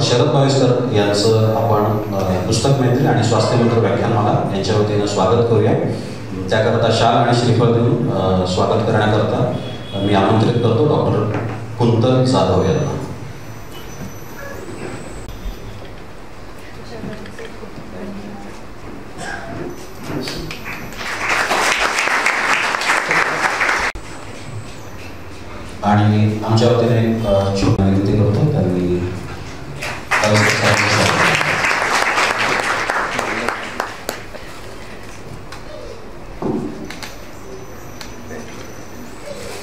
शरद बाविस्कर यांचं आपण पुस्तक मैत्री आणि स्वास्थ्यमंत्र व्याख्यानमाला यांच्या वतीनं स्वागत करूया. त्याकरता शाल आणि श्रीफळ देऊन स्वागत करण्याकरता मी आमंत्रित करतो डॉक्टर कुंतल जाधव यांना. आणि आमच्या वतीने छोटी विनंती करतो त्यांनी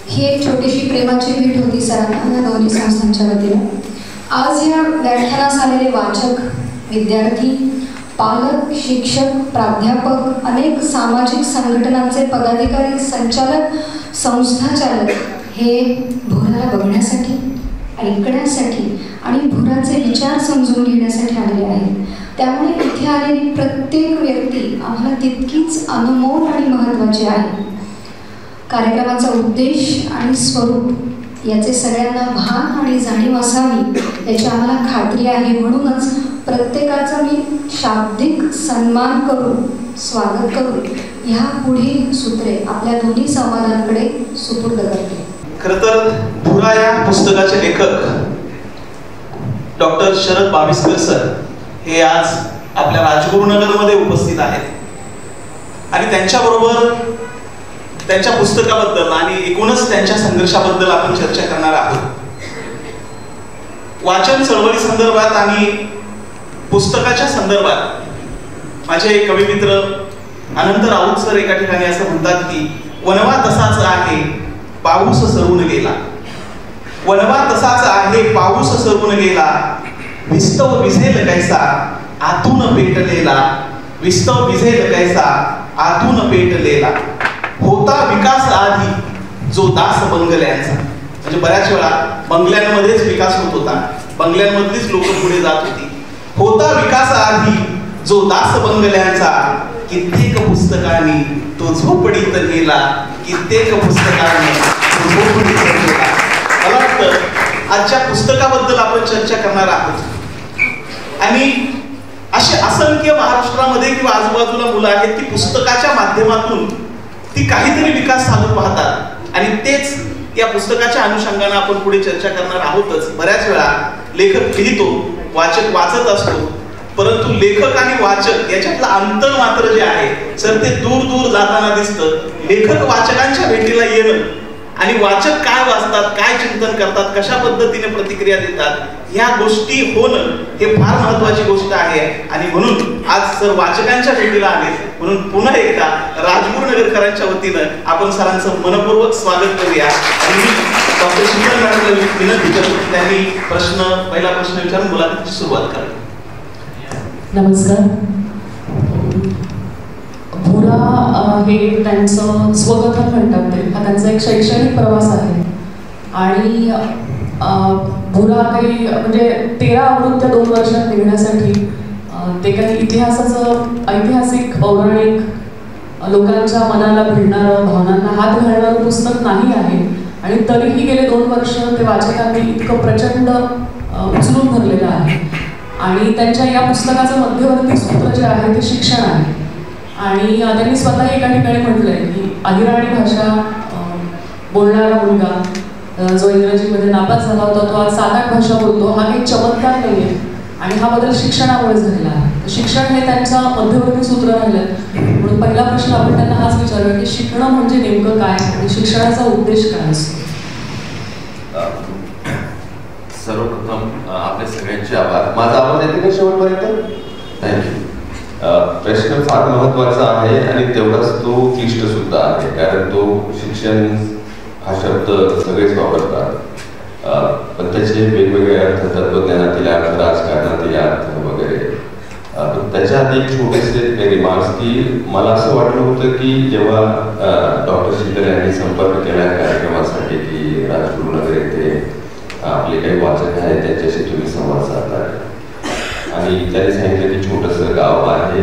ही एक छोटीशी प्रेमाची भेट होती सरांना या दोन्ही संस्थांच्या वतीने. आज या व्याख्यानास आलेले वाचक, विद्यार्थी, पालक, शिक्षक, प्राध्यापक, अनेक सामाजिक संघटनांचे पदाधिकारी, संचालक, संस्थाचालक हे भुराला बघण्यासाठी, ऐकण्यासाठी आणि भुराचे विचार समजून घेण्यासाठी आलेले आहेत. त्यामुळे इथे आलेली प्रत्येक व्यक्ती आम्हाला तितकीच अनमोल आणि महत्त्वाची आहे. कार्यक्रमाचा उद्देश आणि स्वरूप याचे सगळ्यांना भान आणि जाणीव असावी याची आम्हाला खात्री आहे. म्हणूनच प्रत्येकाचा मी शाब्दिक सन्मान करून, स्वागत करून ह्या पुढील सूत्रे आपल्या दोन्ही संवादांकडे सुपूर्द करते. खरं तर भुरा या पुस्तकाचे लेखक डॉक्टर शरद बाविस्कर सर हे आज आपल्या राजगुरुनगरमध्ये उपस्थित आहेत आणि त्यांच्याबरोबर त्यांच्या पुस्तकाबद्दल आणि एकूणच त्यांच्या संघर्षाबद्दल आपण चर्चा करणार आहोत. वाचन चळवळी संदर्भात आणि पुस्तकाच्या संदर्भात माझे कवी मित्र अनंत राऊत सर एका ठिकाणी असं म्हणतात की वनवा तसाच आहे पाऊस सरून गेला, वनवा तसाच आहे पाऊस सरून गेला, विस्तव विझेल कैसा आतून पेटलेला, विस्तव विझेल कैसा आतून पेटलेला, होता विकास आधी जो दास बंगल्यांचा. म्हणजे बऱ्याच वेळा बंगल्यांमध्येच विकास होत होता, बंगल्यांमधलीच लोक पुढे जात होती. होता विकास आधी जो दास बंगल्यांचा, कित्येक पुस्तकांनी तो झोपडीत गेला, कित्येक पुस्तकांनी तो झोपडीत गेला. मला वाटतं आजच्या पुस्तकाबद्दल आपण चर्चा करणार आहोत आणि असे असंख्य महाराष्ट्रामध्ये किंवा आजूबाजूला मुलं आहेत की पुस्तकाच्या माध्यमातून ती काहीतरी विकास साधू पाहतात आणि तेच या पुस्तकाच्या अनुषंगाने आपण पुढे चर्चा करणार आहोतच. बऱ्याच वेळा लेखक लिहितो, वाचक वाचत असतो, परंतु लेखक आणि वाचक याच्यातलं अंतर मात्र जे आहे सर ते दूर दूर जाताना दिसतं. लेखक वाचकांच्या भेटीला येणं आणि वाचक काय वाचतात, काय चिंतन करतात, कशा पद्धतीने प्रतिक्रिया देतात, ह्या गोष्टी होणं हे फार महत्वाची गोष्ट आहे. आणि म्हणून आज सर वाचकांच्या भेटीला आले, म्हणून पुन्हा एकदा राजगुरुनगरकरांच्या वतीनं आपण सरांचं मनपूर्वक स्वागत करूया. आणि डॉक्टर शीतल मॅडमला विनंती करतो त्यांनी पहिला प्रश्न विचारून मुलाखतीची सुरुवात करावी. नमस्कार. भुरा हे त्यांचं स्वकथन म्हणतात ते, हा त्यांचा एक शैक्षणिक प्रवास आहे आणि भुरा काही म्हणजे 13 आवृत्त्या 2 वर्षात निघण्यासाठी ते काही इतिहासाचं ऐतिहासिक पौराणिक लोकांच्या मनाला भिडणारं, भावनांना हात घालणारं पुस्तक नाही आहे. आणि तरीही गेले 2 वर्ष ते वाचकांनी इतकं प्रचंड उचलून धरलेलं आहे. आणि त्यांच्या या पुस्तकाचं मध्यवर्ती सूत्र जे आहे ते शिक्षण आहे. आणि त्यांनी स्वतः एका ठिकाणी म्हटलंय की अहिराणी भाषा बोलणारा मुलगा जो इंग्रजीमध्ये नापास झाला होता तो आज 7-8 भाषा बोलतो, हा काही चमत्कार नाही आहे आणि हा बदल शिक्षणामुळे झालेला आहे. शिक्षण हे त्यांचं मध्यवर्ती सूत्र राहिलं. म्हणून पहिला प्रश्न आपण त्यांना हाच विचारूया की शिकणं म्हणजे नेमकं काय आणि शिक्षणाचा उद्देश काय असतो. सर्वप्रथम आपल्या सगळ्यांचे आभार. माझा आवाज येते का शेवटपर्यंत? थँक्यू. प्रश्न फार महत्त्वाचा आहे आणि तेवढाच तो क्लिष्ट सुद्धा आहे, कारण तो शिक्षण हा शब्द सगळेच वापरतात, पण त्याचे वेगवेगळे अर्थ, तत्वज्ञानातील अर्थ, राजकारणातील अर्थ वगैरे. त्याच्या आधी एक छोटेसे रिमार्क्स की मला असं वाटलं होतं की जेव्हा डॉक्टर शीतल यांनी संपर्क केला कार्यक्रमासाठी की राजगुरुनगर येथे आपले काही वाचक आहेत त्यांच्याशी तुम्ही संवाद साधला आणि त्यांनी सांगितलं की छोटंसं गाव आहे.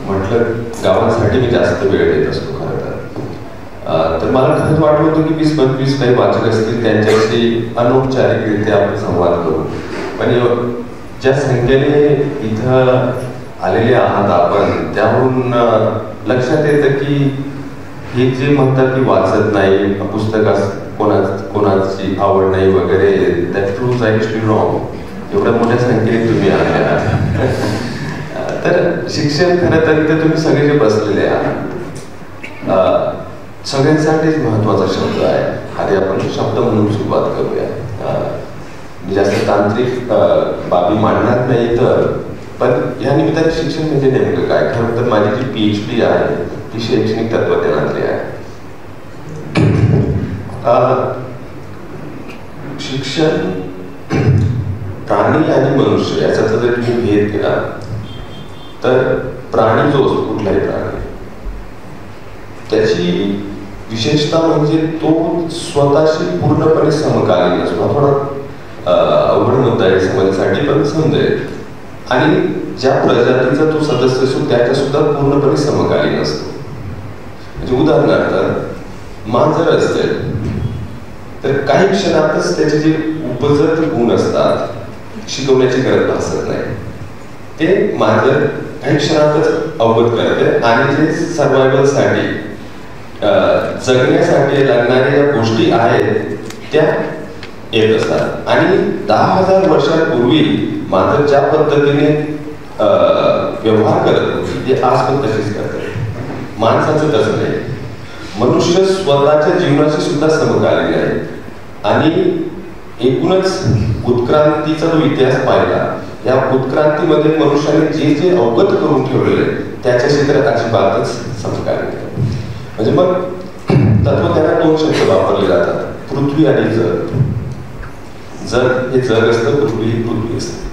म्हटलं गावांसाठी मी जास्त वेळ देत असतो खरं तर मला खरंच वाटलं होतं की 20-25 काही वाचक असतील त्यांच्याशी अनौपचारिकरित्या आपण संवाद करू. पण ज्या संख्येने इथं आलेले आहात आपण, त्याहून लक्षात येतं की हे जे म्हणतात की वाचत नाही, पुस्तकास कोणाची आवड नाही वगैरे, दॅट प्रूव्स ॲक्च्युअली रॉंग. एवढ्या मोठ्या संख्येने तुम्ही आले आहात. तर शिक्षण खरं तर इथे तुम्ही सगळे जे बसलेले आहात सगळ्यांसाठीच महत्त्वाचा शब्द आहे. आधी आपण शब्द म्हणून सुरुवात करूया. जास्त तांत्रिक बाबी मांडणार नाही तर, पण या निमित्ताने शिक्षण म्हणजे नेमकं काय? खरं तर माझी जी PhD आहे ती शैक्षणिक तत्त्वज्ञानातली आहे. शिक्षण प्राणी आणि मनुष्य याचा जर तुम्ही भेद केला तर प्राणी जो असतो, कुठलाही प्राणी, त्याची विशेषता म्हणजे तो स्वतःशी पूर्णपणे समकालीन असतो. थोडा अवघड मुद्दा आहे समजण्यासाठी, पण समजेल. आणि ज्या प्रजातीचा तो सदस्य असतो त्याच्या सुद्धा पूर्णपणे समकालीन असतो. म्हणजे उदाहरणार्थ मांजर असेल तर काही क्षणातच त्याचे जे उपजत गुण असतात, शिकवण्याची गरज भासत नाही, ते मांजर काही क्षणातच अवगत करते. आणि जे सर्वायवलसाठी जगण्यासाठी लागणाऱ्या ज्या गोष्टी आहेत त्या येत असतात. आणि 10,000 वर्षांपूर्वी मांजर ज्या पद्धतीने व्यवहार करत होती ते आज पण तशीच करते. माणसाचं तसं नाही. मनुष्य स्वतःच्या जीवनाशी सुद्धा समकालीन आहे. आणि एकूणच उत्क्रांतीचा जो इतिहास पाहिला, या उत्क्रांतीमध्ये मनुष्याने जे जे अवगत करून ठेवलेले त्याच्याशी तर अजिबातच समकालीन आहे. म्हणजे मग तत्वज्ञानात 2 शब्द वापरले जातात, पृथ्वी आणि जग. जग हे जग असतं, पृथ्वी ही पृथ्वी असते.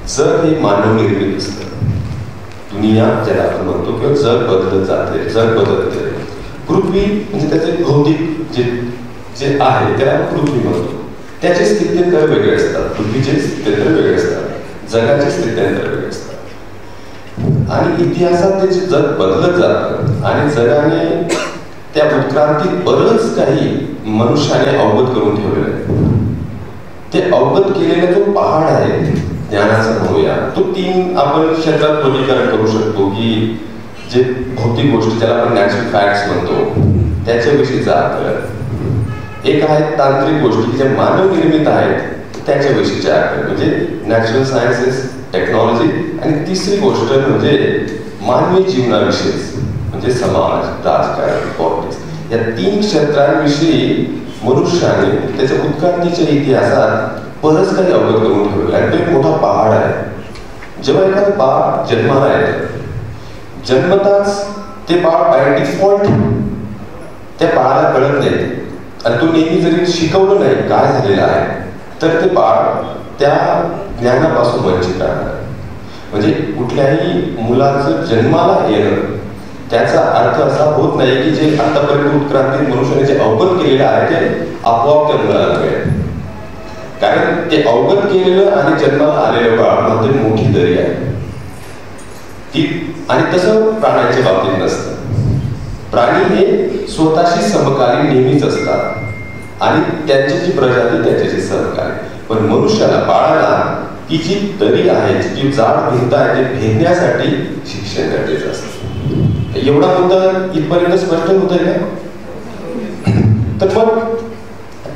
जग हे मानव निर्मित असतं, दुनिया ज्याला आपण म्हणतो, किंवा जग बदलत जाते, जग बदलते. पृथ्वी म्हणजे त्याचे भौतिक जे आहे त्याला पृथ्वी म्हणतो. त्याचे स्थित्यंतर वेगळे असतात, पृथ्वीचे स्थित्यंतर वेगळे असतात, जगाचे स्थित्यंतर वेगळे असतात. आणि इतिहासात त्याचे जग बदलत जातं. आणि जगाने त्या उत्क्रांतीत बरंच काही मनुष्याने अवगत करून ठेवलेलं आहे. ते अवगत केलेला जो पहाड आहे ज्ञानाचा म्हणूया, तो 3 आपण क्षेत्रात वर्गीकरण करू शकतो. की जे भौतिक गोष्टी ज्याला आपण नॅचरल फॅक्ट्स म्हणतो त्याच्याविषयीचा अभ्यास. एक आहे तांत्रिक गोष्टी ज्या मानव निर्मित आहेत त्याच्याविषयीच्या अभ्यास, म्हणजे नॅचरल सायन्सेस, टेक्नॉलॉजी. आणि तिसरी गोष्ट म्हणजे मानवी जीवनाविषयीच, म्हणजे समाज, राजकारण, पॉलिटिक्स. या 3 क्षेत्रांविषयी मनुष्याने त्याच्या उत्क्रांतीच्या इतिहासात बरंच काही अवगत करून ठेवलं. आणि तो एक मोठा पहाड आहे. जेव्हा एखादं बाळ जन्माला येतं, जन्मताच ते बाळ बाय डिफॉल्ट त्या बाळाला कळत नाही. आणि तो नेहमी जरी शिकवलं नाही काय झालेलं आहे तर ते बाळ त्या ज्ञानापासून वंचित राहणार. म्हणजे कुठल्याही मुलाचं जन्माला येणं त्याचा अर्थ असा होत नाही की जे आतापर्यंत उत्क्रांतीत मनुष्याने जे अवगत केलेलं आहे ते आपोआप त्या मुलाला मिळेल. कारण ते अवगत केलेलं आणि जन्माला आलेलं बाळ म्हणजे मोठी दरी आहे ती. आणि तसं प्राण्यांच्या बाबतीत नसतं. प्राणी हे स्वतःशी समकालीन नेहमीच असतात आणि त्यांची जी प्रजाती त्याच्याशी समकालीन. पण मनुष्याला, बाळाला ती जी दरी आहे, जी जाड भिंत आहे, ते भेदण्यासाठी शिक्षण गरजेचं असतं. एवढा मुद्दा इथपर्यंत स्पष्ट होत आहे का? तर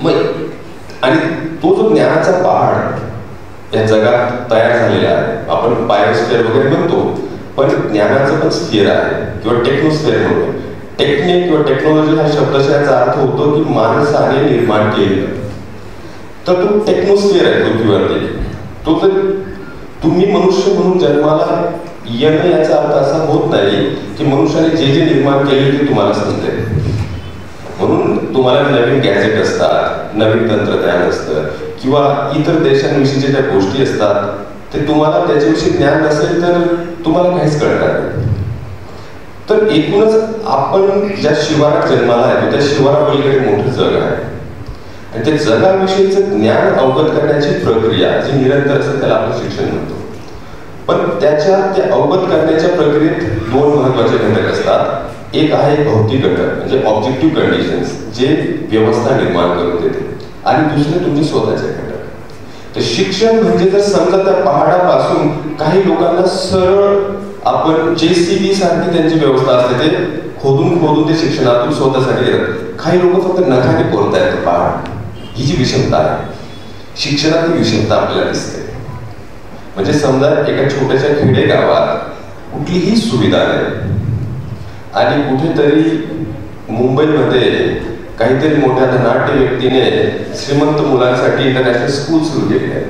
मग आणि तो जो ज्ञानाचा पहाड या जगात तयार झालेला आहे, आपण बायोस्फिअर वगैरे म्हणतो, पण ज्ञानाचं पण स्फिअर आहे किंवा टेक्नोस्फिअर म्हणतो. टेक्निक किंवा टेक्नॉलॉजी हा शब्दशःचा अर्थ होतो की माणसाने निर्माण केलेलं. तर तो टेक्नोस्फिअर आहे पृथ्वीवरती. तो जर तुम्ही मनुष्य म्हणून जन्माला येणं याचा अर्थ असा होत नाही की मनुष्याने जे जे निर्माण केले ते तुम्हाला समजेल. म्हणून तुम्हाला नवीन गॅजेट असतात, नवीन तंत्रज्ञान असतं, किंवा इतर देशांविषयीच्या ज्या गोष्टी असतात ते तुम्हाला त्याच्याविषयी ज्ञान नसेल तर तुम्हाला काहीच कळणार नाही. तर एकूणच आपण ज्या शिवारात जन्माला येतो त्या शिवारापलीकडे मोठं जग आहे. आणि त्या जगाविषयीचं ज्ञान अवगत करण्याची प्रक्रिया जी निरंतर असते त्याला आपण शिक्षण म्हणतो. पण त्याच्या त्या अवगत करण्याच्या प्रक्रियेत 2 महत्त्वाचे घटक असतात. एक आहे भौतिक घटक म्हणजे ऑब्जेक्टिव्ह कंडिशन्स जे व्यवस्था निर्माण करून देते, आणि दुसरे तुमचे स्वतःचे घटक. तर शिक्षण म्हणजे जर समजा त्या पहाडापासून काही लोकांना सरळ आपण JCB सारखी त्यांची व्यवस्था असते, ते खोदून ते शिक्षणातून स्वतःसाठी येतात. काही लोक फक्त नखाने कोरतायत पहाड. ही जी विषमता आहे, शिक्षणात ही विषमता आपल्याला दिसते. म्हणजे समजा एका छोट्याशा खेडेगावात कुठलीही सुविधा नाही आणि कुठेतरी मुंबईमध्ये काहीतरी मोठ्या धनाढ्य व्यक्तीने श्रीमंत मुलांसाठी इंटरनॅशनल स्कूल सुरू केली आहे.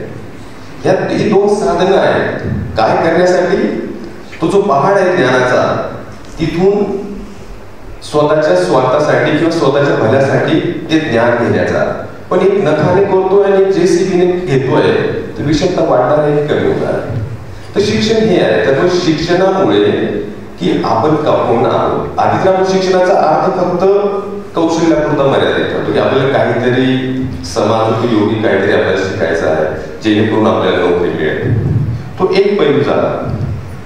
ह्यात ही दोन साधनं आहेत काय करण्यासाठी. तो जो पहाड आहे ज्ञानाचा, तिथून स्वतःच्या स्वार्थासाठी किंवा स्वतःच्या भल्यासाठी ते ज्ञान घेण्याचा. पण एक नखाने करतोय आणि JCBने घेतोय, तर विषमता वाढणार आहे, कमी होणार आहे. तर शिक्षण हे आहे. त्यामुळे शिक्षणामुळे की आपण कमवून आहोत. आधी तर आपण शिक्षणाचा अर्थ फक्त कौशल्यापुरता मर्यादित ठेवतो की आपल्याला काहीतरी समाजोपयोगी काहीतरी आपल्याला शिकायचं आहे जेणेकरून आपल्याला नोकरी मिळेल. तो एक पैलू झाला.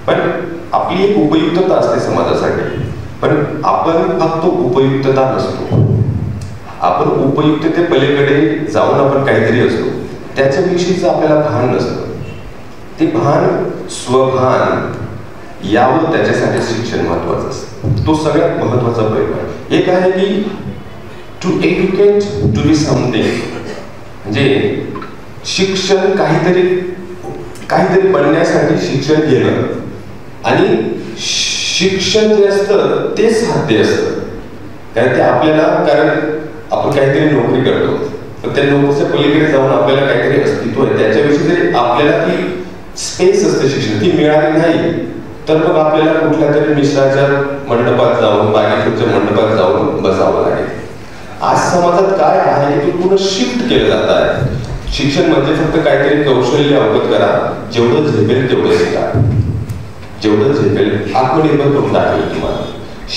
पण आपली एक उपयुक्तता असते समाजासाठी. पण आपण फक्त उपयुक्तता नसतो, आपण उपयुक्तते पलीकडे जाऊन आपण काहीतरी असतो. त्याच्याविषयीच आपल्याला भान नसतं. ते भान, स्वभान यावर त्याच्यासाठी शिक्षण महत्वाचं असतं. तो सगळ्यात महत्वाचा पैलू आहे. एक आहे की to educate to be something, म्हणजे शिक्षण काहीतरी बनण्यासाठी शिक्षण घेणं. आणि शिक्षण जे असतं ते साध्य असतं, कारण ते आपल्याला, कारण आपण काहीतरी नोकरी करतो, पण त्या नोकरीच्या पलीकडे जाऊन आपल्याला काहीतरी अस्तित्व आहे त्याच्याविषयी जरी आपल्याला ती स्पेस असते शिक्षण, ती मिळाली नाही तर मग आपल्याला कुठल्या तरी मिश्राच्या मंडपात जाऊन, बागेपूरच्या मंडपात जाऊन बसावं लागेल. आज समाजात काय आहे की पूर्ण शिफ्ट केलं जात आहे. शिक्षण म्हणजे फक्त काहीतरी कौशल्य अवगत करा, जेवढं झेपेल तेवढं शिका, जेवढं झेपेल आत्मनिर्भर करून टाकेल तुम्हाला.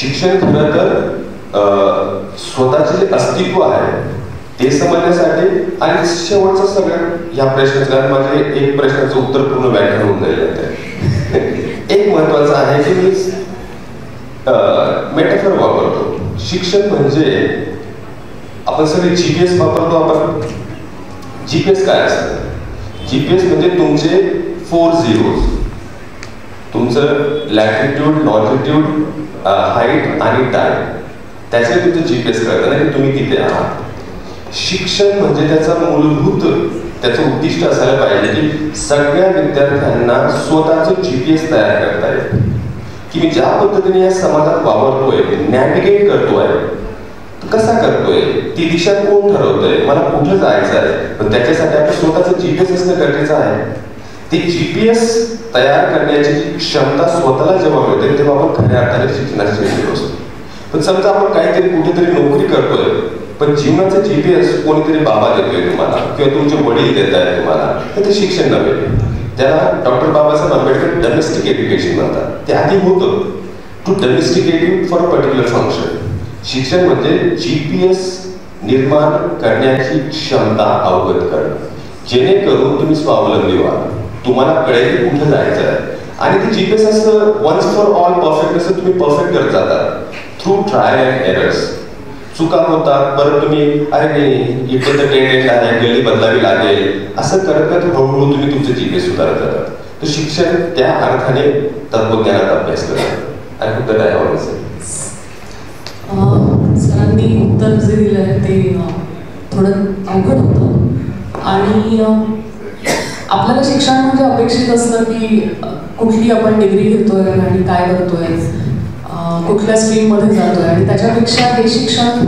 शिक्षण खरं तर स्वतःचे जे अस्तित्व आहे ते समजण्यासाठी. आणि शेवटचं सगळं या प्रश्नाचं, कारण माझे एक प्रश्नाचं उत्तर पूर्ण व्याख्यान होऊन जाईल. एक महत्वाचं आहे की मी मेटाफर वापरतो. शिक्षण म्हणजे आपण सगळे GPS वापरतो. आपण GPS काय असतं? GPS म्हणजे तुमचे 4 zeros, तुमचं लॅटिट्यूड, लॉंजिट्यूड, हाईट आणि टाइम, त्याचे तुमचं GPS कळतं ना की तुम्ही तिथे आहात. शिक्षण म्हणजे त्याचा मूलभूत त्याचं उद्दिष्ट असायला पाहिजे की सगळ्या विद्यार्थ्यांना स्वतःचं GPS तयार करता येईल, की मी ज्या पद्धतीने या समाजात वावरतोय, नॅव्हिगेट करतोय, कसा करतोय, ती दिशा कोण ठरवतोय, मला कुठं जायचं आहे. पण त्याच्यासाठी आपलं स्वतःचं GPS असणं गरजेचं आहे. ते GPS तयार करण्याची जी क्षमता स्वतःला जेव्हा मिळते तेव्हा आपण खऱ्या अर्थाने शिक्षणाच्या श्रेणीत असतो. पण समजा आपण काहीतरी कुठेतरी नोकरी करतोय, पण जीवनाचा GPS कोणीतरी बाबा देतोय तुम्हाला किंवा तुमचे वडील देत आहेत तुम्हाला, तर ते शिक्षण नव्हे. त्याला doctor Babasaheb Ambedkar domestic education म्हणतात. ते आधी होतं to domesticate for a particular function. शिक्षण म्हणजे GPS निर्माण करण्याची क्षमता अवगत करणं, जेणेकरून तुम्ही स्वावलंबी व्हा, तुम्हाला कळेल कुठे जायचं आहे. आणि ते GPS असं वन्स फॉर ऑल परफेक्ट असं तुम्ही परफेक्ट करत जातात थ्रू ट्रायल अँड एरर्स. चुका होतात, परत तुम्ही अरे नाही इथे तर टेंडेंट आहे, गल्ली बदलावी लागेल, असं करत करत हळूहळू तुम्ही तुमचं GPS सुधारत जातात. तर शिक्षण त्या अर्थाने तत्वज्ञानात अभ्यास करतात. आणि फक्त काय असेल सरांनी उत्तर जे दिलं आहे ते थोडं अवघड होतं. आणि आपल्याला शिक्षण म्हणजे अपेक्षित असतं की कुठली आपण डिग्री घेतोय आणि काय करतोय, कुठल्या स्ट्रीममध्ये जातोय, आणि त्याच्यापेक्षा हे शिक्षण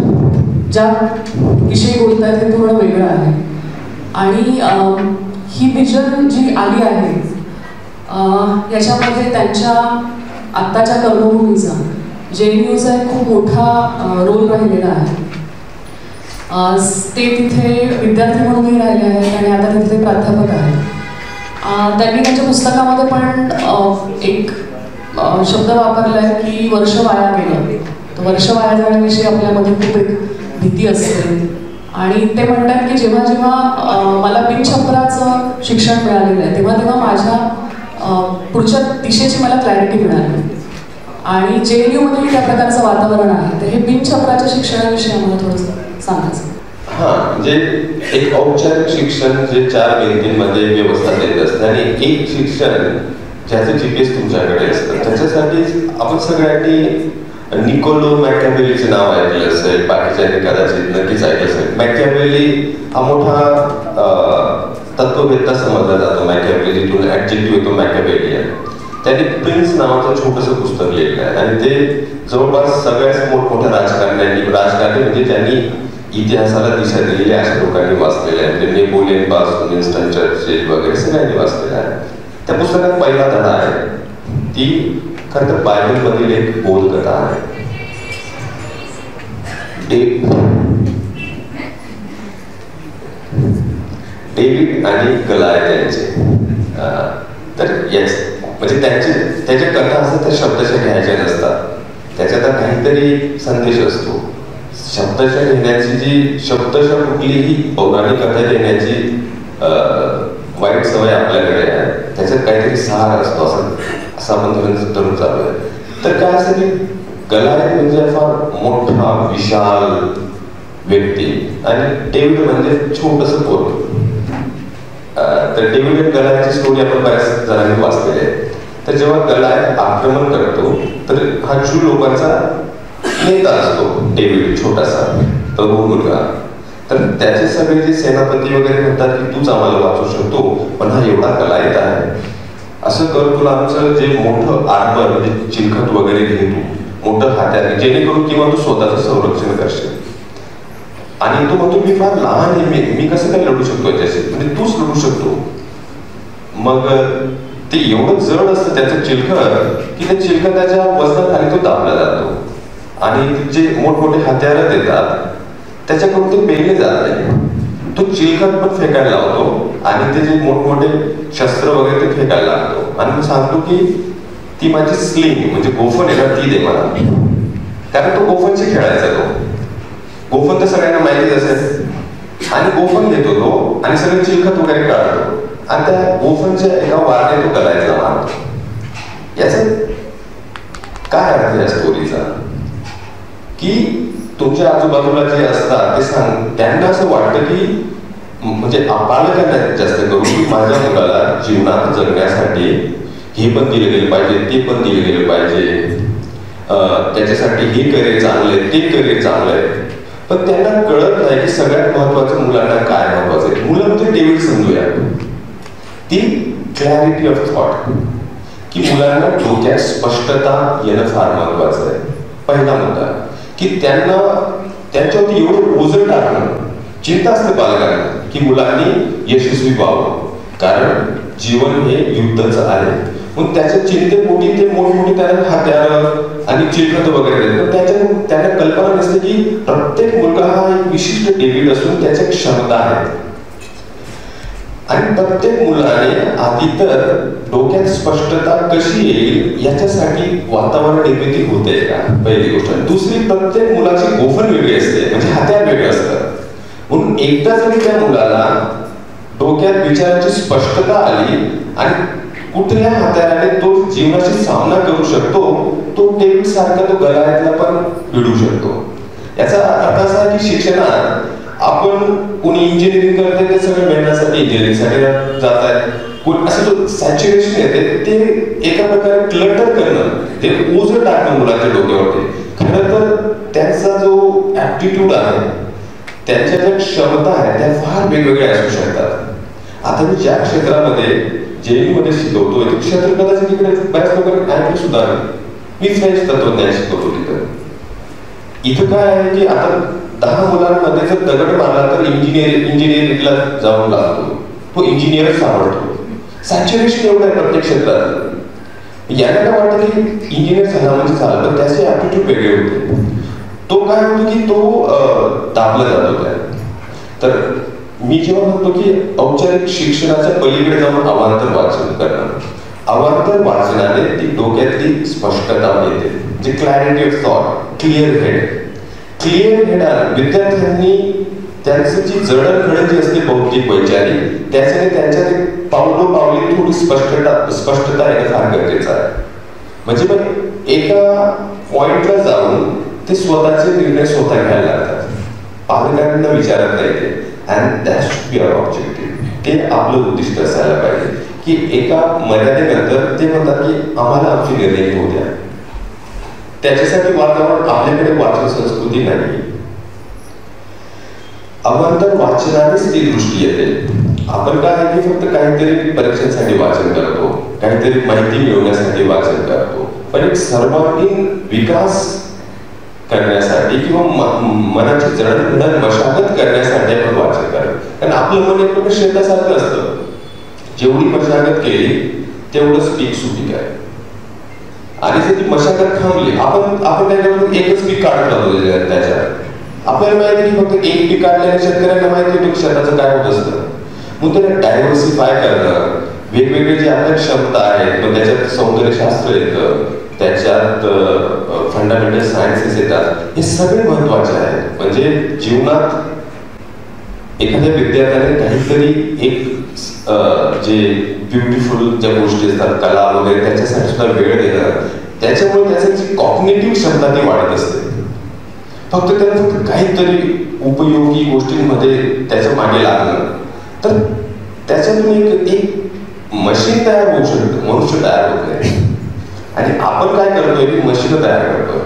ज्या विषयी बोलत आहेत ते थोडं वेगळं आहे. आणि ही विजन जी आली आहे याच्यामध्ये त्यांच्या आत्ताच्या कर्मभूमीचा JNUचा एक खूप मोठा रोल राहिलेला आहे. ते तिथे विद्यार्थी म्हणूनही राहिले आहेत आणि आता तिथे प्राध्यापक आहेत. त्यांनी त्यांच्या पुस्तकामध्ये पण एक शब्द वापरला आहे की वर्ष वाया गेलं. तर वर्ष वाया जाण्याविषयी आपल्यामध्ये खूप एक भीती असते. आणि ते म्हणतात की जेव्हा जेव्हा मला बिनछपराचं शिक्षण मिळालेलं आहे तेव्हा तेव्हा माझ्या पुढच्या दिशेची मला क्लॅरिटी मिळाली. आणि JNUमध्ये त्या प्रकारचं वातावरण आहे. तर हे बिनछपराच्या शिक्षणाविषयी आम्हाला थोडंसं सांगायचं. म्हणजे एक औपचारिक शिक्षण जे 4 भिंतींमध्ये व्यवस्था देत असते आणि एक शिक्षण ज्याचं GPS तुमच्याकडे असतं. त्याच्यासाठी आपण सगळ्यांनी निकोलो मॅकियावेलीचे नाव ऐकलं असेल, बाकीच्यांनी कदाचित नक्कीच ऐकलं असेल. मॅकियावेली हा मोठा तत्ववेत्ता समजला जातो. मॅकियावेली जिथून ऍडजेक्टिव्ह येतो मॅकियावेलियन. त्यांनी प्रिन्स नावाचं छोटंसं पुस्तक लिहिलं आहे आणि ते जवळपास सगळ्याच मोठमोठ्या राजकारणी म्हणजे त्यांनी इतिहासाला दिशा दिलेली अशा लोकांनी वाचलेले आहे. म्हणजे नेपोलियन पासून विन्स्टन चर्चिल वगैरे सगळ्यांनी वाचलेलं आहे. त्या पुस्तकात पहिला धडा आहे, ती खरं तर बायबलमधील एक बोधकथा आहे. डेव्हिड आणि गलायत यांचे. तर म्हणजे त्याच्या कथा असतात त्या शब्दाच्या घ्यायच्या नसतात. त्याच्यात काहीतरी संदेश असतो. शब्दाच्या घेण्याची जी शब्दशः कुठलीही पौराणिक कथा घेण्याची वाईट सवय आपल्याकडे आहे. त्याच्यात काहीतरी सार असतो असं आपण धरून चालू आहे. तर काय असतं की गलायत म्हणजे फार मोठा विशाल व्यक्ती आणि डेव्हिड म्हणजे छोटंसं पोरं. तर डेव्हिड आणि गलायतची स्टोरी आपण बऱ्याच जणांनी वाचलेली आहे. तर जेव्हा गलायत आक्रमण करतो तर हा ज्यू लोकांचा नेता असतो डेव्हिड, छोटासा तरुण मुलगा. तर त्याचे सगळे जे सेनापती वगैरे म्हणतात की तूच आम्हाला वाचू शकतो, पण हा एवढा गलायत आहे, असं कर, तुला आमचं जे मोठं आर्मर म्हणजे चिलखत वगैरे घे, तू मोठं हात्यार, जेणेकरून किंवा तू स्वतःचं संरक्षण करशील. आणि तो म्हणतो मी फार लहान आहे, मी कसं काय लढू शकतो याच्याशी, म्हणजे तूच लढू शकतो. मग ते एवढं जड असतं त्याचं चिलखत की त्या चिलखताच्या वजनाखाली तो दाबला जातो आणि जे मोठमोठे हत्यारं देतात त्याच्याकडून ते पेरले जात नाही. तो चिलखत पण फेकायला लावतो आणि ते जे मोठमोठे शस्त्र वगैरे ते फेकायला लागतो आणि मग सांगतो की ती माझी स्लिंग म्हणजे गोफन आहे ना, ती दे मला. कारण तो गोफनशी खेळायचा. तो गोफन तर सगळ्यांना माहितीच असेल आणि गोफन घेतो तो आणि सगळं चिलखत वगैरे काढतो आणि त्या गोफनच्या एका वारने तो गलायतला मारतो. याचा काय अर्थ या स्टोरीचा की तुमच्या आजूबाजूला जे असतात ते सांग, त्यांना असं वाटतं की म्हणजे पालकांना जास्त करून की माझ्या मुलाला जीवनात जगण्यासाठी हे पण दिले गेले पाहिजे, ते पण दिले गेले पाहिजे, त्याच्यासाठी हे करिअर चांगलंय, ते करिअर चांगलंय. पण त्यांना कळत नाही की सगळ्यात महत्वाचं मुलांना काय महत्वाचं आहे. मुलं म्हणजे डेव्हिड समजूया, ती क्लॅरिटी ऑफ थॉट, की मुलांना डोक्यात स्पष्टता येणं फार महत्वाचं आहे. पहिला मुद्दा की त्यांना त्यांच्यावरती एवढं ओझं टाकणं, चिंता असते पालकांना की मुलांनी यशस्वी व्हावं, कारण जीवन हे युद्धच आहे. मग त्याच्या चिंतेपोटी ते मोठमोठी त्यांना हत्यार आणि चिलखत वगैरे देतात. पण त्यांना कल्पना नसते की प्रत्येक मुलगा हा एक विशिष्ट डेव्हिड असून त्याच्या क्षमता आहेत आणि प्रत्येक मुलाने आधी तर डोक्यात स्पष्टता कशी येईल याच्यासाठी वातावरण निर्मिती होते का, पहिली गोष्ट. दुसरी, प्रत्येक मुलाची गोफन वेगळी असते, म्हणजे हत्यार वेगळे असतात. म्हणून एकदा जरी त्या मुलाला डोक्यात विचारांची स्पष्टता आली आणि कुठल्या हत्याराने तो जीवनाशी सामना करू शकतो, तो डेव्हिड सारखा तो गलायतला पण भिडू शकतो. याचा अर्थ असा आहे की शिक्षणात आपण कोणी इंजिनिअरिंग करते ते सगळं मिळण्यासाठी इंजिनिअरिंगसाठी जात आहे. असं जो सॅच्युरेशन येते ते एका प्रकारे क्लटर करणं, ते ओझं टाकणं मुलाच्या डोक्यावरती. खरं तर त्यांचा जो ऍप्टिट्यूड आहे, त्यांच्या ज्या क्षमता आहेत त्या फार वेगवेगळ्या असू शकतात. आता मी ज्या क्षेत्रामध्ये JEE मध्ये शिकवतोय ते क्षेत्र कदाचित तिकडे बऱ्याच लोकांनी ऐकलं सुद्धा नाही. मी फ्रेंच तत्वज्ञान शिकवतो तिथं. इथं काय आहे की आता 10 मुलांमध्ये जर दगड मारला तर इंजिनिअरिंगला जाऊन लागतो, तो इंजिनियरच सापडतो. सॅच्युरेशन एवढं आहे प्रत्येक क्षेत्रात. याला काय वाटतं की इंजिनियर झाला म्हणजे झालं, पण त्याचे ऍप्टिट्यूड वेगळे होते. तो काय होतो की तो दाबला जातो त्या. तर मी जेव्हा म्हणतो की औपचारिक शिक्षणाच्या पलीकडे जाऊन अवांतर वाचन करणं, अवांतर वाचनाने ती डोक्यातली स्पष्टता येते, जे clarity of thought, clear head. Clear head विद्यार्थ्यांनी त्यांची जी जडणघडण जी असते बौद्धिक वैचारिक, त्याच्याने त्यांच्यात पावलोपावली थोडी स्पष्टता येणं फार गरजेचं आहे. म्हणजे मग एका पॉइंटला जाऊन ते स्वतःचे निर्णय स्वतः घ्यायला लागतात. पालकांना विचारत नाही ते. And that should be our objective. ते आपलं उद्दिष्ट असायला पाहिजे की एका मर्यादेनंतर ते म्हणतात की आम्हाला आमचे निर्णय घेऊ द्या. त्याच्यासाठी वातावरण आपल्याकडे वाचन संस्कृती नाही. अवांतर वाचनानेच ती दृष्टी येते. आपण काय आहे की फक्त काहीतरी परीक्षेसाठी वाचन करतो, काहीतरी माहिती मिळवण्यासाठी वाचन करतो, पण एक सर्वांगीण विकास करण्यासाठी किंवा मनाची जडणघडण मशागत करण्यासाठी आपण वाचन करतो. कारण आपलं मन एक शेतासारखं असतं. जेवढी मशागत केली तेवढंच पीक सुपीक आहे. आणि जर ती मशागत थांबली, आपण काय करतो, एकच पीक काढत राहतो त्याच्यात. आपल्याला माहिती की फक्त एक पीक काढल्याने शेतकऱ्यांना माहिती होतं की शेताचं काय होत असतं. मग त्याला डायव्हर्सिफाय करणं, वेगवेगळे जे आपल्या क्षमता आहेत, मग त्याच्यात सौंदर्यशास्त्र येतं, त्याच्यात फंडामेंटल सायन्सेस येतात, हे सगळे महत्वाचे आहेत. म्हणजे जीवनात एखाद्या विद्यार्थ्याने काहीतरी एक जे ब्युटिफुल ज्या गोष्टी असतात, कला वगैरे, त्याच्यासाठी सुद्धा वेळ देणं, त्याच्यामुळे त्याची जी कॉग्निटिव्ह क्षमता ती वाढत असते. फक्त त्याला फक्त काहीतरी उपयोगी गोष्टींमध्ये त्याच्या मागे लागणं, तर त्याच्यातून एक मशीन तयार होऊ शकतं, मनुष्य तयार होत नाही. आणि आपण काय करतोय की मशीन तयार करतोय.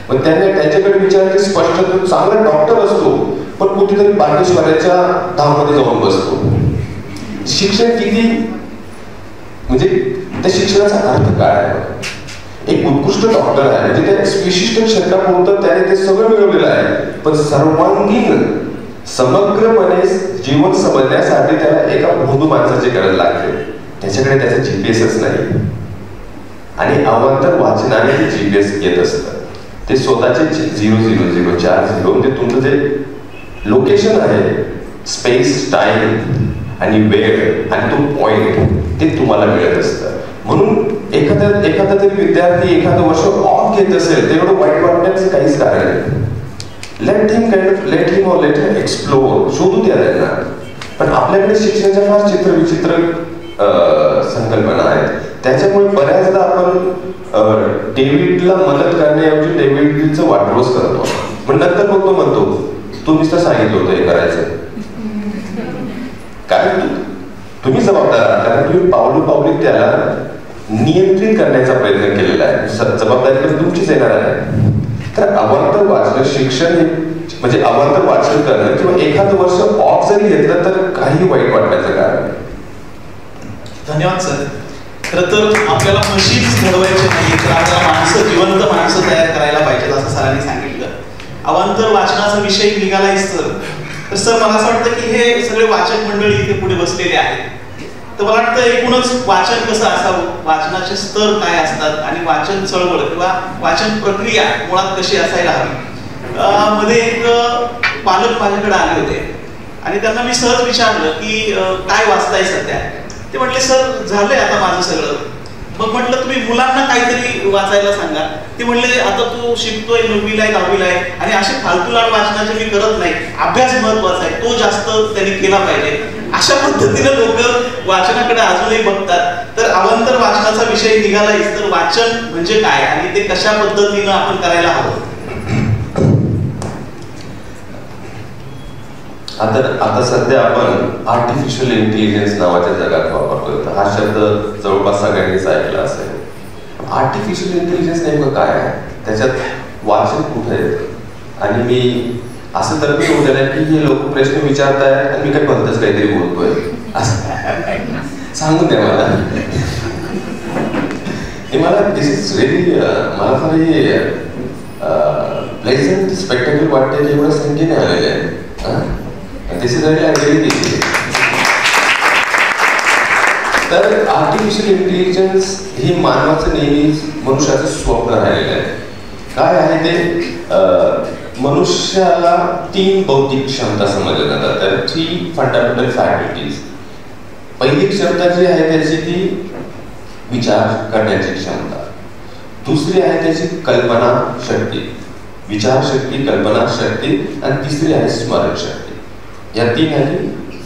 पण त्याच्याकडे विचारायची स्पष्ट, चांगला डॉक्टर असतो पण कुठेतरी बागेश्वराच्या धावमध्ये जाऊन बसतो. शिक्षण किती, म्हणजे त्या शिक्षणाचा अर्थ काय आहे. एक उत्कृष्ट डॉक्टर आहे म्हणजे त्या विशिष्ट क्षेत्रापुरतं त्याने ते सगळं मिळवलेलं आहे, पण सर्वांगीण समग्रपणे जीवन समजण्यासाठी त्याला एका भोंदू माणसाची गरज लागते. त्याच्याकडे त्याचा जीपीएसच नाही. आणि अवांतर वाचनाने ते जीपीएस येत असतं. ते स्वतःचे 00040 म्हणजे तुमचं जे लोकेशन आहे, स्पेस, टाइम आणि वेळ आणि तो पॉइंट, ते तुम्हाला मिळत असतं. म्हणून एखादा जरी विद्यार्थी एखादं वर्ष ऑफ घेत असेल तर एवढं वाईट वाटण्याचं काहीच कारण नाही. लेट हिम एक्सप्लोर, शोधू द्या त्यांना. पण आपल्याकडे शिक्षणाच्या फार चित्रविचित्र संकल्पना आहेत. त्याच्यामुळे बऱ्याचदा आपण डेव्हिडला मदत करण्याऐवजी डेव्हिडचं वाटरोस करतो. पण नंतर मग तो म्हणतो तू नुसतं सांगितलं होतं हे करायचं, काय तुम्ही जबाबदार आहात, कारण तुम्ही पावलोपावली त्याला नियंत्रित करण्याचा प्रयत्न केलेला आहे. जबाबदारी पण तुमचीच येणार आहे. तर अवांतर वाचन शिक्षण म्हणजे अवांतर वाचन करणं किंवा एखादं वर्ष ऑफ जरी घेतलं तर काही वाईट वाटण्याचं कारण नाही. धन्यवाद सर. खरं तर आपल्याला मशीन्स घडवायचे नाही, तर आपल्याला माणसं, जिवंत माणसं तयार करायला पाहिजेत असं सरांनी सांगितलं. अवांतर वाचनाचा विषय निघालायच तर सर मला असं वाटतं की हे सगळे वाचक मंडळी इथे पुढे बसलेले आहेत. तर मला वाटतं एकूणच वाचन कसं असावं, वाचनाचे स्तर काय असतात आणि वाचन चळवळ किंवा वाचन प्रक्रिया मुळात कशी असायला हवी. मध्ये एक पालक माझ्याकडे आले होते आणि त्यांना मी सहज विचारलं की काय वाचताय सध्या. ते म्हटले सर झालंय आता माझं सगळं. मग म्हटलं तुम्ही मुलांना काहीतरी वाचायला सांगा. ते म्हणले आता तू शिकतोय, 9वीला आहे 10वीला आहे आणि असे फालतूलाड वाचनाचे मी करत नाही, अभ्यास महत्वाचा आहे, तो जास्त त्यांनी केला पाहिजे. अशा पद्धतीने लोक वाचनाकडे अजूनही बघतात. तर अवांतर वाचनाचा विषय निघालायच तर वाचन म्हणजे काय आणि ते कशा पद्धतीनं आपण करायला हवं. आता सध्या आपण आर्टिफिशियल इंटेलिजन्स नावाच्या जगात वापरतोय. हा शब्द जवळपास सगळ्यांनीच ऐकला असेल. आर्टिफिशियल इंटेलिजन्स नेमकं काय आहे, त्याच्यात वाचन कुठे येतं. आणि मी असं तर मी होतं की हे लोक प्रश्न विचारतायत आणि मी काही भलतंच काहीतरी बोलतोय असं सांगून द्या मला. हे मला दिस इज रिअली मला फार हे प्लेझंट स्पेक्टेकल वाटते की एवढं संख्येने आलेले आहे. This is really तर आर्टिफिशियल इंटेलिजन्स ही मानवाचं नेहमी मनुष्याचं स्वप्न राहिलेलं आहे. काय आहे ते, मनुष्याला 3 बौद्धिक क्षमता समजल्या जातात. तर 3 फंडामेंटल फॅकल्टीज. पहिली क्षमता जी आहे त्याची ती विचार करण्याची क्षमता. दुसरी आहे त्याची कल्पना शक्ती, विचार शक्ती, कल्पना शक्ती. आणि तिसरी आहे स्मरण शक्ती. या 3 आहेत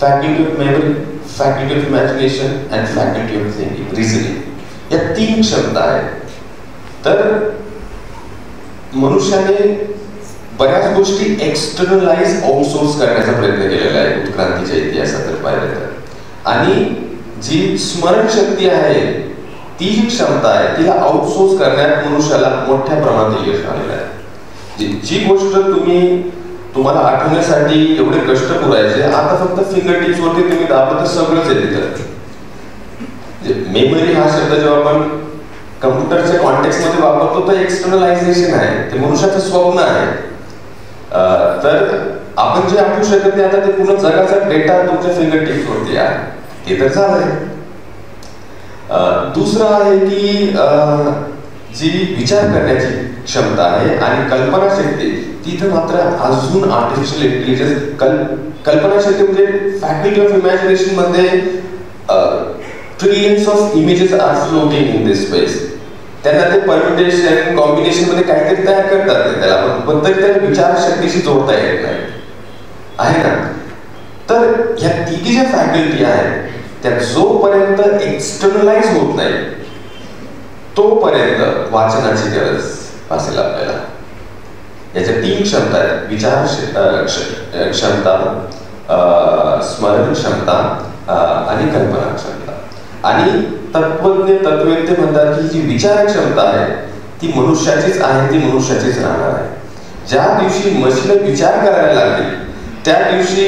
faculty of memory, faculty of imagination and faculty of thinking, reasoning. या 3 क्षमता आहेत. तर मनुष्याने बऱ्याच गोष्टी एक्सटर्नलाइज आउटसोर्स करण्याचा प्रयत्न केलेला आहे उत्क्रांतीच्या इतिहासात जर पाहिलं तर. आणि जी स्मरणशक्ती आहे, ती जी क्षमता आहे, तिला आउटसोर्स करण्यात मनुष्याला मोठ्या प्रमाणात यश आलेलं आहे. जी गोष्ट तुम्हाला आठवण्यासाठी एवढे कष्ट पुरायचे, आता फक्त फिंगर टिप्स वरती तुम्ही दाबलं तर सगळंच येते. मेमरी हा शब्द जेव्हा आपण कम्प्युटरच्या कॉन्टेक्स्ट मध्ये वापरतो तर एक्सटर्नलायझेशन आहे, ते मनुष्याचं स्वप्न आहे. तर आपण जे आठवू शकत नाही आता ते पूर्ण जगाचा डेटा तुमच्या फिंगर टिप्स वरती आहे, ते तर झालंय. दुसरं आहे की जी विचार करण्याची क्षमता आहे आणि कल्पनाशक्ती, तिथं मात्र अजून आर्टिफिशियल इंटेलिजन्स कल्पनाशक्ती म्हणजे फॅकल्टी ऑफ इमॅजिनेशन मध्ये trillions of images are floating in this space. त्यांना ते परम्युटेशन कॉम्बिनेशन मध्ये काहीतरी तयार करतात त्याला, पण तरी त्याला विचारशक्तीशी जोडता येत नाही, आहे ना. तर ह्या तिघी ज्या फॅकल्टी आहेत त्या जोपर्यंत एक्सटर्नलाइज होत नाही तोपर्यंत वाचनाची गरज असेल आपल्याला. याच्या 3 क्षमता आहेत: विचार क्षमता, स्मरण क्षमता आणि कल्पना क्षमता. आणि तत्वज्ञ तत्ववेत्ते म्हणतात की जी विचार क्षमता आहे ती मनुष्याचीच आहे, ती मनुष्याचीच राहणार आहे. ज्या दिवशी मशीन विचार करायला लागली त्या दिवशी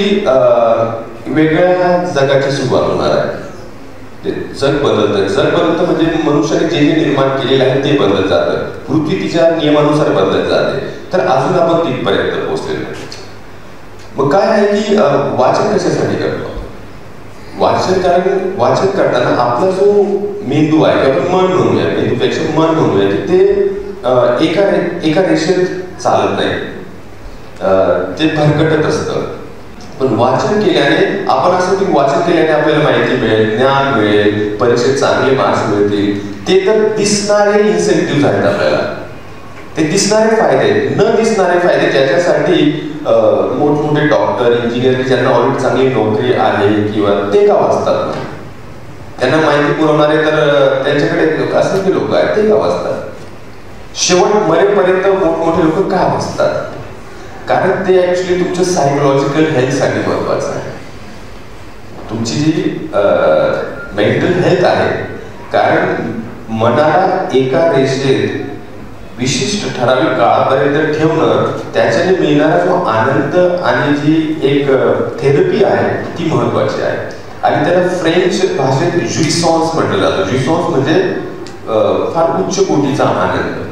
वेगळ्या जगाची सुरुवात होणार आहे. जग बदलतं म्हणजे मनुष्याने जे जे निर्माण केलेलं आहे ते बदलत जातं, पृथ्वी तिच्या नियमानुसार बदलत जाते. तर अजून आपण तिथपर्यंत पोहोचलेलो नाही. मग काय आहे की वाचन कशासाठी करतो? वाचन करताना आपला जो मेंदू आहे, आपण मन म्हणूया, मेंदूपेक्षा मन म्हणूया, की ते एका रेषेत चालत नाही, ते भरकटत असतं. पण वाचन केल्याने आपण असं की वाचन केल्याने आपल्याला माहिती मिळेल, ज्ञान मिळेल, परीक्षेत चांगले मार्क्स मिळतील, ते तर दिसणारे इन्सेंटिव्ह आहेत आपल्याला, ते दिसणारे फायदे. न दिसणारे फायदे ज्याच्यासाठी मोठमोठे डॉक्टर, इंजिनियर ज्यांना ऑलरेडी चांगली नोकरी आहे किंवा ते का वाचतात, त्यांना माहिती पुरवणारे तर त्यांच्याकडे असंख्य लोक आहेत, ते का वाचतात. शेवट मरेपर्यंत मोठमोठे लोक का वाचतात? कारण ते ऍक्च्युली तुमच्या सायकोलॉजिकल हेल्थसाठी महत्वाचं आहे, तुमची जी मेंटल हेल्थ आहे. कारण मनाला एका रेषेत विशिष्ट ठराविक काळापर्यंत ठेवणं, त्याच्याने मिळणारा जो आनंद आणि जी एक थेरपी आहे ती महत्वाची आहे. आणि त्याला फ्रेंच भाषेत जुइसॉन्स म्हटलं जातं. जुइसॉन्स म्हणजे फार उच्च कोटीचा आनंद.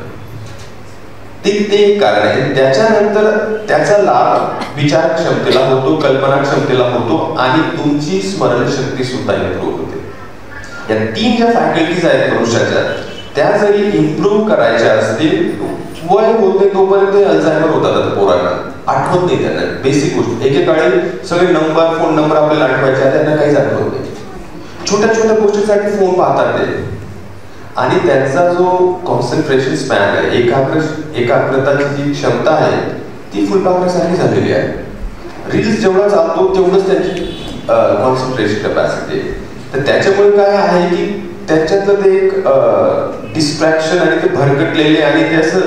ते एक कारण आहे. त्याच्यानंतर त्याचा लाभ विचार क्षमतेला होतो, कल्पना क्षमतेला होतो आणि तुमची स्मरणशक्ती सुद्धा इम्प्रूव्ह होते. या 3 ज्या फॅकल्टीज आहेत मनुष्याच्या, त्या जरी इम्प्रूव्ह करायच्या असतील, वय होते तोपर्यंत अल्झायमर होतात. आता पोरांना आठवत नाही, त्यांना बेसिक गोष्ट. एकेकाळी सगळे नंबर, फोन नंबर आपल्याला आठवायचे, त्यांना काहीच आठवत नाही. छोट्या छोट्या गोष्टीसाठी फोन पाहतात ते. आणि त्यांचा जो कॉन्सन्ट्रेशन स्पॅन आहे, एकाग्रताची जी क्षमता आहे ती फुलपाखरासारखी झालेली आहे. रील्स जेवढा चालतो तेवढंच त्यांची कॉन्सन्ट्रेशन कॅपॅसिटी आहे. तर त्याच्यामुळे काय आहे की त्याच्यातलं ते एक डिस्ट्रॅक्शन आणि ते भरकटलेले आणि ते असं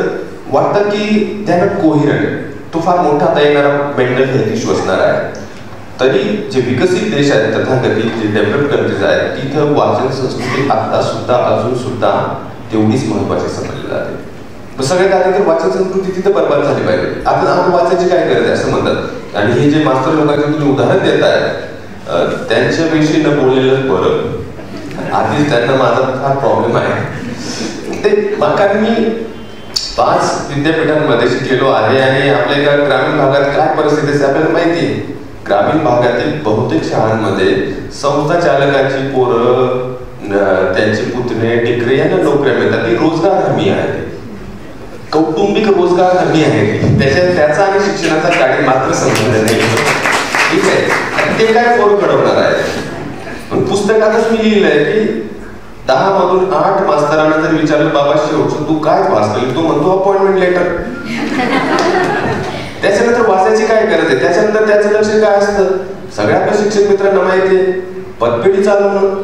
वाटतं की त्यांना कोहिरंट, तो फार मोठा आता येणारा मेंटल हेल्थ इश्यू असणार आहे. तरी जे विकसित देश आहेत, तथाकथित जे डेव्हलप कंट्रीज आहेत, तिथं वाचन संस्कृती आता सुद्धा अजून सुद्धा तेवढीच महत्वाची समजली जाते. सगळ्यात आधी तर वाचन संस्कृती तिथं बरबाद झाली पाहिजे. आपण वाचायची काय गरज आहे असं म्हणतात. आणि हे जे मास्तर लोकांचे तुम्ही उदाहरण देताय त्यांच्याविषयी न बोललेलं बरं. आधीच त्यांना माझा फार प्रॉब्लेम आहे ते. कारण मी 5 विद्यापीठांमध्ये शिकलेलो आहे आणि आपल्या ग्रामीण भागात काय परिस्थिती असते आपल्याला माहिती आहे. ग्रामीण भागातील बहुतेक शाळांमध्ये संस्था चालकांची पोरं, त्यांचे पुतणे, टिकरे यांना नोकऱ्या मिळतात. ती रोजगार हमी आहे, कौटुंबिक रोजगार हमी आहे. त्याचा आणि शिक्षणाचा काही मात्र संबंध नाही. ठीक आहे, ते काय पोरं घडवणार आहे. पण पुस्तकातच मी लिहिलंय की 10 मधून 8 मास्तरांना जर विचारलं बाबा शेवटचं तू काय वाचलं, तो म्हणतो अपॉइंटमेंट लेटर. त्याच्यानंतर वाचायची काय गरज आहे. त्याच्यानंतर त्याचं लक्ष काय असतं, सगळ्या आपल्या शिक्षक मित्रांना माहिती आहे, पतपेढी चालवणं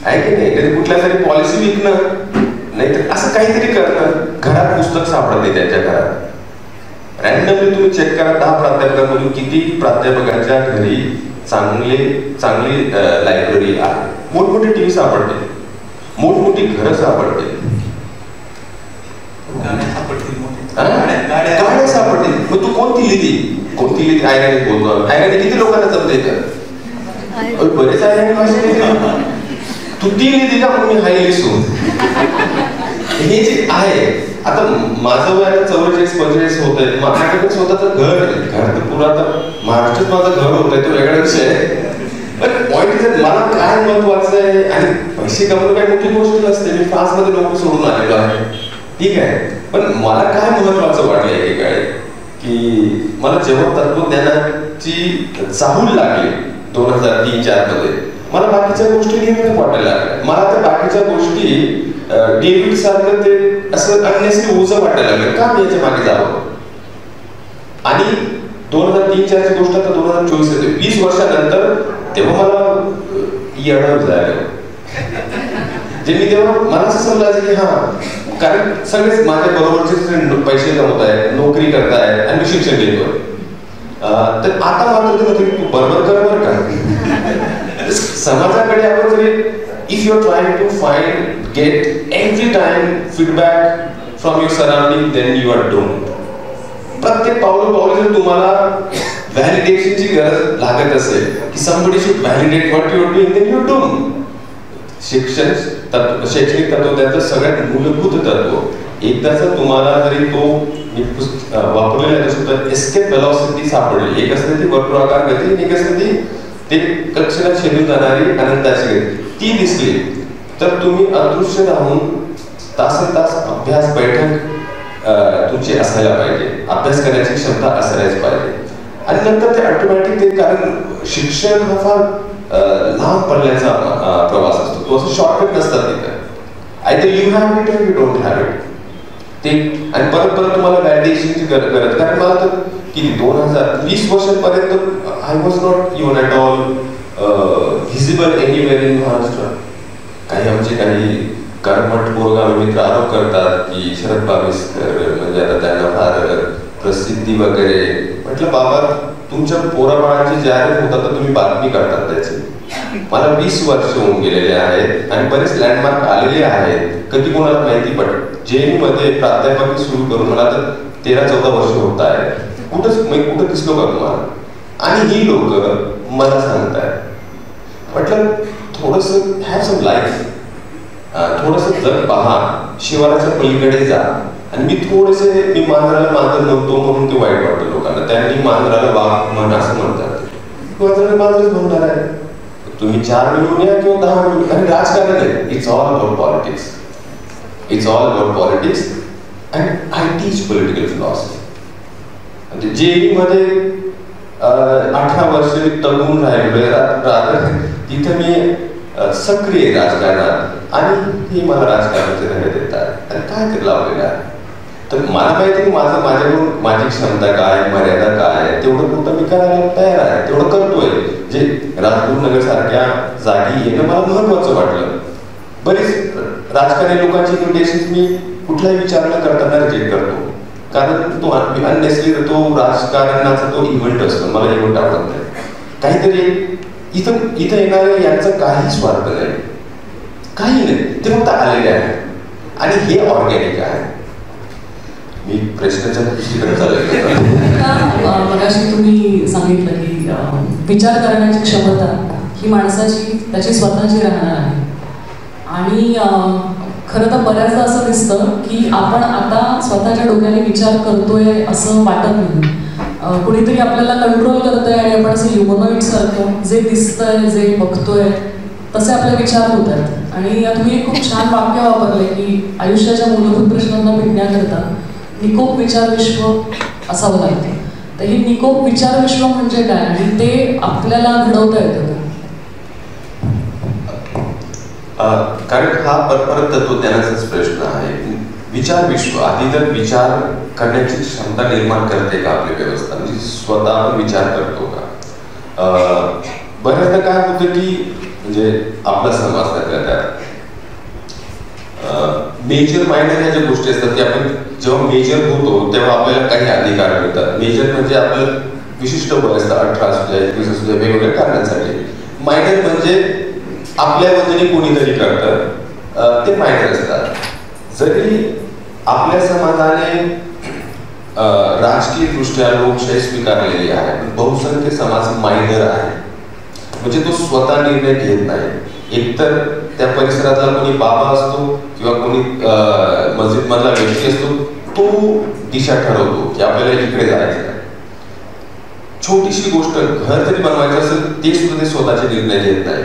आहे की नाही, कधी कुठल्या तरी पॉलिसी विकणं, नाहीतर असं काहीतरी करणं. घरात पुस्तक सापडत नाही त्यांच्या घरात, रॅन्डमली तुम्ही चेक करा 10 प्राध्यापकांमधून किती प्राध्यापकांच्या घरी चांगली लायब्ररी आहे. मोठमोठी टीव्ही सापडते, मोठमोठी घरं सापडते, गाड्या सापडते. मग तू कोणती लिहिली आयराणी बोलतो. आयराणी किती लोकांना जमते का? बरेच आयराणी भाषा तू ती लिहिली का? मग मी हाय लिहितो. हे जे आहे आता माझं वय आता 44-45 होत आहे. माझ्याकडे स्वतःचं घर तर पुरा तर महाराष्ट्रात माझं घर होत आहे, तो वेगळा विषय आहे. पण पॉईंट मला काय महत्वाचं आहे, आणि पैसे कमवणं काही मोठी गोष्ट नसते. मी फ्रान्समध्ये नोकरी सोडून आलेलो आहे, ठीक आहे. पण मला काय महत्वाचं वाटलं एकेकाळी की मला जेव्हा तत्वज्ञानाची चाहूल लागली 2003-04 मध्ये, मला बाकीच्या गोष्टी लिहिण्यात वाटायला लागल्या. मला त्या बाकीच्या गोष्टी डेव्हिड सारखं ते असं अननेसरी ओझं वाटायला लागलं. का मी याच्या मागे जावं? आणि 2003-04 ची गोष्ट आता 2024 येते, 20 वर्षानंतर. तेव्हा मला येणं झालं जे मी तेव्हा मला असं समजायचं की हा, कारण सगळेच माझ्या बरोबरचे पैसे कमवत आहेत, नोकरी करतायत आणि मी शिक्षण घेतोय. तर आता मात्र तू बरोबर कर बरं का. समाजाकडे आपण जरी if you're trying to get every time feedback from your surrounding, then you are doomed. प्रत्येक पाऊल जर तुम्हाला व्हॅलिडेशनची गरज लागत असेल की somebody should validate what you are doing, then you are doomed. शैक्षणिक तत्त्वज्ञानाचं सगळ्यात मूलभूत तत्व एकदाच तुम्हाला जरी तो वापरलेला असेल तर एस्केप वेलॉसिटी सापडली. एक असते ती वर्तुळाकार गती, एक असते ती ते कक्षेला छेदून जाणारी अनंताची गती. ती दिसली तर तुम्ही अदृश्य राहून तास अभ्यास बैठक तुमची असायला पाहिजे, अभ्यास करण्याची क्षमता असायलाच पाहिजे. आणि नंतर ते ऑटोमॅटिक ते, कारण शिक्षण हा फार लांब पडल्याचा प्रवास असतो. तो असं शॉर्टकट नसतात तिथं. आयदर यू हॅव इट और यू डोंट हॅव इट. ते आणि परत तुम्हाला व्हॅलिडेशनची गरज. कारण मला तर किती 2020 वर्षांपर्यंत I was not even at all visible anywhere in Maharashtra. काही कर्मठ पुरोगामी मित्र आरोप करतात की शरद बाविस्कर म्हणजे आता त्यांना फार प्रसिद्धी वगैरे. म्हटलं बाबा, तुमच्या पोराबाळांची जाहिरात होतात तर तुम्ही बातमी करतात त्याची. मला 20 वर्ष होऊन गेलेले आहेत आणि बरेच लँडमार्क आलेले आहेत. कधी कोणाला माहिती पडत. JNU मध्ये प्राध्यापक सुरू करून मला तर 13-14 वर्ष होत आहे. कुठं दिसलो का तुम्हाला? आणि ही लोक मला सांगतायत. म्हटलं थोडंसं हॅव सम लाईफ, थोडंसं जग पहा, शिवाराच्या पलीकडे जा. आणि मी मांजराला मांजर नव्हतो म्हणून ते वाईट वाटतं लोकांना. त्यांनी मांजराला वाघ म्हण असं म्हणतात. मांजरच म्हणणार आहे. तुम्ही 4 मिळून या किंवा 10 मिळून. आणि राजकारण आहे, it's all about politics. It's all about politics and I teach political philosophy. JNU मध्ये 18 वर्ष मी तगून राहिलो. तिथे मी सक्रिय राजकारणात, आणि हे मला राजकारणाचे धडे देतात. आणि काय ते लावलेलं आहे. तर मला माहिती की माझ्याकडून माझी क्षमता काय, मर्यादा काय, तेवढं कुठं मी करायला तयार आहे, तेवढं करतोय. जे राजगुरुनगर सारख्या जागी येणं मला महत्वाचं वाटलं. बरीच राजकारणी लोकांची इन्व्हिटेशन मी कुठलाही विचार न करताना रिजेक्ट करतो. कारण तो अननेसली तो राजकारणाचा तो इव्हेंट असतो. मला इव्हेंट आवडत नाही. काहीतरी इथं येणारे यांचं काही स्वार्थ नाही, काही नाही. ते फक्त आलेले आहे आणि हे ऑर्गॅनिक आहे. मी प्रश्नाच्या दृष्टीकडे चालू. मगाशी तुम्ही सांगितलं की विचार करण्याची क्षमता ही माणसाची त्याची स्वतःची राहणार आहे. आणि खरं तर बऱ्याचदा असं दिसतं की आपण आता स्वतःच्या डोक्याने विचार करतोय असं वाटत नाही. कुणीतरी आपल्याला कंट्रोल करतंय आणि आपण असं ह्युमनॉइड सारखं जे दिसतंय, जे बघतोय तसे आपले विचार होत आहेत. आणि तुम्ही खूप छान वाक्य वापरले की आयुष्याच्या मूलभूत प्रश्नांना भेटण्याकरता निकोप विचार विश्व असावं लागतं. तर हे निकोप विचार विश्व म्हणजे काय आणि ते आपल्याला घडवता येतं? कारण हा परत तत्वज्ञानाचाच प्रश्न आहे. विचार विश्व आधी तर विचार करण्याची क्षमता निर्माण करते का आपली व्यवस्था, म्हणजे स्वतः आपण विचार करतो का? बऱ्याचदा काय होतं की म्हणजे आपला समाज त्यात मेजर मायनर ह्या ज्या गोष्टी असतात की आपण जेव्हा मेजर होतो तेव्हा आपल्याला काही अधिकार मिळतात. मेजर म्हणजे आपलं विशिष्ट वय असतं, 18 असू द्या, 21 असू द्या, वेगवेगळ्या कारणांसाठी. मायनर म्हणजे आपल्या वतीने कोणीतरी करतं, ते मायनर असतात. जरी आपल्या समाजाने राजकीय दृष्ट्या लोकशाही स्वीकारलेली आहे, पण बहुसंख्य समाज मायनर आहे. म्हणजे तो स्वतः निर्णय घेत नाही. एकतर त्या परिसरातला कोणी बाबा असतो किंवा कोणी मस्जिद मधला व्यक्ती असतो, तो दिशा ठरवतो की आपल्याला इकडे जायचं आहे. छोटीशी गोष्ट घर जरी बनवायचं असेल ते सुद्धा ते स्वतःचे निर्णय घेत नाही.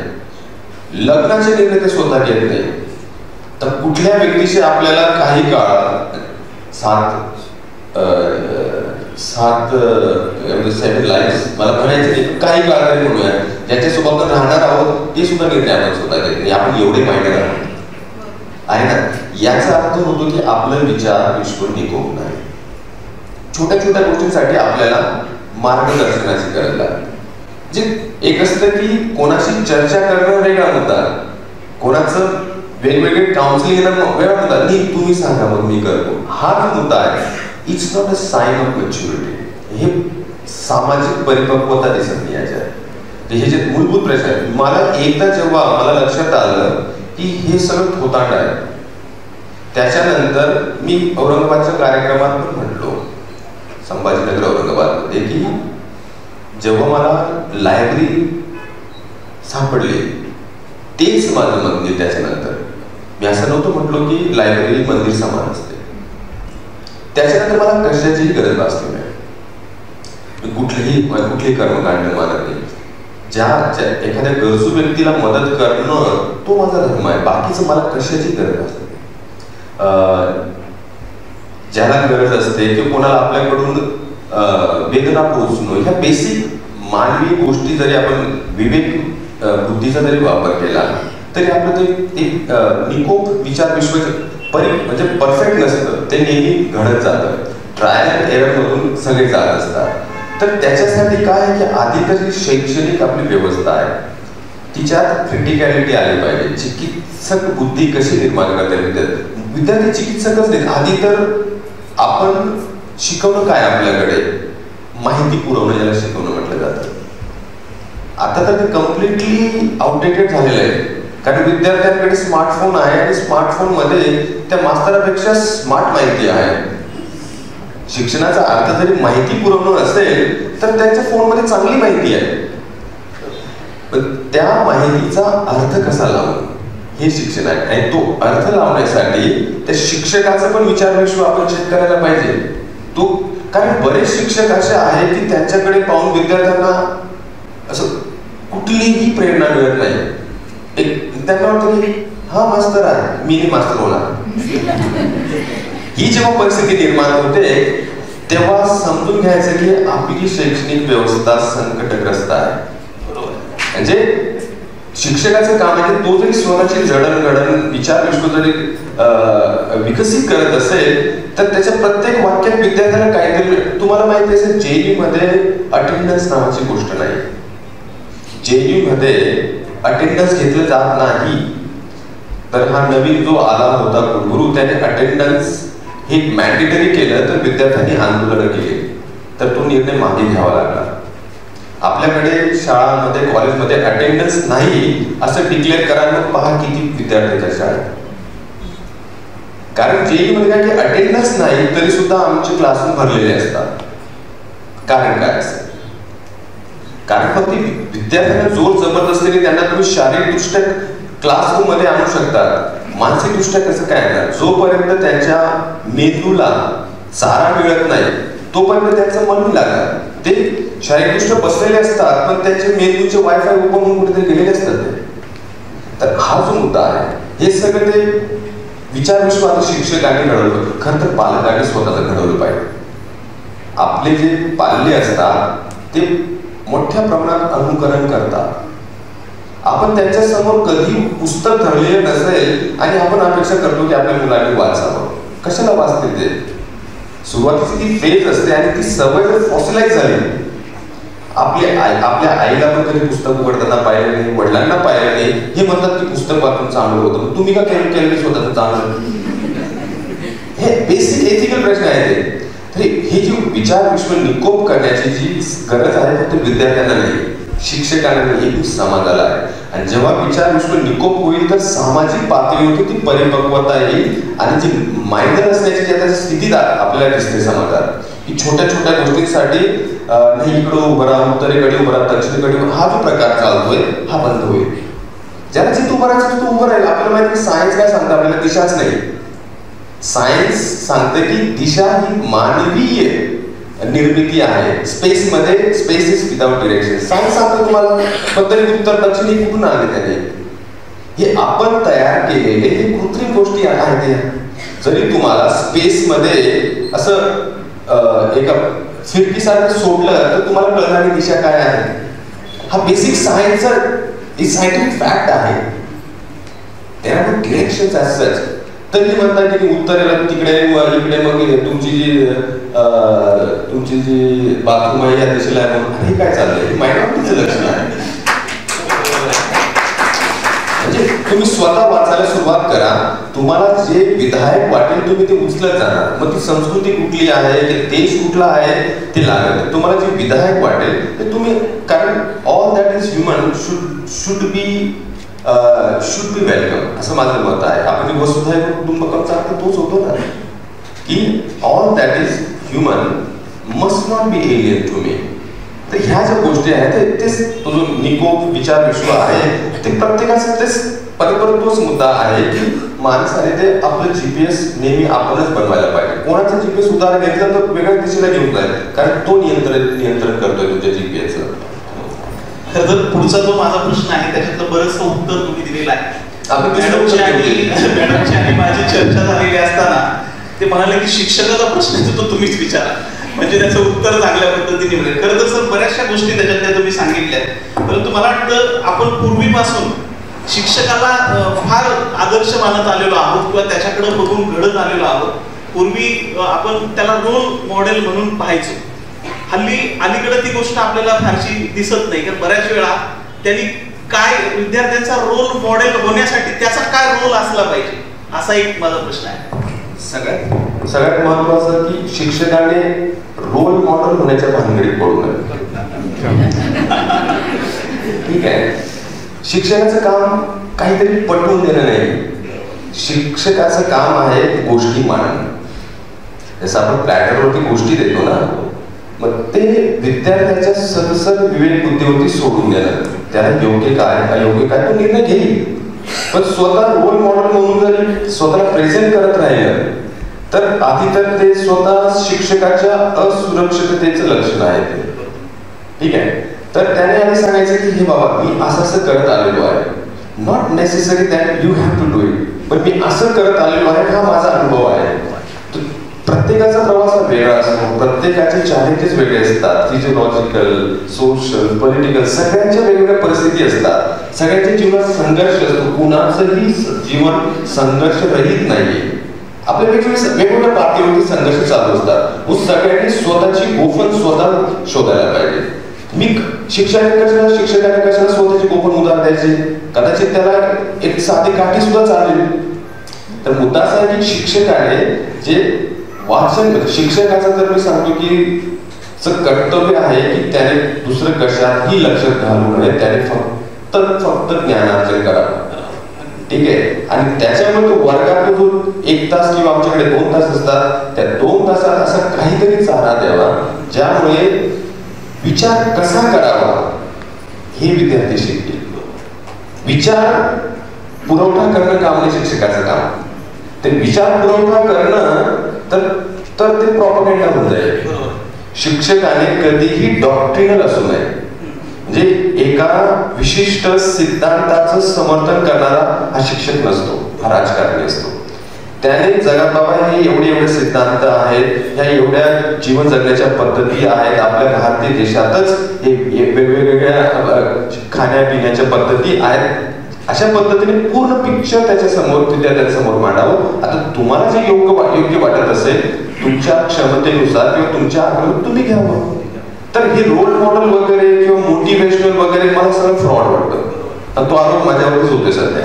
लग्नाचे निर्णय ते स्वतः घेत नाही. तर कुठल्या व्यक्तीशी आपल्याला काही काळ सेव्हन लाईफ्स मला म्हणायचं नाही, काही काळ तरी म्हणूया ज्याच्यासोबत आपण राहणार आहोत ते सुद्धा निर्णय आपण स्वतः घेत नाही. आपण एवढे मायनर आहोत आहे ना. याचा अर्थ होतो की आपलं विचार विश्व निघून नाही. छोट्या छोट्या गोष्टींसाठी आपल्याला मार्गदर्शनाची गरज लागते. जे एक असतं की कोणाशी चर्चा करणं वेगळा मुद्दा, कोणाचं वेगवेगळे काउन्सिलिंग येणं वेगळा मुद्दा. नाही तुम्ही सांगा मग मी करतो, हा जो मुद्दा आहे it's not a sign of maturity. हे सामाजिक परिपक्वता दिसत नाही याच्यात. हे जे मूलभूत प्रश्न आहेत, मला एकदा जेव्हा मला लक्षात आलं की हे सगळं थोतांड आहे, त्याच्यानंतर मी औरंगाबादच्या कार्यक्रमात पण म्हटलो, संभाजीनगर औरंगाबादमध्ये, की जेव्हा मला लायब्ररी सापडली तेच माझं मंदिर. त्याच्यानंतर मी असं नव्हतं म्हटलो की लायब्ररी मंदिर समान असते. त्याच्यानंतर मला कशाचीही गरज भासली नाही. मी कुठलेही कर्मकांड मानत नाही. ज्या एखाद्या गरजू व्यक्तीला मदत करणं तो माझा धर्म आहे. बाकीचं मला कशाची गरज असते. ज्याला गरज असते की कोणाला आपल्याकडून वेदना पोहोचणं, ह्या बेसिक मानवी गोष्टी जरी आपण विवेक बुद्धीचा जरी वापर केला तरी आपलं ते एक निकोप विचार विश्व म्हणजे परफेक्ट नसतं. ते नेहमी घडत जातं. ट्रायल अँड एरर मधून सगळे जात असतात. तर त्याच्यासाठी काय आहे की आधी तर ही शैक्षणिक आपली व्यवस्था आहे, तिच्यात क्रिटिकॅलिटी आली पाहिजे. चिकित्सक बुद्धी कशी निर्माण करता विद्यार्थी चिकित्सकच नाही. आधी तर आपण शिकवणं काय, आपल्याकडे माहिती पुरवणं ज्याला शिकवणं म्हटलं जातं. आता तर ते कम्प्लिटली आउटडेटेड झालेलं आहे. कारण विद्यार्थ्यांकडे स्मार्टफोन आहे आणि स्मार्टफोन मध्ये त्या मास्तरापेक्षा स्मार्ट माहिती आहे. शिक्षणाचा अर्थ जरी माहिती पुरवणं असेल तर त्यांच्या फोनमध्ये चांगली माहिती आहे, पण त्या माहितीचा अर्थ कसा लावणं हे शिक्षण आहे. आणि तो अर्थ लावण्यासाठी त्या शिक्षकाचा पण विचार विश्व आपण चेक करायला पाहिजे. तो कारण बरेच शिक्षक असे आहेत की त्यांच्याकडे पाहून विद्यार्थ्यांना असं कुठलीही प्रेरणा मिळत नाही. एक त्यांना वाटतं की हा मास्तर आहे, मी मास्तर होणार. ही जेव्हा परिस्थिती निर्माण होते तेव्हा समजून घ्यायचं की आपली शैक्षणिक व्यवस्था संकटग्रस्त आहे. म्हणजे शिक्षकाचं काम आहे की तो जरी स्वतःची जडणघडण विचार विश्व जरी विकसित करत असेल तर त्याच्या प्रत्येक वाक्यात विद्यार्थ्यांना काहीतरी. तुम्हाला माहिती असेल JEE मध्ये अटेंडन्स नावाची गोष्ट नाही. JEE मध्ये अटेंडन्स घेतलं जात नाही. तर हा नवीन जो आला होता गुरु त्याने अटेंडन्स हे मॅन्डेटरी केलं तर विद्यार्थ्यांनी आंदोलन केली, तर तो निर्णय मागे घ्यावा लागला. आपल्याकडे शाळांमध्ये कॉलेजमध्ये अटेंडन्स नाही असं डिक्लेअर करा, मग पहा किती विद्यार्थ्यांच्या शाळेत. कारण JEE मध्ये काय की अटेंडन्स नाही तरी सुद्धा आमचे क्लासरूम भरलेले असतात. कारण काय असेल? कारण फक्त विद्यार्थ्यांना जोर जबरदस्तीने त्यांना तुम्ही शारीरिकदृष्ट्या क्लासरूम मध्ये आणू शकता, मानसिकदृष्ट्या कसं काय येणार? जोपर्यंत त्यांच्या मेंदूला चारा मिळत नाही तोपर्यंत त्यांचं मन नाही लागणार. ते शारीरिकदृष्ट्या बसलेले असतात पण त्यांचे मेंदूचे वायफाय ओपन होऊन कुठेतरी गेलेले असतात ते. तर हा जो मुद्दा आहे हे सगळं ते विचार विश्व आता शिक्षकांनी घडवलं. खरं तर पालकांनी स्वतःच घडवलं पाहिजे. आपले जे पाल्य असतात ते मोठ्या प्रमाणात अनुकरण करतात. आपण त्यांच्या समोर कधी पुस्तक धरलेलं नसेल आणि आपण अपेक्षा करतो की आपल्या मुलांनी वाचावं. कशाला वाचतील ते? सुरुवातीची ती फेज असते आणि ती सवय जर फॉसिलाइज झाली. आपल्या आईला पण कधी पुस्तक उघडताना पाहिलं नाही, वडिलांना पाहिलं नाही. हे म्हणतात की पुस्तक वाचून चांगलं होतं. तुम्ही का केलं स्वतःच चांगलं? हे बेसिक एथिकल प्रश्न आहेत. तरी हे जे विचार विश्व निकोप करण्याची जी गरज आहे फक्त विद्यार्थ्यांना नाही, शिक्षकांना नाही, हे समाजाला आहे. आणि जेव्हा विचार विश्व निकोप होईल तर सामाजिक पातळीवरती ती परिपक्वता येईल आणि जी माइंडर असण्याची जी आता स्थिती आपल्याला दिसते समाजात, की छोट्या छोट्या गोष्टींसाठी नाही इकडं उभं राहा, उत्तरेकडे उभं राहा, दक्षिणेकडे उभं, हा जो प्रकार चालतोय हा बंद होईल. ज्याला जिथं उभं राहायचं तिथं उभं राहील. आपल्याला माहिती की सायन्स काय सांगतं, आपल्याला दिशाच नाही. सायन्स सांगते की दिशा ही मानवीय निर्मिती आहे. स्पेसमध्ये space is without direction. Science सांगतो तुम्हाला, पण तरी उत्तर दक्षिण हे कुठून आले त्याने? हे आपण तयार केलेले हे कृत्रिम गोष्टी आहेत. जरी तुम्हाला स्पेसमध्ये असं एका फिरकीसारखं सोडलं तर तुम्हाला कळणारी दिशा काय आहे. हा बेसिक सायन्सचा सायंटिफिक फॅक्ट आहे. There are no directions as such. तरी म्हणतात की उत्तरेला तिकडे इकडे मग तुमची जी बाथरूम आहे या दिशेला आहे म्हणून हे काय चाललंय, मायनॉरिटीचं लक्षण आहे. म्हणजे तुम्ही स्वतः वाचायला सुरुवात करा, तुम्हाला जे विधायक वाटेल तुम्ही ते उचलत जाणार. मग ती संस्कृती कुठली आहे, ते देश कुठला आहे ते लागत. तुम्हाला जे विधायक वाटेल ते तुम्ही, कारण all that is human should be welcome असं माझं मत आहे. आपण वसुधैव कुटुंबकमचा अर्थ तोच होतो ना, की all that is human must not be alien to me. तर ह्या ज्या गोष्टी आहेत तेच तो जो निकोप विचार विश्व आहे ते प्रत्येकाचं तेच परत तोच मुद्दा आहे की माणसाने ते आपलं जीपीएस नेहमी आपणच बनवायला पाहिजे. कोणाचा जीपीएस उदाहरण घेतलं तर वेगळ्या दिशेला घेऊन जाईल, कारण तो नियंत्रण करतोय तुमच्या जीपीएसचं. खरं तर पुढचा जो माझा प्रश्न आहे त्याच्यातलं बरंचसं उत्तर तुम्ही दिलेलं आहे. मॅडमची आणि माझी चर्चा झालेली असताना ते म्हणाले की शिक्षकाचा प्रश्न तो तुम्हीच विचारा, म्हणजे त्याचं उत्तर चांगल्या पद्धतीने मिळेल. खरं तर सर बऱ्याचशा गोष्टी त्याच्यातल्या तुम्ही सांगितल्या, परंतु मला वाटतं आपण पूर्वीपासून शिक्षकाला फार आदर्श मानत आलेलो आहोत किंवा त्याच्याकडे बघून घडत आलेलो आहोत. पूर्वी आपण त्याला रोल मॉडेल म्हणून पाहायचो. हल्ली अलीकडे ती गोष्ट आपल्याला फारशी दिसत नाही, कारण बऱ्याच वेळा त्यांनी काय विद्यार्थ्यांचा रोल मॉडेल होण्यासाठी त्याचा काय रोल असला पाहिजे असा एक माझा प्रश्न आहे. सगळ्यात महत्वाचं की शिक्षकाने रोल मॉडेल होण्याच्या भानगडीत पडू नये. ठीक आहे, शिक्षकाचं काम काहीतरी पटवून देणं नाही. शिक्षकाचं काम आहे गोष्टी मांडणं. जसं आपण प्लॅटरवरती गोष्टी देतो ना, मग ते विद्यार्थ्याच्या सदसद विवेक बुद्धीवरती सोडून देणं. त्याला योग्य काय अयोग्य काय तो निर्णय घेईल. पण स्वतः रोल मॉडेल म्हणून जर स्वतःला प्रेझेंट करत राहिलं तर आधी तर ते स्वतः शिक्षकाच्या असुरक्षिततेचं लक्षण आहे ते. ठीक आहे, तर त्याने आधी सांगायचं की हे बाबा मी असं करत आलेलो आहे. Not necessary that you have to do it, पण मी असं करत आलेलो आहे, हा माझा अनुभव आहे. प्रत्येकाचा प्रवास वेगळा असतो, प्रत्येकाचे चॅलेंजेस वेगळे असतात. फिजिओलॉजिकल, सोशल, पॉलिटिकल, सगळ्यांच्या वेगवेगळ्या परिस्थिती असतात. सगळ्यांच्या जीवनात संघर्ष असतो. कुणाचंही जीवन संघर्ष रहित नाहीये. आपल्या वेगवेगळ्या पातळीवरती संघर्ष चालू असतात. मग सगळ्यांनी स्वतःची गोफण स्वतः शोधायला पाहिजे. मी शिक्षकाने कशाला स्वतःची गोपन उदाहरण द्यायचे, कदाचित त्याला एक साधी काठी सुद्धा चालेल. तर मुद्दा असा आहे की शिक्षकाने जे वाचन, शिक्षकाचं तर मी सांगतो की कर्तव्य आहे की त्याने दुसरं कशातही लक्ष घालू नये. त्याने फक्त ज्ञानार्जन करावं. ठीक आहे, आणि त्याच्यामुळे तो वर्गात जो 1 तास किंवा आमच्याकडे 2 तास असतात, त्या 2 तासात असा काहीतरी चारा द्यावा ज्यामुळे विचार कसा करावा हे विद्यार्थी शिकतील. विचार पुरवठा करणं काम नाही शिक्षकाचं काम. ते विचार पुरवठा करणं तर ते प्रॉपगेंडा होऊन जाईल. शिक्षकाने कधीही डॉक्ट्रिनल असू नये. म्हणजे एका विशिष्ट सिद्धांताचं समर्थन करणारा हा शिक्षक नसतो, हा राजकारणी असतो. त्याने जगात बाबा हे एवढे सिद्धांत आहेत, ह्या एवढ्या जीवन जगण्याच्या पद्धती आहेत, आपल्या भारतीय देशातच हे वेगवेगळ्या खाण्यापिण्याच्या पद्धती आहेत, अशा पद्धतीने पूर्ण पिक्चर त्याच्या समोर विद्यार्थ्यांसमोर मांडावं. आता तुम्हाला जे योग्य वाटत असेल तुमच्या क्षमतेनुसार किंवा तुमच्या आग्रहात तुम्ही घ्यावं. तर हे रोल मॉडेल वगैरे किंवा मोटिवेशनल वगैरे मला सगळं फ्रॉड वाटतं. तो आरोप माझ्यावरच होते सध्या.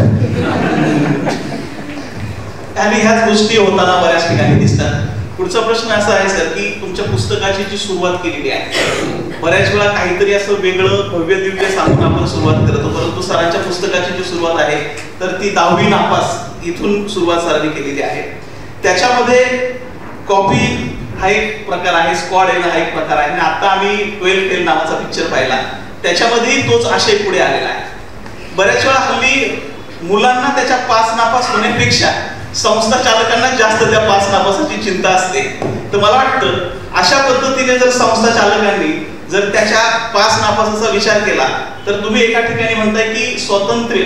आणि ह्याच गोष्टी होताना बऱ्याच ठिकाणी दिसतात. पुढचा प्रश्न असा आहे सर की तुमच्या पुस्तकाची जी सुरुवात केलेली आहे, बऱ्याच वेळा काहीतरी असं वेगळं भव्य दिव्य सांगून आपण सुरुवात करतो, परंतु सरांच्या पुस्तकाची जी सुरुवात आहे तर ती 10वी नापास इथून सुरुवात सरांनी केलेली आहे. त्याच्यामध्ये कॉपी हा एक प्रकार आहे, स्क्वॉड येणं हा एक प्रकार आहे, आणि आता आम्ही 12 फेल नावाचा पिक्चर पाहिला, त्याच्यामध्येही तोच आशय पुढे आलेला आहे. बऱ्याच वेळा हल्ली मुलांना त्याच्या पास नापास होण्यापेक्षा संस्था चालकांना जास्त त्या पास नापासाची चिंता असते. तर मला वाटतं अशा पद्धतीने जर संस्था चालकांनी जर त्याच्या पास नापासाचा विचार केला तर तुम्ही एका ठिकाणी म्हणताय की स्वातंत्र्य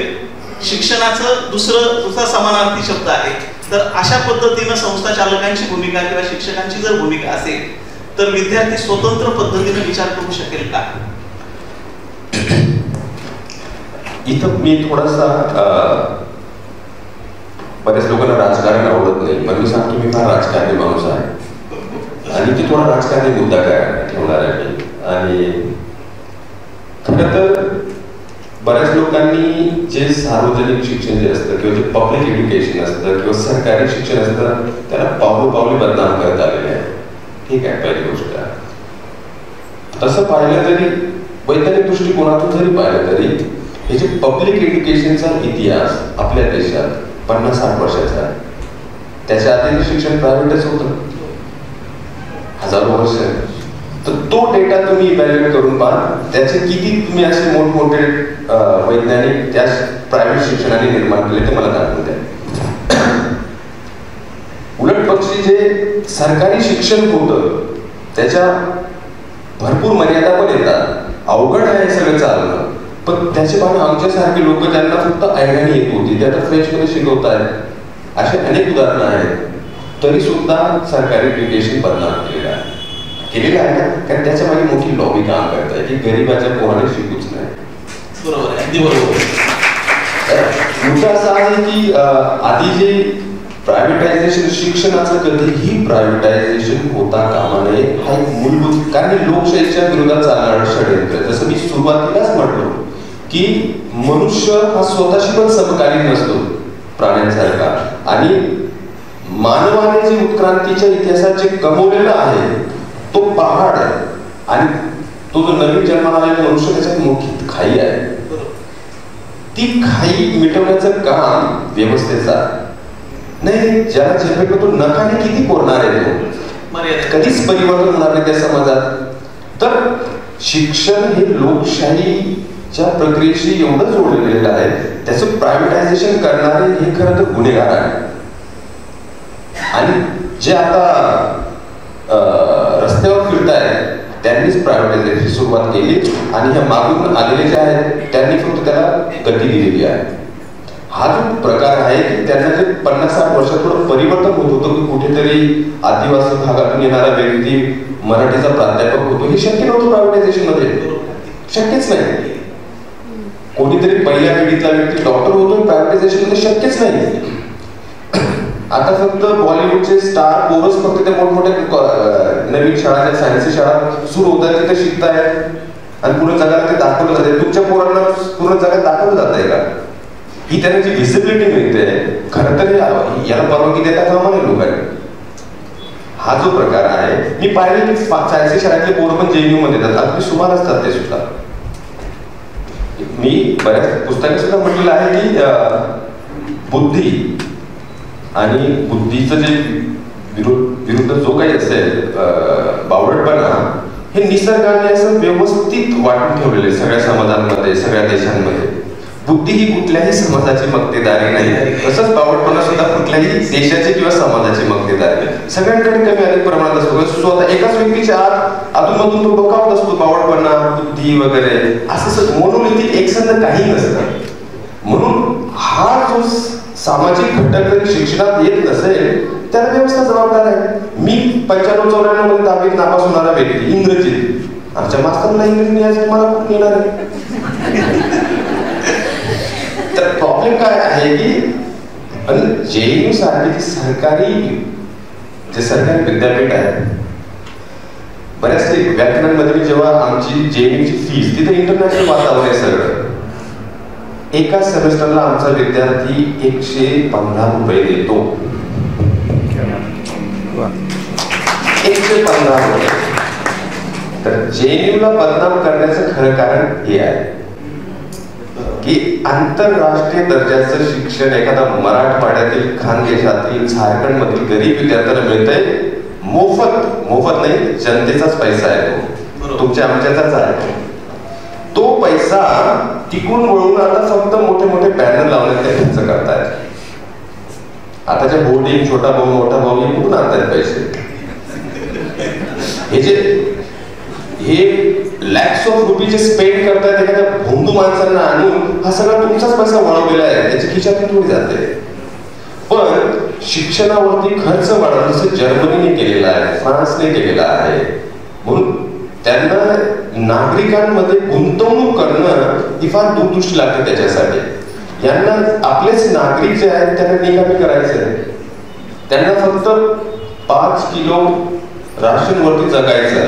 शिक्षणाचं दुसरा समानार्थी शब्द आहे. तर अशा पद्धतीनं संस्था चालकांची भूमिका किंवा शिक्षकांची जर भूमिका असेल तर विद्यार्थी स्वतंत्र पद्धतीने विचार करू शकेल का? इथं मी थोडासा बऱ्याच लोकांना राजकारण आवडत नाही, पण मी सांगतो मी फार राजकारणी माणूस आहे आणि ती थोडा राजकारणी मुद्दा काय ठेवणार आहे. आणि खरं तर बऱ्याच लोकांनी जे सार्वजनिक शिक्षण जे असतं किंवा जे पब्लिक एज्युकेशन असतं किंवा सरकारी शिक्षण असतं त्याला पावलोपावली बदनाम करत आलेले आहे. ठीक आहे, पहिली गोष्ट आहे. तसं पाहिलं तरी वैज्ञानिक दृष्टिकोनातून जरी पाहिलं तरी हे जे पब्लिक एज्युकेशनचा इतिहास आपल्या देशात 50-60 वर्षाचा आहे. त्याच्या आधी शिक्षण प्रायव्हेटच होतं हजारो वर्ष. तर तो डेटा तुम्ही इव्हॅल्युएट करून पहा, त्याचे किती तुम्ही असे मोठमोठे वैज्ञानिक त्या प्रायव्हेट शिक्षणाने निर्माण केले ते मला दाखवून द्या. उलट पक्षी जे सरकारी शिक्षण होतं त्याच्या भरपूर मर्यादा पण येतात. अवघड आहे सगळं चालणं, पण त्याचे पाहणे आमच्यासारखे लोक ज्यांना फक्त ऐराणी येत होती ते आता फ्रेंचमध्ये शिकवतायत. असे अनेक उदाहरणं आहेत. तरी सुद्धा सरकारी एज्युकेशन बदनाम केलेलं आहे ना, कारण त्याच्या मागे मोठी लॉबी काम करत आहे की गरीबाच्या पोराने शिकूच नाही. बरोबर आहे, अगदी बरोबर. मुद्दा असा आहे की आधी जे प्रायव्हेटायझेशन शिक्षणाचं कधीही प्रायव्हेटायझेशन होता कामा नये हा एक मूलभूत, कारण लोकशाहीच्या विरोधात चालणारं षडयंत्र. जसं मी सुरुवातीलाच म्हटलो की मनुष्य हा स्वतःशी पण समकालीन नसतो प्राण्यांसारखा, आणि मानवाने जे उत्क्रांतीच्या इतिहासात जे कमवलेलं आहे तो पहाड आहे, आणि तो जो नवीन जन्माला आलेला मनुष्य त्याच्यात मोठी खाई आहे. ती खाई मिटवण्याचं काम व्यवस्थेचा नाही. ज्याला झेपेल तो नखाने किती कोरणार आहे तो, कधीच परिवर्तन होणार नाही त्या समाजात. तर शिक्षण हे लोकशाहीच्या प्रक्रियेशी एवढं जोडलेलं आहे, त्याचं प्रायव्हेटायझेशन करणारे हे खरं तर गुन्हेगार आहे. आणि जे आता रस्त्यावर फिरतायत त्यांनीच प्रायव्हेटायझेशनची सुरुवात केली, आणि ह्या मागून आलेले जे आहेत त्यांनी फक्त त्याला गती दिलेली आहे. हा जो प्रकार आहे की त्यांना जे 50-60 वर्षात थोडं परिवर्तन होत होतं की कुठेतरी आदिवासी भागातून येणारा व्यक्ती मराठीचा प्राध्यापक होतो, हे शक्य नव्हतं प्रायव्हेटायझेशन मध्ये. शक्यच नाही. कोणीतरी पहिल्या पिढीतला व्यक्ती डॉक्टर होतो, प्रायव्हेटायझेशन मध्ये शक्यच नाही. आता फक्त बॉलिवूडचे स्टार पोरच फक्त त्या मोठमोठ्या नवीन शाळा ज्या सायन्सी शाळा सुरू होतात तिथे शिकतायत आणि पूर्ण जगाला ते दाखवलं जाते. तुमच्या पोरांना पूर्ण जगात दाखवलं जात आहे का ही त्यांना जी व्हिजिबिलिटी मिळते खरं तर याला परवानगी देता कामा नये लोकांनी. हा जो प्रकार आहे मी पाहिले की सायन्सी शाळेतले पोरं पण JNU मध्ये येतात, अगदी सुमार असतात ते सुद्धा. मी बऱ्याच पुस्तकात सुद्धा म्हटलेलं आहे की बुद्धी आणि बुद्धीचं जे विरुद्ध जो काही असेल बावळटपणा हे निसर्गाने असं व्यवस्थित वाटून ठेवलेले सगळ्या समाजांमध्ये सगळ्या देशांमध्ये. बुद्धी ही कुठल्याही समाजाची मक्तेदारी नाही, तसंच बावळटपणा सुद्धा कुठल्याही देशाची किंवा समाजाची मक्तेदारी नाही. सगळ्यांकडे कमी अधिक प्रमाणात असतो. स्वतः एकाच व्यक्तीच्या आत अधूनमधून तो बघावत असतो बावळटपणा बुद्धी वगैरे असं मोनोलिथिक एकसंध काही नसतं. म्हणून हा जो सामाजिक घटक जरी शिक्षणात येत नसेल त्याला व्यवस्था जबाबदार आहे. मी 95-94 मध्ये 10वीत नापास होणारा व्यक्ती इंग्रजीत, आमच्या मास्तरला इंग्रजी यायचं मला खूप येणार आहे. तर प्रॉब्लेम काय आहे की JNU सारखी सरकारी विद्यापीठ आहे, बऱ्याच व्याख्यानांमध्ये मी जेव्हा आमची JNUची फीस तिथे इंटरनॅशनल वातावरण आहे सगळं. एका सेमेस्टरला आमचा विद्यार्थी 115 रुपये देतो. 150 तर JNUला बदनाम करण्याचं खरं कारण हे आहे की आंतरराष्ट्रीय दर्जाचं शिक्षण एखादा मराठवाड्यातील, खानदेशातील, झारखंड मधील गरीब विद्यार्थ्यांना मिळतंय मोफत नाही, जनतेचाच पैसा आहे तो, तुमच्या आमच्याचाच आहे तो पैसा टिकून वळून आता फक्त मोठे मोठे बॅनर लावण्यात ते खर्च करतायत. आताच्या बोर्डिंग, छोटा भाऊ मोठा भाऊ हे कुठून आणतायत पैसे? हे लॅक्स ऑफ रुपीज स्पेंड करतायत एखाद्या भोंदू माणसांना आणून, हा सगळा तुमचाच पैसा वळवलेला आहे, त्याची खिशातून थोडी जाते. पण शिक्षणावरती खर्च वाढवणं जसं जर्मनीने केलेला आहे, फ्रान्सने केलेला आहे, म्हणून त्यांना नागरिकांमध्ये गुंतवणूक करणं ही फार दूरदृष्टी लागते त्याच्यासाठी. यांना आपलेच नागरिक जे आहेत त्यांना निकामी करायचं आहे, त्यांना फक्त 5 किलो राशन वरती जगायचं आहे.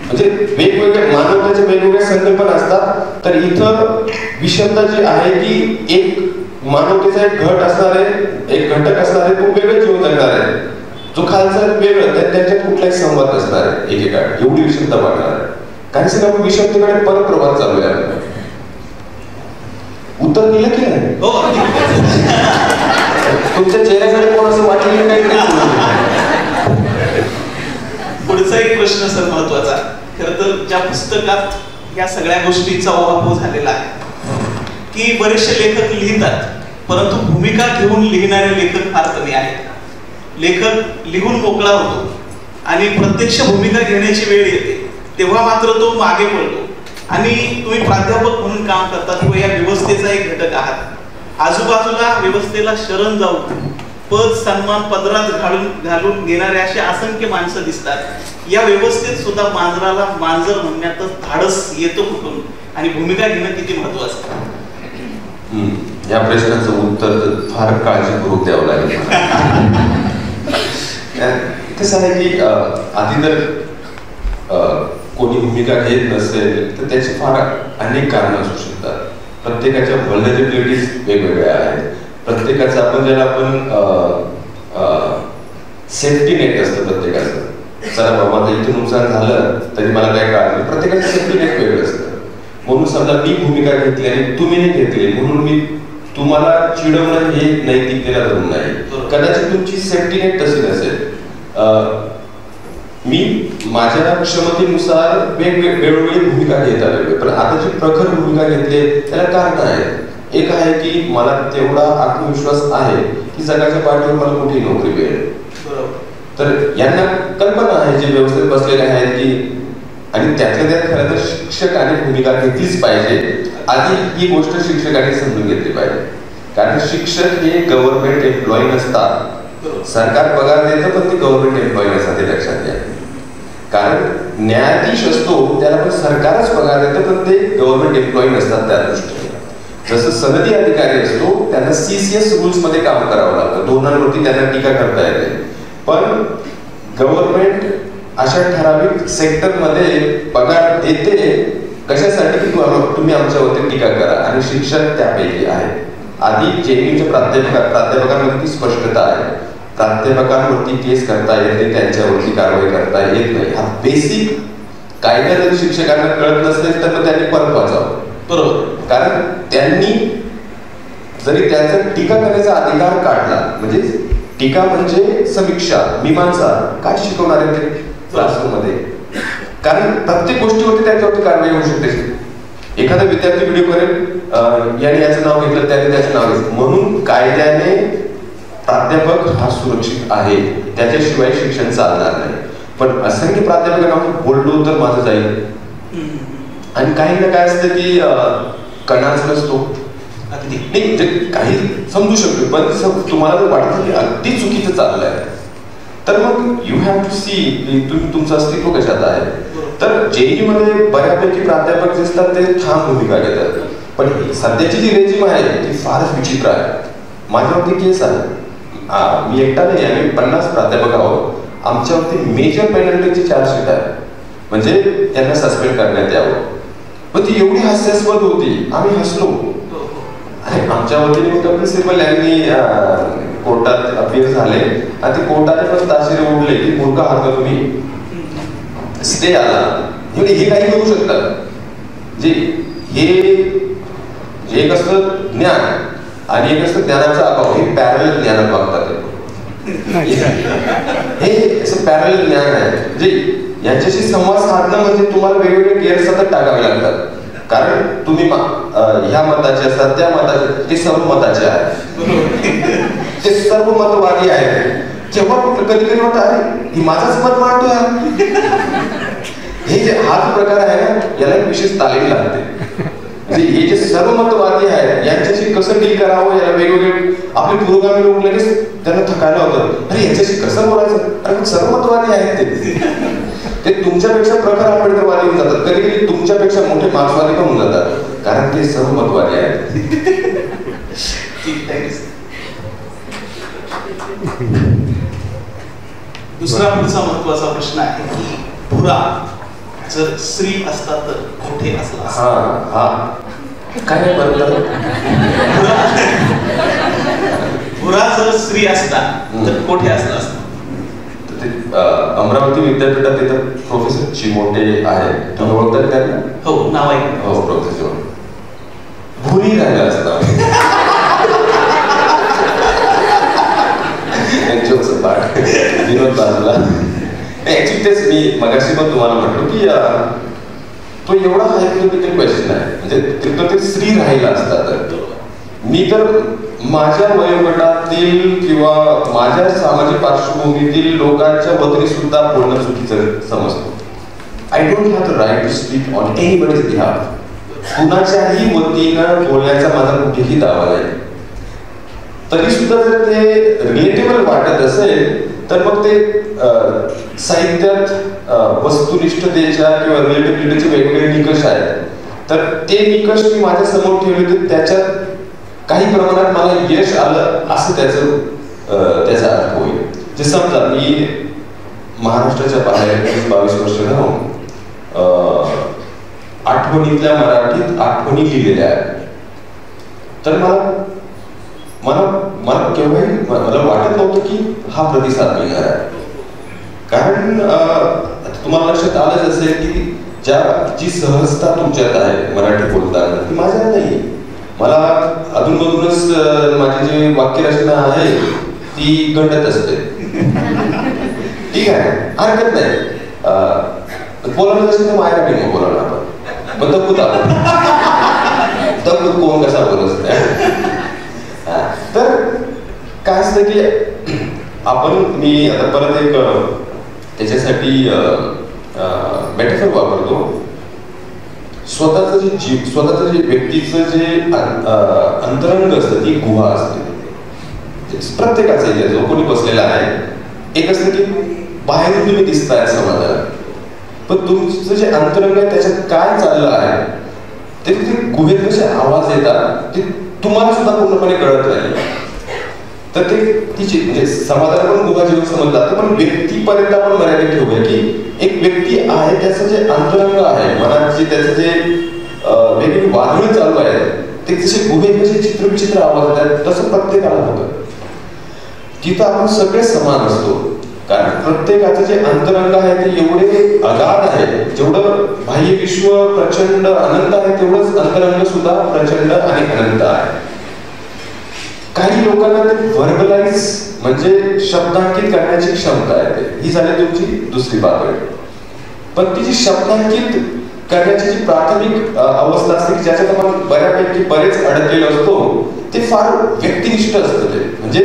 म्हणजे वेगवेगळ्या मानवतेच्या वेगवेगळ्या संकल्पना असतात. तर इथं विषमता जी आहे की एक मानवतेचा एक घट असणार आहे, एक घटक असणार आहे, तो वेगळं जीवन जगणार आहे, जो खालचा वेगळं, त्यांच्यात कुठलाही संवाद नसणार आहे. एकेकाळ एवढी विषमता वाढणार आहे. काही सगळं आपण विषमतेकडे परत प्रवास चालू आहे. उत्तर दिलं की नाही? तुमच्या चेहऱ्याकडे कोण असं वाटलं काही? पुढचा एक प्रश्न सर महत्वाचा. खर तर ज्या पुस्तकात या सगळ्या गोष्टीचा ओहापोह झालेला आहे की बरेचसे लेखक लिहितात, परंतु भूमिका घेऊन लिहिणारे लेखक फार कमी आहेत. लेखक लिहून मोकळा होतो आणि प्रत्यक्ष भूमिका घेण्याची वेळ येते तेव्हा मात्र तो मागे पडतो. आणि तुम्ही प्राध्यापक म्हणून काम करता किंवा या व्यवस्थेचा एक घटक आहात. आजूबाजूला व्यवस्थेला शरण जाऊन पद सन्मान पदरात घालून घेणारे असे असंख्य माणसं दिसतात. या व्यवस्थेत सुद्धा मांजराला मांजर म्हणण्यातच धाडस येतो कुठून आणि भूमिका घेणं किती महत्वाचं? या प्रश्नाचं उत्तर फार काळजीपूर्वक द्यावं लागेल. कसं आहे की आधी तर कोणी भूमिका घेत नसेल तर त्याची फार अनेक कारणं असू शकतात. प्रत्येकाच्या व्हल्नरेबिलिटीज वेगवेगळ्या आहेत. प्रत्येकाचं आपण ज्याला सेफ्टी नेट असतं प्रत्येकाचं. चला बाबा आता इथे नुकसान झालं तरी मला काय कळलं, प्रत्येकाचं सेफ्टी नेट वेगळं असतं. म्हणून समजा मी भूमिका घेतली आणि तुम्ही नाही घेतली म्हणून मी तुम्हाला चिडवणं हे नैतिकतेला धरून नाही. कदाचित तुमची सेफ्टी नेट तशी नसेल. मी माझ्या क्षमतेनुसार वेगवेगळी भूमिका घेत आलेलो, पण आता जी प्रखर भूमिका घेतली त्याला कारण आहेत. एक आहे की मला तेवढा आत्मविश्वास आहे की जगाच्या पाठीवर मला मोठी नोकरी मिळेल. तर यांना कल्पना आहे जे व्यवस्थेत बसलेले आहेत की, आणि त्यातल्या त्यात खरं तर शिक्षकाने भूमिका घेतलीच पाहिजे. आधी ही गोष्ट शिक्षकाने समजून घेतली पाहिजे, कारण शिक्षक हे गव्हर्नमेंट एम्प्लॉई नसतात. सरकार पगार देतं पण ते गव्हर्नमेंट एम्प्लॉई नसतात, हे लक्षात घ्या. कारण न्यायाधीश असतो त्याला पण सरकारच पगार देतं पण ते गव्हर्नमेंट एम्प्लॉई नसतात. त्या दृष्टीने जसं सनदी अधिकारी असतो त्यांना CCS रूल्स मध्ये काम करावं लागतं, धोरणांवरती त्यांना टीका करता येते. पण गव्हर्नमेंट अशा ठराविक सेक्टरमध्ये पगार देते कशासाठी की तुम्ही आमच्यावरती टीका करा, आणि शिक्षक त्यापैकी आहे. आधी JNUच्या प्राध्यापकांमध्ये ती स्पष्टता आहे. प्राध्यापकांवरती केस करता येत नाही, त्यांच्यावरती कारवाई करता येत नाही. हा बेसिक कायदा जरी शिक्षकांना कळत नसेल तर त्यांनी परत वाचावं. बरोबर, कारण त्यांनी जरी त्यांचा टीका करण्याचा अधिकार काढला, म्हणजे टीका म्हणजे समीक्षा, मीमांसा, काय शिकवणार आहे ते क्लासरूम मध्ये? कारण प्रत्येक गोष्टीवरती त्यांच्यावरती कारवाई होऊ शकते. एखादा विद्यार्थी व्हिडिओ करेल, याने याचं नाव घेतलं त्याने त्याचं नाव घेतलं, म्हणून कायद्याने प्राध्यापक हा सुरक्षित आहे, त्याच्याशिवाय शिक्षण चालणार नाही. पण असंख्य प्राध्यापकांना बोललो तर माझं जाईल. आणि काहींना काय असतं की कणाच नसतो, नाही काही समजू शकतो, पण तुम्हाला जर वाटतं की अगदी चुकीचं चाललंय तर मग यू हॅव टू सी की तुम्ही तुमचं अस्तित्व कशात आहे. तर JNU मध्ये बऱ्यापैकी प्राध्यापक जे असतात ते ठाम भूमिका घेतात. पण सध्याची जी रेजिम आहे ती फारच विचित्र आहे. माझ्यावरती केस आहे, मी एकटा नाही, आम्ही 50 प्राध्यापक आहोत. आमच्यावरती मेजर पेनल्टीची चार्जशीट आहे, म्हणजे त्यांना सस्पेंड करण्यात यावं. पण ती एवढी हास्यास्पद होती, आम्ही हसलो. आणि आमच्या वतीने प्रिन्सिपल यांनी कोर्टात अपील झाले आणि ते कोर्टाने पण ताशेरे ओढले की मुलगा हात तुम्ही स्टे आला. म्हणजे हे काही करू शकतात. जे एक असतं ज्ञान आणि एक असतं ज्ञानाचा अभाव, हे पॅरलल ज्ञानात वागतात. हे असं पॅरलल ज्ञान आहे जे यांच्याशी संवाद साधणं म्हणजे तुम्हाला वेगवेगळे गेअर सतत टाकावे लागतात. कारण तुम्ही ह्या मताचे असतात, त्या मताचे, ते सर्व मताचे आहेत, ते सर्व मतवादी आहेत. जेव्हा कुठलं कधी कधी वाटतं अरे ही माझंच मत मांडतोय, हे जे हा जो प्रकार आहे ना याला एक विशेष तालीम लागते. हे जे सर्व मतवादी आहेत यांच्याशी कसं डील करावं याला वेगवेगळे आपले पुरोगामी लोक लगेच त्यांना थकायला होतं. अरे याच्याशी कसं बोलायचं, अरे सर्व मतवादी आहेत ते तुमच्यापेक्षा प्रखर आंबेडकरवादी होऊन जातात. कधी कधी तुमच्यापेक्षा मोठे मार्क्सवादी पण होऊन जातात कारण ते सर्व मतवादी आहेत. दुसरा पुढचा महत्वाचा प्रश्न आहे की भुरा जर स्त्री असता तर कुठे असला? हा काय म्हणतात, भुरा जर स्त्री असता तर कुठे असला असता? अमरावती विद्यापीठात तिथं प्रोफेसर चिमोटे आहेत, तुम्ही ओळखता त्यांना? हो, नाव आहे. हो, प्रोफेसर भुरी राहिला असता. जोकचं पाठ विनोद बाजूला. ऍक्च्युली तेच मी मगाशी पण तुम्हाला म्हटलो की तो एवढा हायपोथेटिकल क्वेश्चन आहे. म्हणजे तिथं ते स्त्री राहिला असता तर मी तर माझ्या वयोगटातील किंवा माझ्या सामाजिक पार्श्वभूमीतील लोकांच्या वतीने सुद्धा बोलणं चुकीचं समजतो. I don't have the right to speak on anybody's behalf. कुणाच्याही वतीनं बोलण्याचा माझा कुठेही दावा नाही. तरी सुद्धा जर ते रिलेटेबल वाटत असेल तर मग ते साहित्यात वस्तुनिष्ठतेच्या किंवा रिलेटिबिलिटीचे वेगवेगळे निकष आहेत. तर ते निकष मी माझ्या समोर ठेवले तर त्याच्यात काही प्रमाणात मला यश आलं असं त्याचा अर्थ होईल. जे समजा मी महाराष्ट्राच्या बाहेर 22 वर्ष राहून आठवणीतल्या मराठीत आठवणी लिहिलेल्या आहेत, तर मला केव्हाही मला वाटत नव्हतं की हा प्रतिसाद मिळणार आहे. कारण तुम्हाला लक्षात आलंच असेल की जी सहजता तुमच्यात आहे मराठी बोलताना ती माझ्यात नाही. मला अधूनमधूनच माझी जी वाक्यरचना आहे ती गंडत असते. ठीक आहे, हरकत नाही. बोलायला असेल तर माझ्या टीम बोलायला आपण पण दबूत कोण कसा बोलत असते. तर काय असतं की मी आता परत एक त्याच्यासाठी मेटाफर वापरतो. स्वतःचं जे व्यक्तीचं जे अंतरंग असतं ती गुहा असते प्रत्येकाचं. जो कोणी बसलेला आहे एक असतं की बाहेरून तुम्ही दिसताय समाजाला, पण तुमचं जे अंतरंग आहे त्याच्यात काय चाललं आहे ते गुहेत कसे आवाज येतात ते तुम्हाला सुद्धा पूर्णपणे कळत नाही. तर ते तिची म्हणजे समाजाला पण गुहा जीवन समजलं जातं, पण व्यक्तीपर्यंत आपण मर्यादित ठेवूया की एक व्यक्ती आहे त्याचं जे अंतरंग आहे मनात त्याचं जे वेगवेगळी वादळं चालू आहेत ते जसे गुहेत कसे चित्रविचित्र आवाज येतात तसं प्रत्येकाला होतं. तिथं आपण सगळे समान असतो कारण प्रत्येकाचं जे अंतरंग आहे ते एवढे अगाध आहे. जेवढं बाह्य विश्व प्रचंड अनंत आहे तेवढंच अंतरंग सुद्धा प्रचंड आणि अनंत आहे. काही लोकांना ते व्हर्बलाइज म्हणजे शब्दांकित करण्याची क्षमता आहे. ही झाली तुमची दुसरी पातळी. पण ती जी शब्दांकित करण्याची जी प्राथमिक अवस्था असते की ज्याच्यात आपण बऱ्यापैकी बरेच अडकलेलो असतो ते फार व्यक्तिनिष्ठ असतं. ते म्हणजे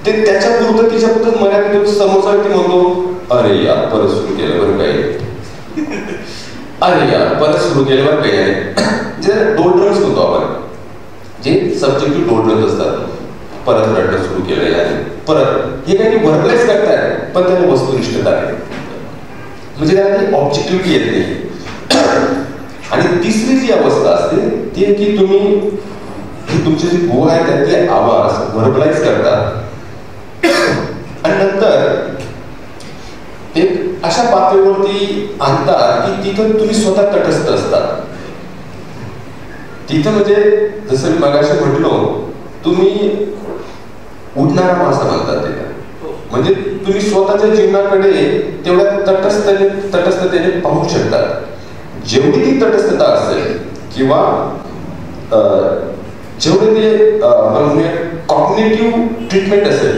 ते त्याच्या पुरतं तिच्या पुरतं मर्यादित समोरचा व्यक्ती म्हणतो अरे यार परत सुरू केलं बरं काही, अरे यार परत सुरू केलं बरं काही. जे डोल्ड्रम्स म्हणतो आपण, जे सब्जेक्टिव्ह डोल्ड्रम्स असतात. परत रडणं सुरू केलं याने परत, हे काही व्हर्बलाइज करताय पण त्याला वस्तुनिष्ठता आहे म्हणजे त्याला ऑब्जेक्टिव्हिटी येत नाही. आणि तिसरी जी अवस्था असते ती आहे की तुम्ही तुमचे जे गुहा आहे त्यातले आवाज व्हर्बलाइज करतात आणि नंतर एक अशा पातळीवरती आणतात की तिथं तुम्ही स्वतः तटस्थ असतात. तिथं म्हणजे जसं मी मगाशी म्हटलो तुम्ही उडणारा मासा म्हणतात त्याला. म्हणजे तुम्ही स्वतःच्या जीवनाकडे तेवढ्या तटस्थतेने पाहू शकता. जेवढी ती तटस्थता असेल किंवा जेवढे ते कॉग्निटिव्ह ट्रीटमेंट असेल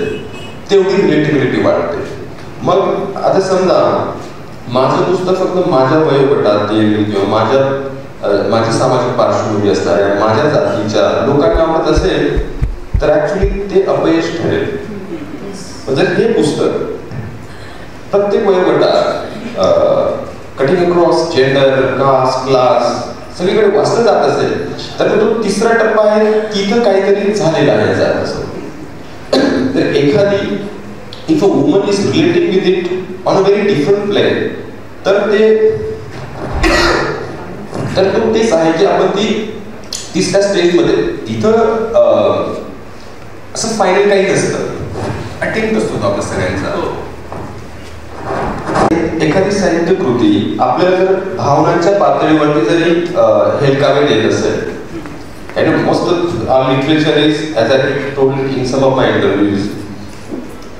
तेवढी रिलेटिबिलिटी वाढते. मग आता समजा माझं पुस्तक फक्त माझ्या वयोगटातील किंवा माझी सामाजिक पार्श्वभूमी असणाऱ्या माझ्या जातीच्या लोकांना आवडत असेल तर ऍक्च्युली ते अपयश ठरेल. जर हे पुस्तक प्रत्येक वयोगटात cutting across gender, caste, class सगळीकडे वाचलं जात असेल तर तो तिसरा टप्पा आहे, तिथं काहीतरी झालेला आहे जात असेल. तर एखादी if a woman is relating with it on a very different plane तर तो तेच आहे की आपण ती तिसऱ्या स्टेजमध्ये तिथं असं फायनल काही नसतं, अटेम्प्ट असतो आपल्या सगळ्यांचा. एखादी साहित्य कृती आपल्याला जर भावनांच्या पातळीवरती जरी हेलकावे देत असेल, and most of our literature is, as I told in some of my interviews,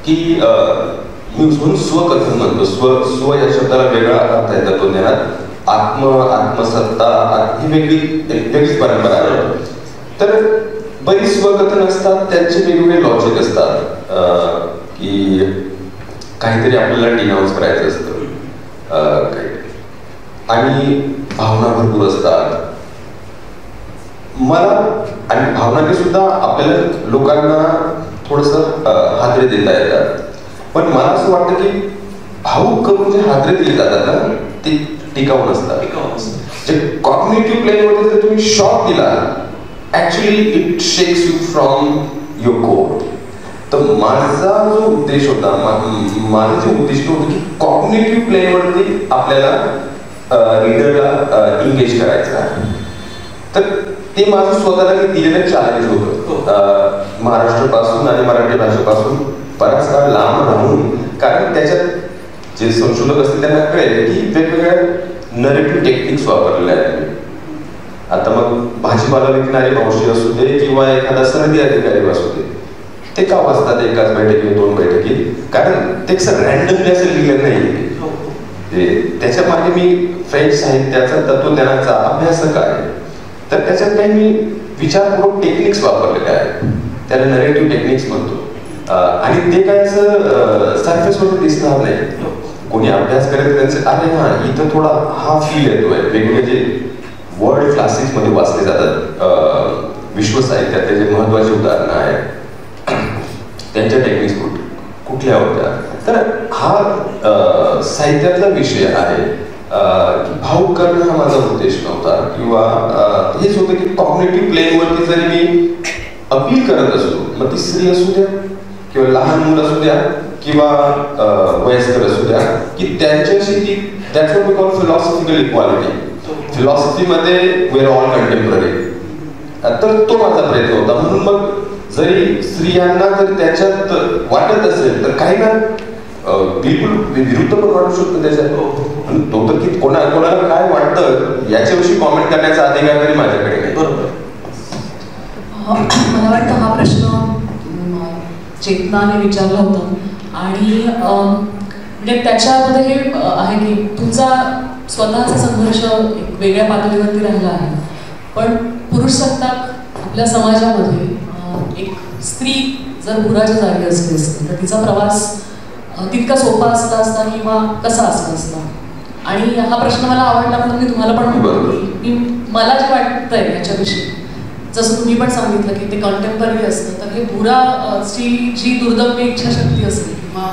की मी म्हणून स्वकथन म्हणतो. स्व या शब्दाला वेगळा अर्थ आहे तत्वज्ञानात. आत्मसत्ता ही वेगळीच परंपरा आहे. तर बरीच स्वकथन असतात, त्यांचे वेगवेगळे लॉजिक असतात की काहीतरी आपल्याला डिनाऊन्स करायचं असतं आणि भावना भरपूर असतात. मला आणि भावनाने सुद्धा आपल्याला लोकांना थोडंसं हादरे देता येतात. पण मला असं वाटतं की भावुक करून जे हादरे दिले जातात ना ते टिकाऊ नसतात. जे कॉग्निटिव्ह प्लेनवरती जर तुम्ही शॉक दिला actually it shakes you from your core. तर माझा जो उद्देश होता, माझं जे उद्दिष्ट होतं की कॉग्निटिव्ह प्लेनवरती आपल्याला रीडरला इंगेज करायचं. तर ते माझं स्वतःला मी दिलेलं चॅलेंज होतं. महाराष्ट्रापासून आणि मराठी भाषेपासून बराच काळ लांब राहून, कारण त्याच्यात जे संशोधक असतील त्यांना कळेल की वेगवेगळ्या नरेटिव्ह टेक्निक्स वापरलेल्या आहेत. आता मग भाजीपाला विकणारे मावशी असू दे किंवा एखादा सनदी अधिकारी असू दे, ते का वाचतात एकाच बैठकीत 2 बैठकीत? कारण ते कसं रॅन्डमली असं लिहिलं नाही. त्याच्या मागे मी फ्रेंच साहित्याचा तत्वज्ञानाचा अभ्यासक आहे. तर त्याच्यात काही मी विचारपूर्वक टेक्निक्स वापरलेले आहेत, त्याला नरेटिव्ह टेक्निक्स म्हणतो. आणि ते काय असं सरफेसवर दिसणार नाही. कोणी अभ्यास करत त्यांचं अरे हा इथं थोडा हा फील येतोय. वेगवेगळे जे वर्ल्ड क्लासेस मध्ये वाचले जातात विश्व साहित्यात त्याचे महत्वाचे उदाहरणं आहेत, त्यांच्या टेक्निक्स कुठल्या होत्या. तर हा साहित्यातला विषय आहे की भावुक करणं हा माझा उद्देश नव्हता. किंवा हेच होतं की कॉग्निटिव्ह प्लेनवरती जरी मी अपील करत असतो, मग ती स्त्री असू द्या किंवा लहान मुलं असू द्या किंवा वयस्कर असू द्या, की त्यांच्याशी ती that's what we call philosophical equality. फिलॉसॉफीमध्ये वी आर ऑल कंटेम्पररी. तर तो माझा प्रयत्न होता. म्हणून मग जरी स्त्रियांना जर त्याच्यात वाटत असेल तर काही ना बिलकुल विरुद्ध पण वाटू शकतो त्याच्यात. तो तर की कोणाला काय वाटतं याच्याविषयी कॉमेंट करण्याचा अधिकार तरी माझ्याकडे नाही. बरोबर. मला वाटतं हा प्रश्न चेतनाने विचारला होता आणि म्हणजे त्याच्यामध्ये हे आहे की तुमचा स्वतःचा संघर्ष एक वेगळ्या पातळीवरती राहिला आहे. पण पुरुषसत्ताक आपल्या समाजामध्ये एक स्त्री जर पुराच्या जागी असते तर तिचा प्रवास तितका सोपा असता किंवा कसा असता. आणि हा प्रश्न मला आवडला म्हणून मी तुम्हाला पण म्हणतो मला जे वाटतंय याच्याविषयी, जसं तुम्ही पण सांगितलं की ते कंटेम्पररी असतं, तर हे पुराची जी दुर्दम्य इच्छाशक्ती असते किंवा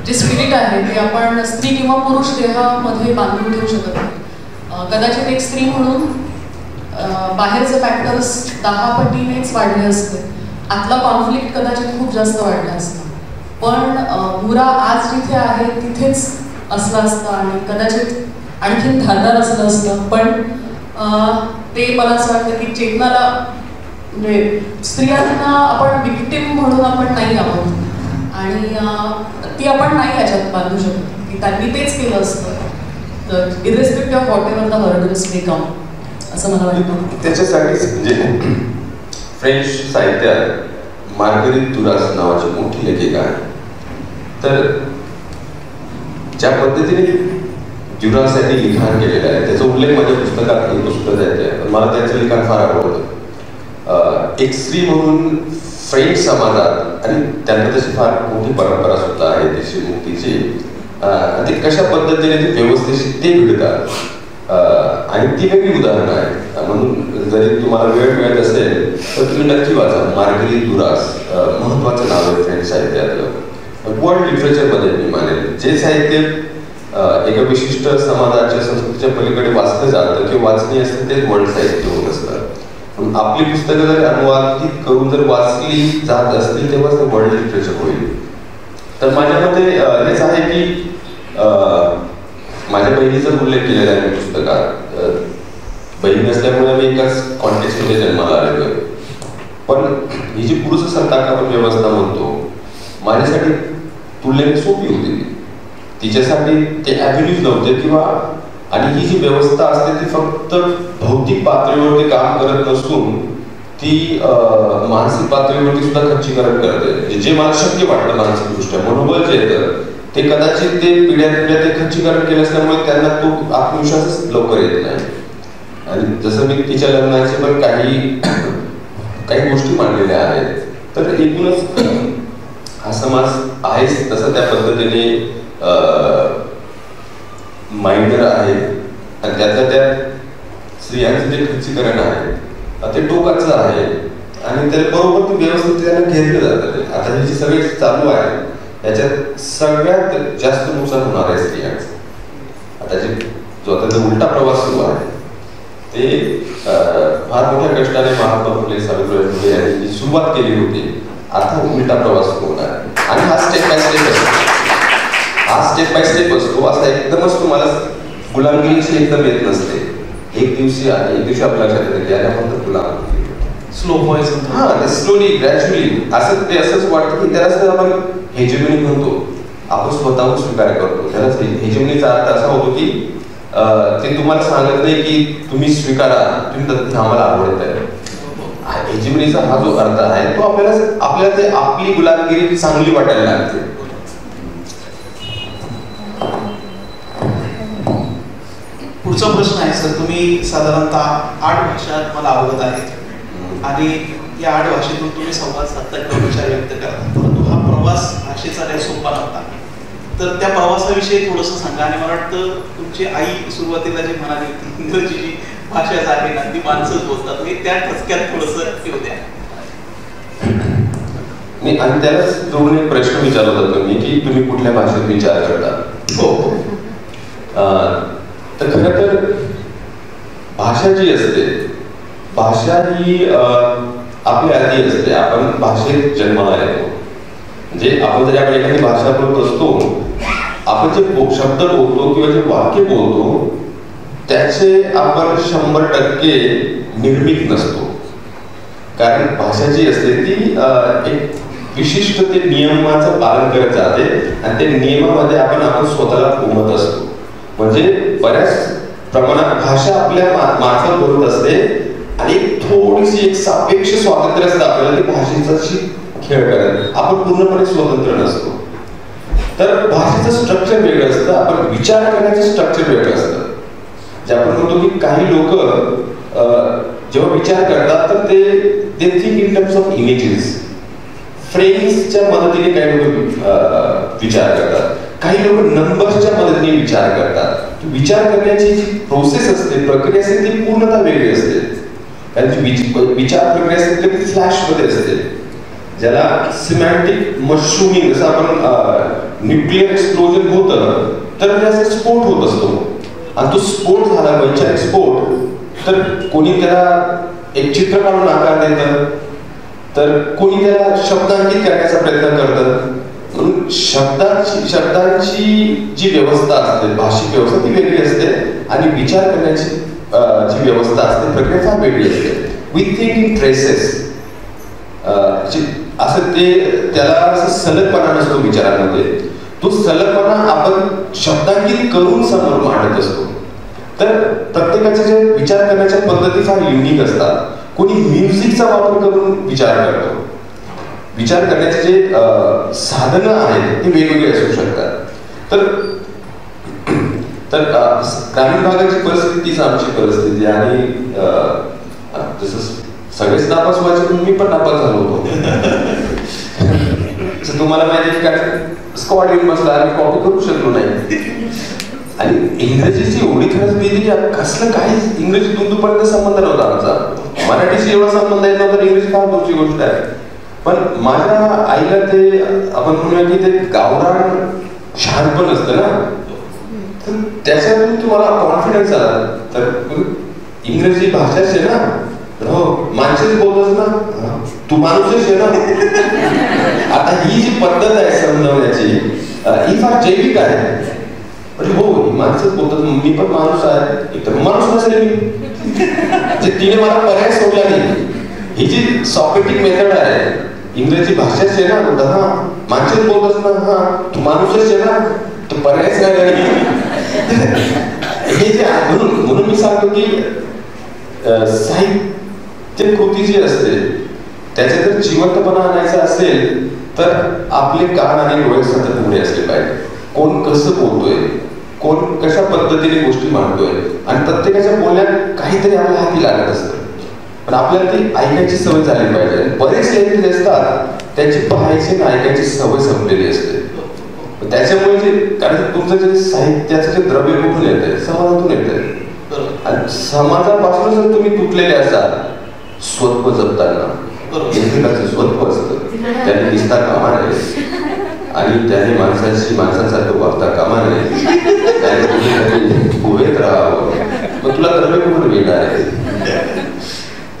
जे स्पिरिट आहे ते आपण स्त्री किंवा पुरुष देहामध्ये बांधून ठेवू शकत नाही. कदाचित एक स्त्री म्हणून बाहेरचे फॅक्टर्स 10 पटीनेच वाढले असते, आतला कॉन्फ्लिक्ट कदाचित खूप जास्त वाढला असता. पण बुरा आज जिथे आहे तिथेच असला असता आणि कदाचित आणखीन धारदार असलं असतं. पण ते मला असं वाटतं की चेतनाला म्हणजे स्त्रियांना आपण विक्टिम म्हणून आपण नाही आहोत आणि ती आपण नाही याच्यात बांधू शकतो की त्यांनी तेच केलं असतं irrespective of whatever the hurdles may come, असं मला वाटतं. त्याच्यासाठीच म्हणजे फ्रेंच साहित्यात मार्गरीत दुरास नावाची मोठी लेखिका आहे. तर ज्या पद्धतीने दुरास यांनी लिखाण केलेलं आहे त्याचा उल्लेख माझ्या पुस्तकात सुद्धा येते. मला त्यांचं लिखाण फार आवडतं. एक स्त्री म्हणून फ्रेंच समाजात आणि त्यांना तशी फार मोठी परंपरा सुद्धा आहे ती श्रीमुक्तीची. ते कशा पद्धतीने ते व्यवस्थेशी ते भिडतात आणि ती वेगळी उदाहरणं आहेत. म्हणून जरी तुम्हाला वेळ मिळत असेल तर तुम्ही नक्की वाचा मार्गरीत दुरास. महत्वाचं नाव आहे फ्रेंच साहित्यातलं. वर्ल्ड लिटरेचरमध्ये मी मानेल जे साहित्य एका विशिष्ट समाजाच्या संस्कृतीच्या पलीकडे वाचलं जातं किंवा वाचणी असते तेच वर्ल्ड साहित्य होत असतं. आपली पुस्तकं जर अनुवादित करून जर वाचली जात असतील तेव्हाच ते वर्ल्ड लिटरेचर होईल. तर माझ्या मते हेच आहे की माझ्या बहिणीचा उल्लेख केलेला आहे पुस्तकात. बहीण असल्यामुळे मी एकाच कॉन्टेक्स्टमध्ये जन्माला आलेलो आहे. पण ही जी पुरुष सत्ताक आपण व्यवस्था म्हणतो माझ्यासाठी तुलनेने सोपी होती. तिच्यासाठी ते ॲव्हेन्यूज नव्हते किंवा आणि ही जी व्यवस्था असते ती फक्त भौतिक पातळीवरती काम करत नसून ती मानसिक पातळीवरती सुद्धा खच्चीकरण करते. जे मला शक्य वाटतं मानसिकदृष्ट्या मनोबल जे येतं ते कदाचित ते पिढ्या ते खच्चीकरण केलं असल्यामुळे त्यांना तो आत्मविश्वासच लवकर येत नाही. आणि जसं मी तिच्या लग्नाचे पण काही गोष्टी मांडलेल्या आहेत. तर एकूणच हा समाज आहेच तसं त्या पद्धतीने माइंडर आहे आणि त्यातल्या त्या स्त्रियांचं जे खच्चीकरण आहे ते टोकाचं आहे आणि त्या बरोबर ती व्यवस्थित त्यांना घेतलं जातं. आता हे जे सगळे चालू आहे याच्यात सगळ्यात जास्त नुकसान होणार आहे स्त्रियांचं. आता जो आता उलटा प्रवास सुरू आहे ते फार मोठ्या कष्टाने महात्मा फुले सावित्रीबाई फुले यांनी सुरुवात केली होती. आता उलटा प्रवास होणार आहे आणि हा स्टेप बाय स्टेप असतो. हा स्टेप बाय स्टेप असतो. असा एकदमच तुम्हाला गुलामगिरीची एकदम येत नसते. एक दिवशी आपल्या लक्षात येतं की याला फक्त गुलामगिरी स्लो पॉइझन. हा ते स्लोली ग्रॅज्युअली असं ते असंच वाटतं की त्याला आपण हेजेमनी म्हणतो. आपण स्वतःहून स्वीकार करतो. त्याला हेजेमनीचा अर्थ असा होतो की ते तुम्हाला सांगत नाही की तुम्ही स्वीकारा तुम्ही आम्हाला आवडत आहे. हेजेमनीचा हा जो अर्थ आहे तो आपल्याला ते आपली गुलामगिरी चांगली वाटायला लागते. पुढचा प्रश्न आहे सर. तुम्ही साधारणतः 8 भाषा मला अवगत आहेत आणि या 8 भाषेतून तुम्ही संवाद साधता किंवा विचार व्यक्त करता. परंतु हा प्रवास भाषेचा काही सोपा नव्हता. तर त्या प्रवासाविषयी थोडंसं सांगा. आणि मला वाटतं तुमची आई सुरुवातीला जी म्हणाली होती इंग्रजी जी भाषा आहे ना ती माणसंच बोलतात हे त्या ठसक्यात थोडंसं येऊ द्या. मी आणि त्यालाच जोडून एक प्रश्न विचारला जातो मी की तुम्ही कुठल्या भाषेत विचार करता. हो. तर खरं तर भाषा जी असते भाषा ही आपली आधी असते. आपण भाषेत जन्माला येतो. म्हणजे आपण जरी आपण एखादी भाषा बोलत असतो आपण जे शब्द बोलतो किंवा जे वाक्य बोलतो त्याचे आपण 100% निर्मित नसतो. कारण भाषा जी असते ती एक विशिष्ट ते नियमाचं पालन करत जाते आणि त्या नियमामध्ये आपण स्वतःला कोमत असतो. म्हणजे बऱ्याच प्रमाणात भाषा आपल्या मार्फत बोलत असते आणि थोडीशी एक सापेक्ष स्वातंत्र्य असतं आपल्याला ते भाषेचाशी खेळ करत. आपण पूर्णपणे स्वतंत्र नसतो. तर भाषेचं स्ट्रक्चर वेगळं असतं. आपण विचार करण्याचं स्ट्रक्चर वेगळं असतं. जे आपण म्हणतो की काही लोक जेव्हा विचार करतात तर ते think in terms of images. फ्रेम्सच्या मदतीने काही लोक विचार करतात. काही लोक नंबर्सच्या मदतीने विचार करतात. विचार करण्याची जी प्रोसेस असते प्रक्रिया असते ती पूर्णतः वेगळी असते. कारण जी विचार प्रक्रिया असते ती फ्लॅशमध्ये असते. ज्याला सिमॅन्टिक मशरूमिंग जसं आपण न्यूक्लिअर एक्सप्लोजन होतं तर त्याचा स्फोट होत असतो. आणि तो स्फोट झाला वैचारिक स्फोट तर कोणी त्याला एक चित्र काढून आकार देतं तर कोणी त्याला शब्दांकित करण्याचा प्रयत्न करतं. म्हणून शब्दांची जी व्यवस्था असते भाषिक व्यवस्था ती वेगळी असते आणि विचार करण्याची जी व्यवस्था असते प्रक्रिया फार वेगळी असते. We think in traces. असं त्याला असं सलगपणा नसतो विचारांमध्ये. तो सलगपणा आपण शब्दांकित करून समोर मांडत असतो. तर प्रत्येकाचे जे विचार करण्याच्या पद्धती फार युनिक असतात. कोणी म्युझिकचा वापर करून विचार करतो. विचार करण्याचे जे साधनं आहेत ते वेगवेगळे असू शकतात. तर ग्रामीण भागाची परिस्थिती तीच आमची परिस्थिती आणि जसं सगळेच नापास व्हायचे पण मी पण नापास झालो होतो. तुम्हाला माहिती आहे काय स्कॉट येऊन बसला आणि कॉपी करू शकलो नाही. आणि इंग्रजीची एवढी खरंच भीती कसलं काय इंग्रजी दुंदूपर्यंत संबंध नव्हता आमचा. मराठीशी एवढा संबंध येत नव्हता, इंग्रजी फार दूरची गोष्ट आहे. पण माझ्या आईला ते आपण म्हणूया की ते गावरान शहाणपण असतं ना, तर त्याच्यातून तुम्हाला कॉन्फिडन्स आला. तर इंग्रजी भाषाच आहे ना, हो माणसेच बोलतोस ना, तू माणूसच आहे ना. आता ही जी पद्धत आहे समजवण्याची ही फार जैविक आहे. अरे हो माणसंच बोलतात, मी पण माणूस आहे, एकदम माणूस नसेल मी. तिने मला पर्याय सोडला नाही. ही जी सॉक्रेटिक मेथड आहे, इंग्रजी भाषाच आहे ना, हा माणसेच बोलतोस ना, हा तू माणूसच आहे ना, तू पर्यायच नाही. हे जे म्हणून मी सांगतो की साहित्य कृती जी असते त्याच्यात जर जिवंतपणा आणायचा असेल तर आपले कान आणि डोळे सतत उघडे असले पाहिजे. कोण कसं बोलतोय, कोण कशा पद्धतीने गोष्टी मांडतोय आणि प्रत्येकाच्या बोलण्यात काहीतरी आपल्या हाती लागत असतं, पण आपल्याला ती ऐकायची सवय झाली पाहिजे. बरेच लेखक असतात त्यांची पाहायची आणि ऐकायची सवय संपलेली असते. त्याच्यामुळे जे कारण तुमचं जे साहित्याचं जे द्रव्य कुठून येतंय, समाजातून येतंय. आणि समाजापासून जर तुम्ही तुटलेले असाल स्वत्व जपताना, एकमेकाचं स्वत्व असतं त्याने दिसता कामा नये आणि त्याने माणसासारखं वागता कामा नये. त्याने गुहेत राहावं. मग तुला द्रव्य कुठून मिळणार आहे?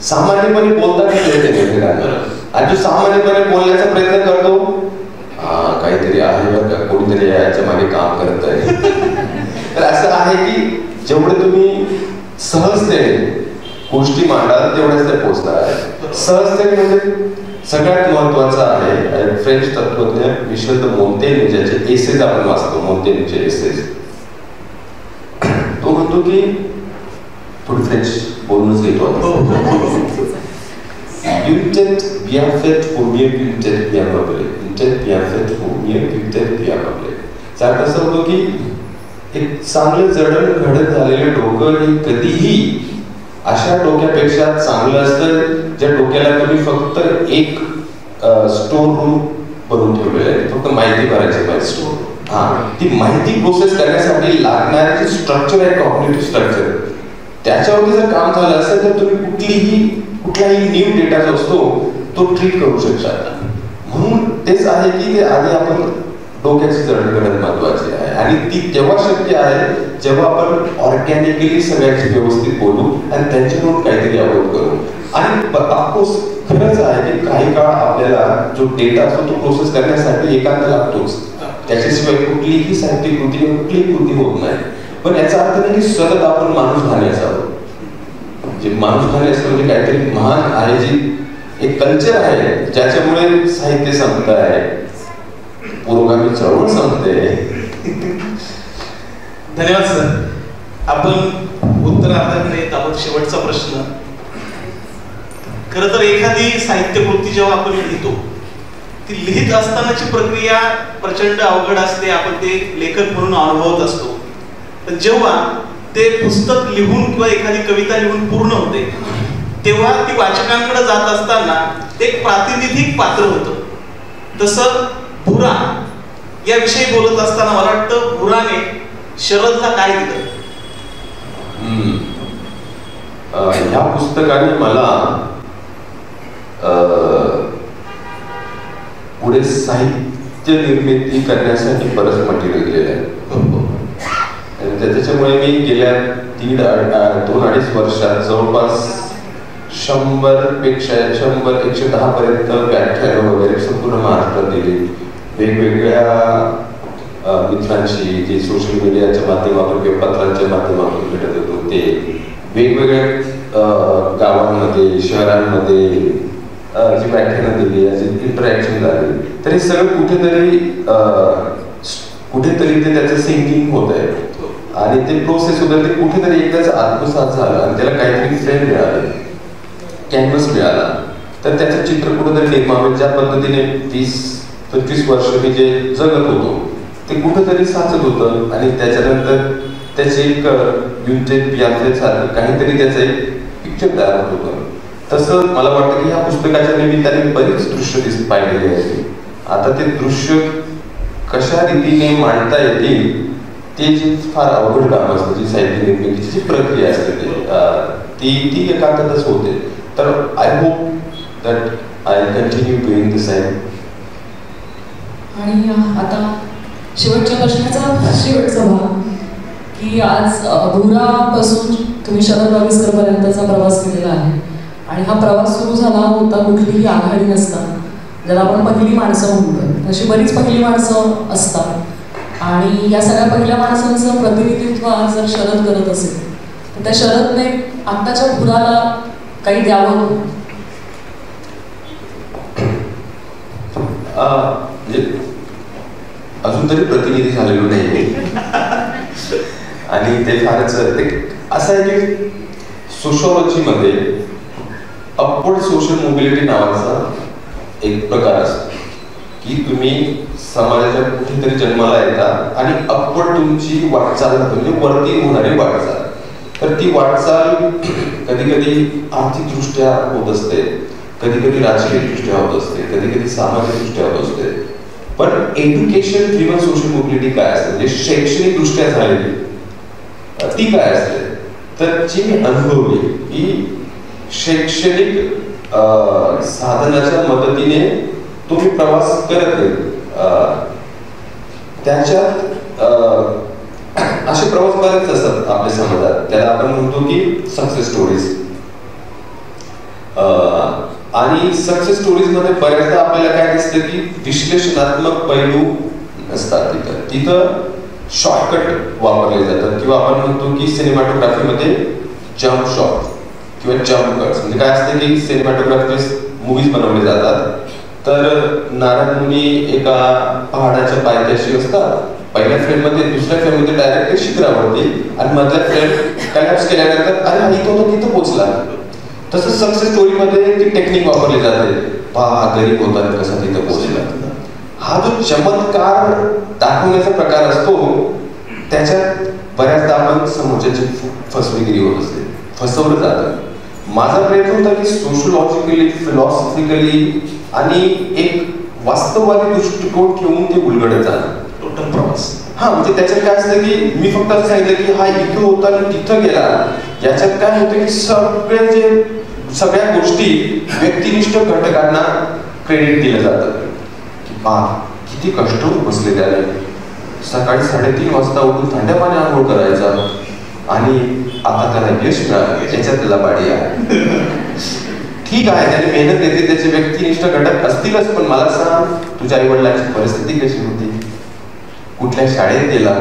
सामान्यपणे बोलतात आणि जो सामान्यपणे बोलण्याचा प्रयत्न करतो काहीतरी आहे बरं का, कोणीतरी याच्या मागे काम करत आहे. तर असं आहे की जेवढे तुम्ही सहजतेने गोष्टी मांडाल तेवढ्याच ते पोचणार आहे. सहजतेने म्हणजे सगळ्यात महत्वाचं आहे. फ्रेंच तत्वज्ञ मिशेल द मोंतेन्य ज्याचे एसेज आपण वाचतो, मोंतेन्यचे एसेज, तो म्हणतो की थोडी फ्रेंच बोलूनच घेतो. Une tête bien faite vaut mieux qu'une tête bien meublée. Une tête bien faite vaut mieux qu'une tête bien meublée. त्यात असं होतं की एक चांगलं जडण घडत झालेलं डोकं हे कधीही अशा डोक्यापेक्षा चांगलं असतं ज्या डोक्याला तुम्ही फक्त एक स्टोर रूम बनवून ठेवलेलं आहे, फक्त माहिती भरायची पाहिजे स्टोर. ती माहिती प्रोसेस करण्यासाठी लागणारे जे स्ट्रक्चर आहे, कॉग्निटिव्ह स्ट्रक्चर, त्याच्यावरती जर काम झालं असेल तर तुम्ही कुठलाही न्यू डेटा जो असतो तो ट्रीट करू शकता. म्हणून तेच आहे की ते आधी आपण डोक्याची जडणघडण महत्वाची आहे आणि ती तेव्हा शक्य आहे जेव्हा आपण ऑर्गॅनिकली सगळ्यांची व्यवस्थित बोलू आणि त्यांच्याकडून काहीतरी अवगत करू. आणि ऑफकोर्स खरंच आहे की काही काळ आपल्याला जो डेटा असतो तो प्रोसेस करण्यासाठी एकांत लागतोच. त्याच्याशिवाय कुठलीही साहित्य कृती किंवा कुठलीही कृती होत नाही. पण याचा अर्थ नाही की सतत आपण माणूस झाले असावं. जे माणूस झाले असतं म्हणजे काहीतरी महान आहे, जी एक कल्चर आहे ज्याच्यामुळे साहित्य संपत आहे, पुरोगामी चळवळ संपते. धन्यवाद सर. आपण उत्तरार्धाकडे येत आहोत. शेवटचा प्रश्न. खरं तर एखादी साहित्यकृती जेव्हा आपण लिहितो ती लिहित असतानाची प्रक्रिया प्रचंड अवघड असते, आपण ते लेखक म्हणून अनुभवत असतो. पण जेव्हा ते पुस्तक लिहून किंवा एखादी कविता लिहून पूर्ण होते तेव्हा ती वाचकांकडे जात असताना ते एक प्रातिनिधिक पात्र होतं. तसं भुरा याविषयी बोलत असताना मला वाटतं भुराने शरदला काय दिलं? ह्या पुस्तकाने मला पुढे साहित्य निर्मिती करण्यासाठी बरंच मटेरियल दिलेलं आहे. त्याच्यामुळे मी गेल्या 2-2.5 वर्षात जवळपास 100-110 पर्यंत व्याख्यानं वगैरे संपूर्ण महाराष्ट्रात दिली. वेगवेगळ्या मित्रांशी जे सोशल मीडियाच्या माध्यमातून किंवा पत्रांच्या माध्यमातून भेटत होतो ते वेगवेगळ्या गावांमध्ये, शहरांमध्ये जी व्याख्यानं दिली, याची इंटरॅक्शन झाली. तर हे सगळं कुठेतरी ते त्याचं सिंकिंग होत आहे आणि ते प्रोसेस होतं. ते कुठेतरी एकदाच आत्मसात झालं आणि त्याला काहीतरी फ्रेम मिळाले, कॅनव्हस मिळाला तर त्याचं चित्र कुठेतरी निर्माण होईल. ज्या पद्धतीने 20-25 वर्ष मी जे जगत होतो ते कुठेतरी साचत होतं आणि त्याच्यानंतर त्याचे एक युनिटेड बियाफे सारखं काहीतरी त्याचं एक पिक्चर तयार होत होतं. तसं मला वाटतं की ह्या पुस्तकाच्या निमित्ताने बरीच दृश्य पाहिलेली आहे. आता ते दृश्य कशा रीतीने मांडता येतील ते जे फार अवघड काम असतं, जी साहित्य निर्मितीची जी प्रक्रिया असते ती एकांतातच होते. तर I hope that I continue doing the same. आणि आता शेवटच्या प्रश्नाचा शेवटचा भाग की आज भुरापासून तुम्ही शरद बाविस्कर पर्यंतचा प्रवास केलेला आहे आणि हा प्रवास सुरू झाला होता कुठलीही आघाडी नसताना, ज्याला आपण पहिली माणसं म्हणतो. अशी बरीच पहिली माणसं असतात आणि या सगळ्या पहिल्या माणसांचं प्रतिनिधित्व आज जर शरद करत असेल तर त्या शरदने आत्ताच्या भुराला काही द्यावं. म्हणजे अजून तरी प्रतिनिधी झालेलो नाही आणि ते फारच असं आहे की सोशॉलॉजीमध्ये अपवर्ड सोशल मोबिलिटी नावाचा एक प्रकार असतो की तुम्ही समाजाच्या कुठेतरी जन्माला येता आणि अपवर्ड तुमची वाटचाल म्हणजे वरती होणारी वाटचाल. तर ती वाटचाल कधी कधी आर्थिकदृष्ट्या होत असते, कधी कधी राजकीयदृष्ट्या होत असते, कधी कधी सामाजिकदृष्ट्या होत असते. पण एज्युकेशन ड्रिव्हन सोशल मोबिलिटी काय असते, म्हणजे शैक्षणिक दृष्ट्या झालेली ती काय असते, तर जी मी अनुभवली की शैक्षणिक साधनाच्या मदतीने तुम्ही प्रवास करत नाही. त्याच्यात असे प्रवास बरेच असतात आपल्या समाजात, त्याला आपण म्हणतो की सक्सेस स्टोरीज. आणि सक्सेस स्टोरीज मध्ये बऱ्याचदा आपल्याला काय दिसतं की विश्लेषणात्मक पैलू असतात. तिथं शॉर्टकट वापरले जातात किंवा आपण म्हणतो की सिनेमॅटोग्राफीमध्ये जम्प शॉट किंवा जम्प कट्स. म्हणजे काय असतं की सिनेमॅटोग्राफी मूवीज बनवले जातात तर नारद मुनी एका पहाडाच्या पायथ्याशी असतात. पहिल्या फ्रेम मध्ये, दुसऱ्या फ्रेम मध्ये डायरेक्ट शिखरावरती आणि मधल्या फ्रेम कलॅप्स केल्यानंतर अरे इथं तो तिथं पोहोचला. तसं सक्सेस स्टोरीमध्ये ती टेक्निक वापरली जाते. पहा गरीब होता कसा तिथं पोहोचला. हा जो चमत्कार दाखवण्याचा प्रकार असतो त्याच्यात बऱ्याचदा आपण समोरच्याची फसवेगिरी होत असते, फसवलं जातं. माझा प्रयत्न होता की सोशलॉजिकली, फिलॉसॉफिकली आणि एक वास्तववादी दृष्टिकोन ठेवून ते उलगडत जाणं. टोटल प्रवास. हा म्हणजे त्याच्यात काय असतं की मी फक्त असं सांगितलं की हा इथं होता आणि तिथं गेला. याच्यात काय होतं की सगळ्या गोष्टी व्यक्तिनिष्ठ घटकांना क्रेडिट दिलं जातं. पहा किती कष्ट बसले त्याने, सकाळी 3:30 वाजता उठून थंड्या पाणी आंघोळ करायचा आणि आता त्याला यश मिळालं, त्याच्यात त्याला बाडी आहे. ठीक आहे, त्याने मेहनत घेतली, त्याचे व्यक्तिनिष्ठ घटक असतीलच, पण मला सांग तुझ्या आई वडिलांची परिस्थिती कशी होती, कुठल्या शाळेत गेला,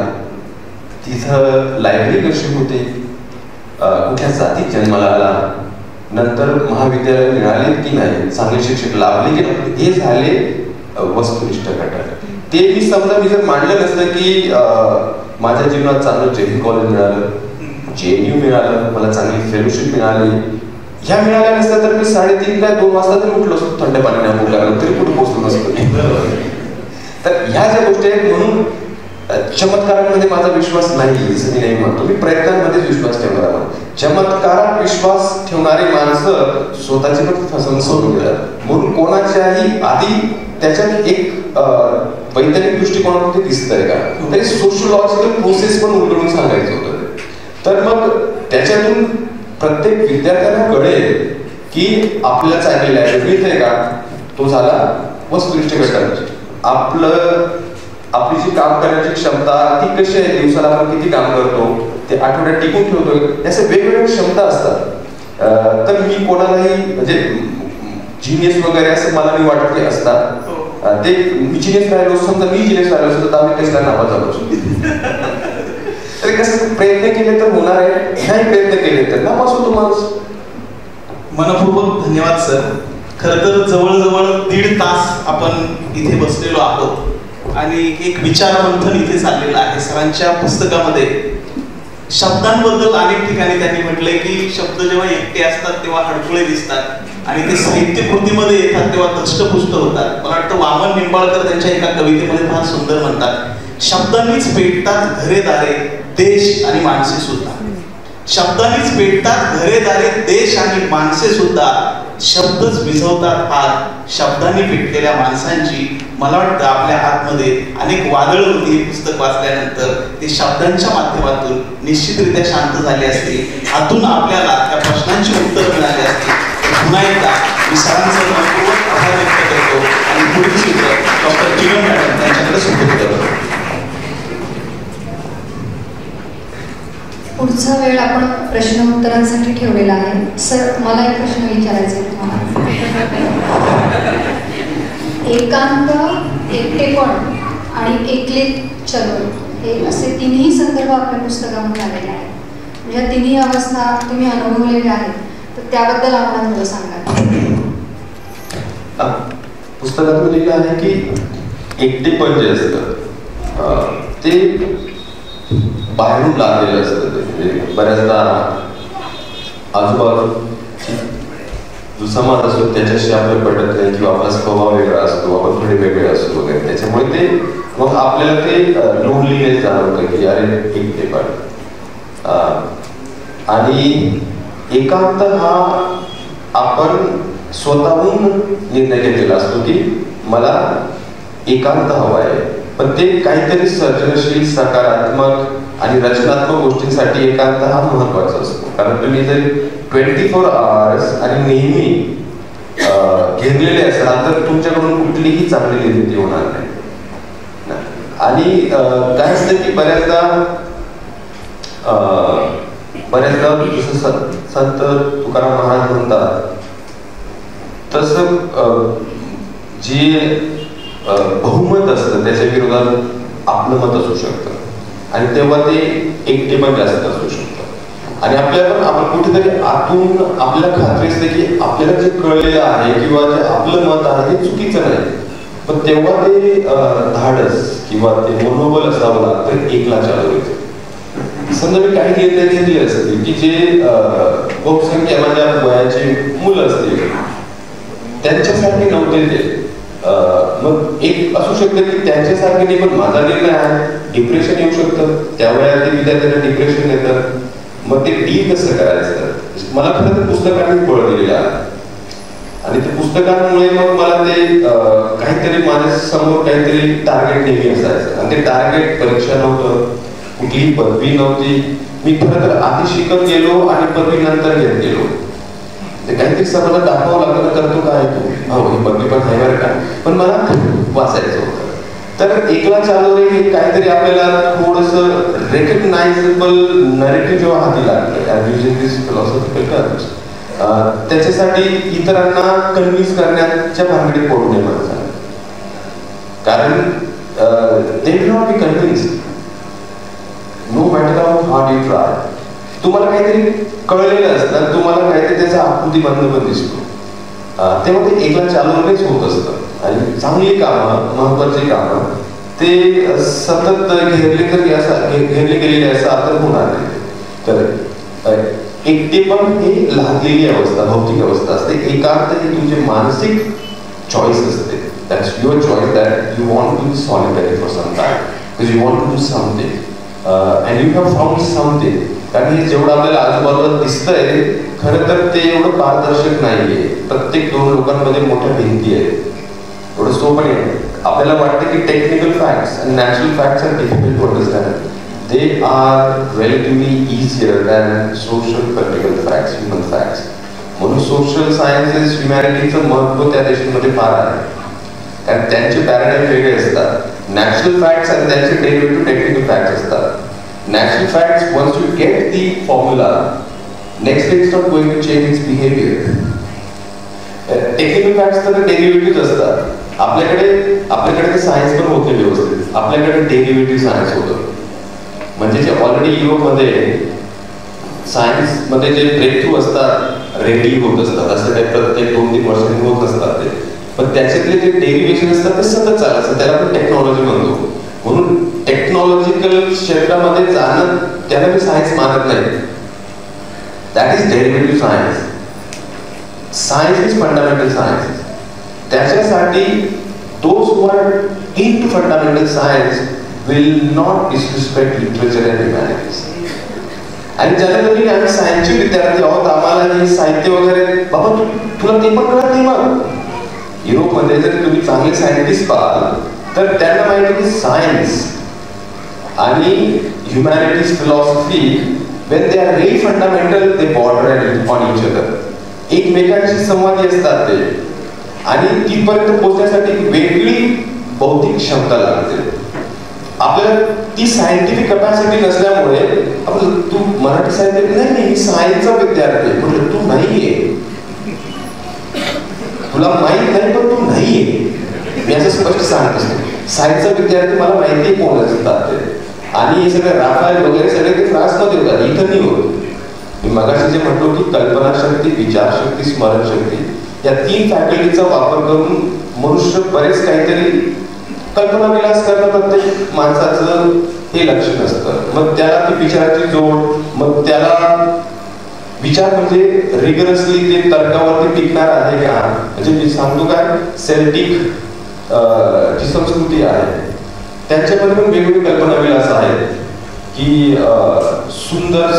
तिथं लायब्ररी कशी होती, कुठल्या जातीत जन्माला आला, नंतर महाविद्यालय मिळाले की नाही, चांगले शिक्षक लाभले की नाही, हे झाले वस्तुनिष्ठ घटक. ते मी समजा मी जर मांडलं नसतं की माझ्या जीवनात चांगलं JN कॉलेज मिळालं, JNU मिळालं, मला चांगली फेलोशिप मिळाली, ह्या मिळाल्या नसत्या तर मी 3:30 काय 2 वाजता तरी उठलो असतो थंड पाण्याने आंघोळ करायला, तरी कुठे पोहोचलो नसतो. तर ह्या ज्या गोष्टी आहेत म्हणून चमत्कारांमध्ये माझा विश्वास नाही असं मी नाही म्हणतो. मी प्रयत्नांमध्येच विश्वास ठेवणार आहे. चमत्कारात विश्वास ठेवणारी माणसं स्वतःची पण फसवणूक करून घेतात. म्हणून कोणाच्याही आधी त्याच्यात एक वैज्ञानिक दृष्टिकोनातून ते दिसतंय का, तरी सोशलॉजिकल प्रोसेस पण उलगडून सांगायचं होतं. तर मग त्याच्यातून प्रत्येक विद्यार्थ्यांना कळेल की आपल्याला चांगली लायब्ररी आहे का, तो झाला वस्तुनिष्ठ घटक. आपली जी काम करण्याची क्षमता ती कशी आहे, दिवसाला आपण किती काम करतो, ते आठवड्यात टिकून ठेवतोय, याचे वेगवेगळ्या क्षमता असतात. तर मी कोणालाही म्हणजे जिनियस वगैरे असं मला नाही वाटत की असतात. ते मी जिनियस राहिलो, समजा मी जिनियस राहिलो असतो तर आम्ही कसला नावाचा बसतो. तर कसं प्रयत्न केले तर होणार आहे, नाही प्रयत्न केले तर नापास होतो माणूस. मनपूर्वक धन्यवाद सर. खरं तर जवळजवळ 1.5 तास आपण इथे बसलेलो आहोत आणि एक विचार मंथन इथे चाललेलं आहे. सरांच्या पुस्तकामध्ये शब्दांबद्दल अनेक ठिकाणी त्यांनी म्हटलंय की शब्द जेव्हा एकटे असतात तेव्हा हडकुळे दिसतात, आणि ते साहित्य कृतीमध्ये येतात तेव्हा दष्टपुष्ट होतात. मला वाटतं वामन निंबाळकर त्यांच्या एका कवितेमध्ये फार सुंदर म्हणतात, शब्दांनीच पेटतात घरे दारे देश आणि माणसे सुद्धा. शब्दांनीच पेटतात घरे दारे देश आणि माणसे सुद्धा, शब्दच विझवतात आग शब्दांनी पेटलेल्या माणसांची. मला वाटतं आपल्या आतमध्ये अनेक वादळ होती हे पुस्तक वाचल्यानंतर, ते शब्दांच्या माध्यमातून निश्चितरित्या शांत झाले असतील. आतून आपल्याला त्या प्रश्नांची उत्तर मिळाली असतील. पुन्हा एकदा मी सरांचं मनपूर्वक आभार व्यक्त करतो आणि पुढील सूत्र डॉक्टर किरण मॅडम यांच्याकडे सुपूर्द करतो. पुढचा वेळ आपण प्रश्न उत्तरांसाठी ठेवलेला आहे. सर, मला एक प्रश्न विचारायचा आहे तुम्हाला. एकांत, एकटेपण आणि एकलेत चळवळ हे असे तिन्ही संदर्भ आपल्या पुस्तकामध्ये आलेले आहेत. या तिन्ही अवस्था तुम्ही अनुभवलेल्या आहेत, तर त्याबद्दल आम्हाला थोडं सांगा. पुस्तकात लिहिलं आहे की एकटेपण जे असतं ते बाहेरून लागलेलं असतं. म्हणजे बऱ्याचदा आजूबाजू जो समाज असतो त्याच्याशी आपलं पटत नाही किंवा आपला स्वभाव वेगळा असतो, आपण थोडे वेगळे असतो वगैरे, त्याच्यामुळे ते मग आपल्याला ते लोनलीनेस जाणवतं की अरे एकटेपण. आणि एकांत हा आपण स्वतःहून निर्णय घेतलेला असतो की मला एकांत हवा आहे, पण ते काहीतरी सर्जनशील, सकारात्मक आणि रचनात्मक गोष्टींसाठी एकांत हा महत्वाचा असतो. कारण तुम्ही जर 24 आवर्स आणि नेहमी घेरलेले असाल तर तुमच्याकडून कुठलीही चांगली निर्मिती होणार नाही. आणि काय असतं की बऱ्याचदा जसं संत तुकाराम महाराज म्हणतात तसं जे बहुमत असतं त्याच्या विरोधात आपलं मत असू शकतं आणि तेव्हा ते एकटेपण जास्त असू शकतं. आणि आपल्याला आपण कुठेतरी आतून आपल्याला खात्री असते की आपल्याला जे कळलेलं आहे किंवा जे आपलं मत आहे ते चुकीचं नाही, पण तेव्हा ते धाडस किंवा ते मनोबल असावं लागतं एकला चालवायचं. समजा मी काही निर्णय घेतले असतील की जे बहुसंख्या माझ्या वयाची मुलं असतील त्यांच्यासाठी नव्हते ते, मग एक असू शकतं की त्यांच्यासारखे नाही पण माझा निर्णय आहे, डिप्रेशन येऊ शकतं. त्यावेळेला ते विद्यार्थ्यांना डिप्रेशन येतं, मग ते डील कसं करायचं. मला खरं तर पुस्तकांनी बळ दिलेलं आहे आणि ते पुस्तकांमुळे मग मला ते काहीतरी माझ्या समोर काहीतरी टार्गेट नेहमी असायचं. आणि ते टार्गेट परीक्षा नव्हतं, कुठलीही पदवी नव्हती. मी खरं तर आधी शिकत गेलो आणि पदवी नंतर घेत गेलो. ते काहीतरी समाजात दाखवावं लागलं करतो काय तू हो ही पदवी पण आहे बरं का, पण मला वाचायचं होतं. तर एकला चालू रे हे काहीतरी आपल्याला थोडंसं रेकग्नायझेबल नरेटिव्ह जेव्हा हाती लागतं त्याच्यासाठी इतरांना कन्व्हिन्स करण्याच्या भानगडीत पडू नये माणसाला. कारण they will not be convinced no matter how hard you try. तुम्हाला काहीतरी कळलेलं असतं, तुम्हाला काहीतरी त्याचा आकृती बंद पण दिसतो, तेव्हा ते एकला चालवणेच होत असतं. आणि चांगली कामं, महत्वाची कामं ते सतत घेरले गेलेले असं तर होणार नाही. तर एकटेपण ही लादलेली अवस्था, भौतिक अवस्था असते. एकांत ही तुमची मानसिक चॉईस असते. That's your choice that you want to be solitary for some time because you want to do something and you have found something. कारण हे जेवढं आपल्याला आजूबाजूला दिसतंय खरं तर ते एवढं पारदर्शक नाहीये. प्रत्येक दोन लोकांमध्ये मोठ्या भिंती आहेत. एवढं सोपं नाही. आपल्याला वाटतं की टेक्निकल फॅक्ट्स आणि natural facts are difficult to understand. They are relatively easier than social political facts, human facts. म्हणून सोशल सायन्सेस, ह्युमॅनिटीचं महत्व त्या देशांमध्ये फार आहे. कारण त्यांचे पॅराडाईम वेगळे असतात. नॅचरल फॅक्ट्स आणि त्यांचे डेरिव्हेटिव्ह टेक्निकल फॅक्ट्स असतात. Natural facts once you get the formula next it's not going to change its behaviour. Technical facts तर डेरिव्हेटिव्ह असतात. आपल्याकडे ते सायन्स पण होते व्यवस्थित. आपल्याकडे डेरिव्हेटिव्ह सायन्स होतं. म्हणजे जे ऑलरेडी युरोपमध्ये सायन्समध्ये जे ब्रेक थ्रू असतात रेडी होत असतात. असं काही प्रत्येक 2-3 वर्षांनी होत नसतात ते, पण त्याच्यातले जे डेरिव्हेशन असतात ते सतत चालत असतात. त्याला आपण टेक्नॉलॉजी म्हणतो. म्हणून टेक्नॉलॉजिकल क्षेत्रामध्ये जाणं त्याला मी सायन्स मानत नाही. That is derivative science. Science is fundamental science. त्याच्यासाठी those who are into fundamental science will not disrespect literature and humanities. आणि जनरली आम्ही सायन्सचे विद्यार्थी आहोत, आम्हाला हे साहित्य वगैरे बाबा तुला ते पण कळत नाही. मग युरोपमध्ये जर तुम्ही चांगले सायंटिस्ट पाहाल तर त्यांना माहिती की सायन्स आणि humanities philosophy when they are really fundamental they border on each other. एकमेकांशी संवादी असतात ते, आणि तिथपर्यंत पोहोचण्यासाठी वेगळी बौद्धिक क्षमता लागते. आपल्याला ती सायंटिफिक कपॅसिटी नसल्यामुळे आपण तू मराठी साहित्य नाही सायन्सचा विद्यार्थी म्हणजे तू नाहीये, तुला माहित नाही पण तू नाहीये. मी असं स्पष्ट सांगत असतो सायन्सचा विद्यार्थी मला माहिती कोण असतात ते, आणि हे सगळे राफेल वगैरे सगळे ते फ्रान्समध्ये होतात, इथं नाही होत. मी मगाशी जे म्हटलो की कल्पनाशक्ती, विचारशक्ती, स्मरणशक्ती या 3 फॅकल्टीचा वापर करून मनुष्य बरेच काहीतरी कल्पना विलास करणं प्रत्येक माणसाचं हे लक्षण असतं. मग त्याला ती विचाराची जोड, मग त्याला विचार म्हणजे रिगरसली ते तर्कावरती टिकणार आहे का. म्हणजे मी सांगतो काय, सेल्टिक जी संस्कृती आहे त्यांच्यामध्ये पण वेगवेगळी कल्पना विलास आहेत की सुंदर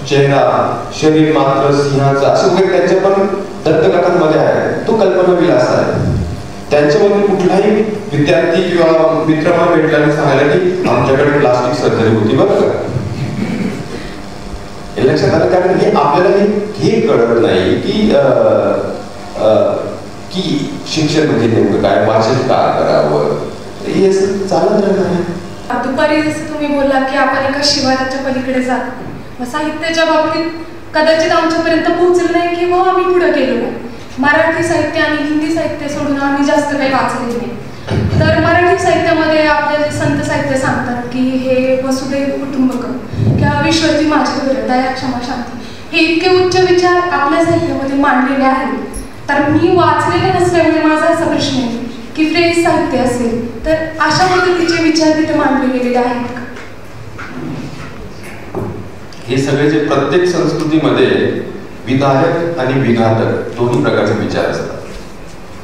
चेहरा, शरीर मात्र सिंहाचा, असं वगैरे त्यांच्या पण दंतकथांमध्ये आहे. तो कल्पना विलास आहे. त्यांच्यामध्ये कुठलाही विद्यार्थी किंवा मित्र भेटल्याने सांगायला की आमच्याकडे प्लास्टिक सर्जरी होती बरं का. हे लक्षात आलं, कारण हे आपल्याला हे कळत नाही की शिक्षण म्हणजे नेमकं काय, वाचन का करावं, हे चालत राहणार. दुपारी जसं तुम्ही बोलला की आपण एका शिवाराच्या पलीकडे जातो, मग साहित्याच्या बाबतीत कदाचित आमच्यापर्यंत पोहोचलं नाही किंवा आम्ही पुढे गेलो नाही. मराठी साहित्य आणि हिंदी साहित्य सोडून आम्ही जास्त काही वाचले नाही. तर मराठी साहित्यामध्ये आपले जे संत साहित्य सांगतात की हे वसुदैव कुटुंबकम किंवा विश्वजी माझे घर, दया क्षमा शांती, हे इतके उच्च विचार आपल्या साहित्यामध्ये मांडलेले आहेत. तर मी वाचलेले नसल्यामुळे माझा असा प्रश्न आहे की फ्रेंच साहित्य असेल तर अशा पद्धतीचे विचार तिथे मांडले गेलेले आहेत का? हे सगळे जे प्रत्येक संस्कृतीमध्ये विधायक आणि विघातक दोन्ही प्रकारचे विचार असतात.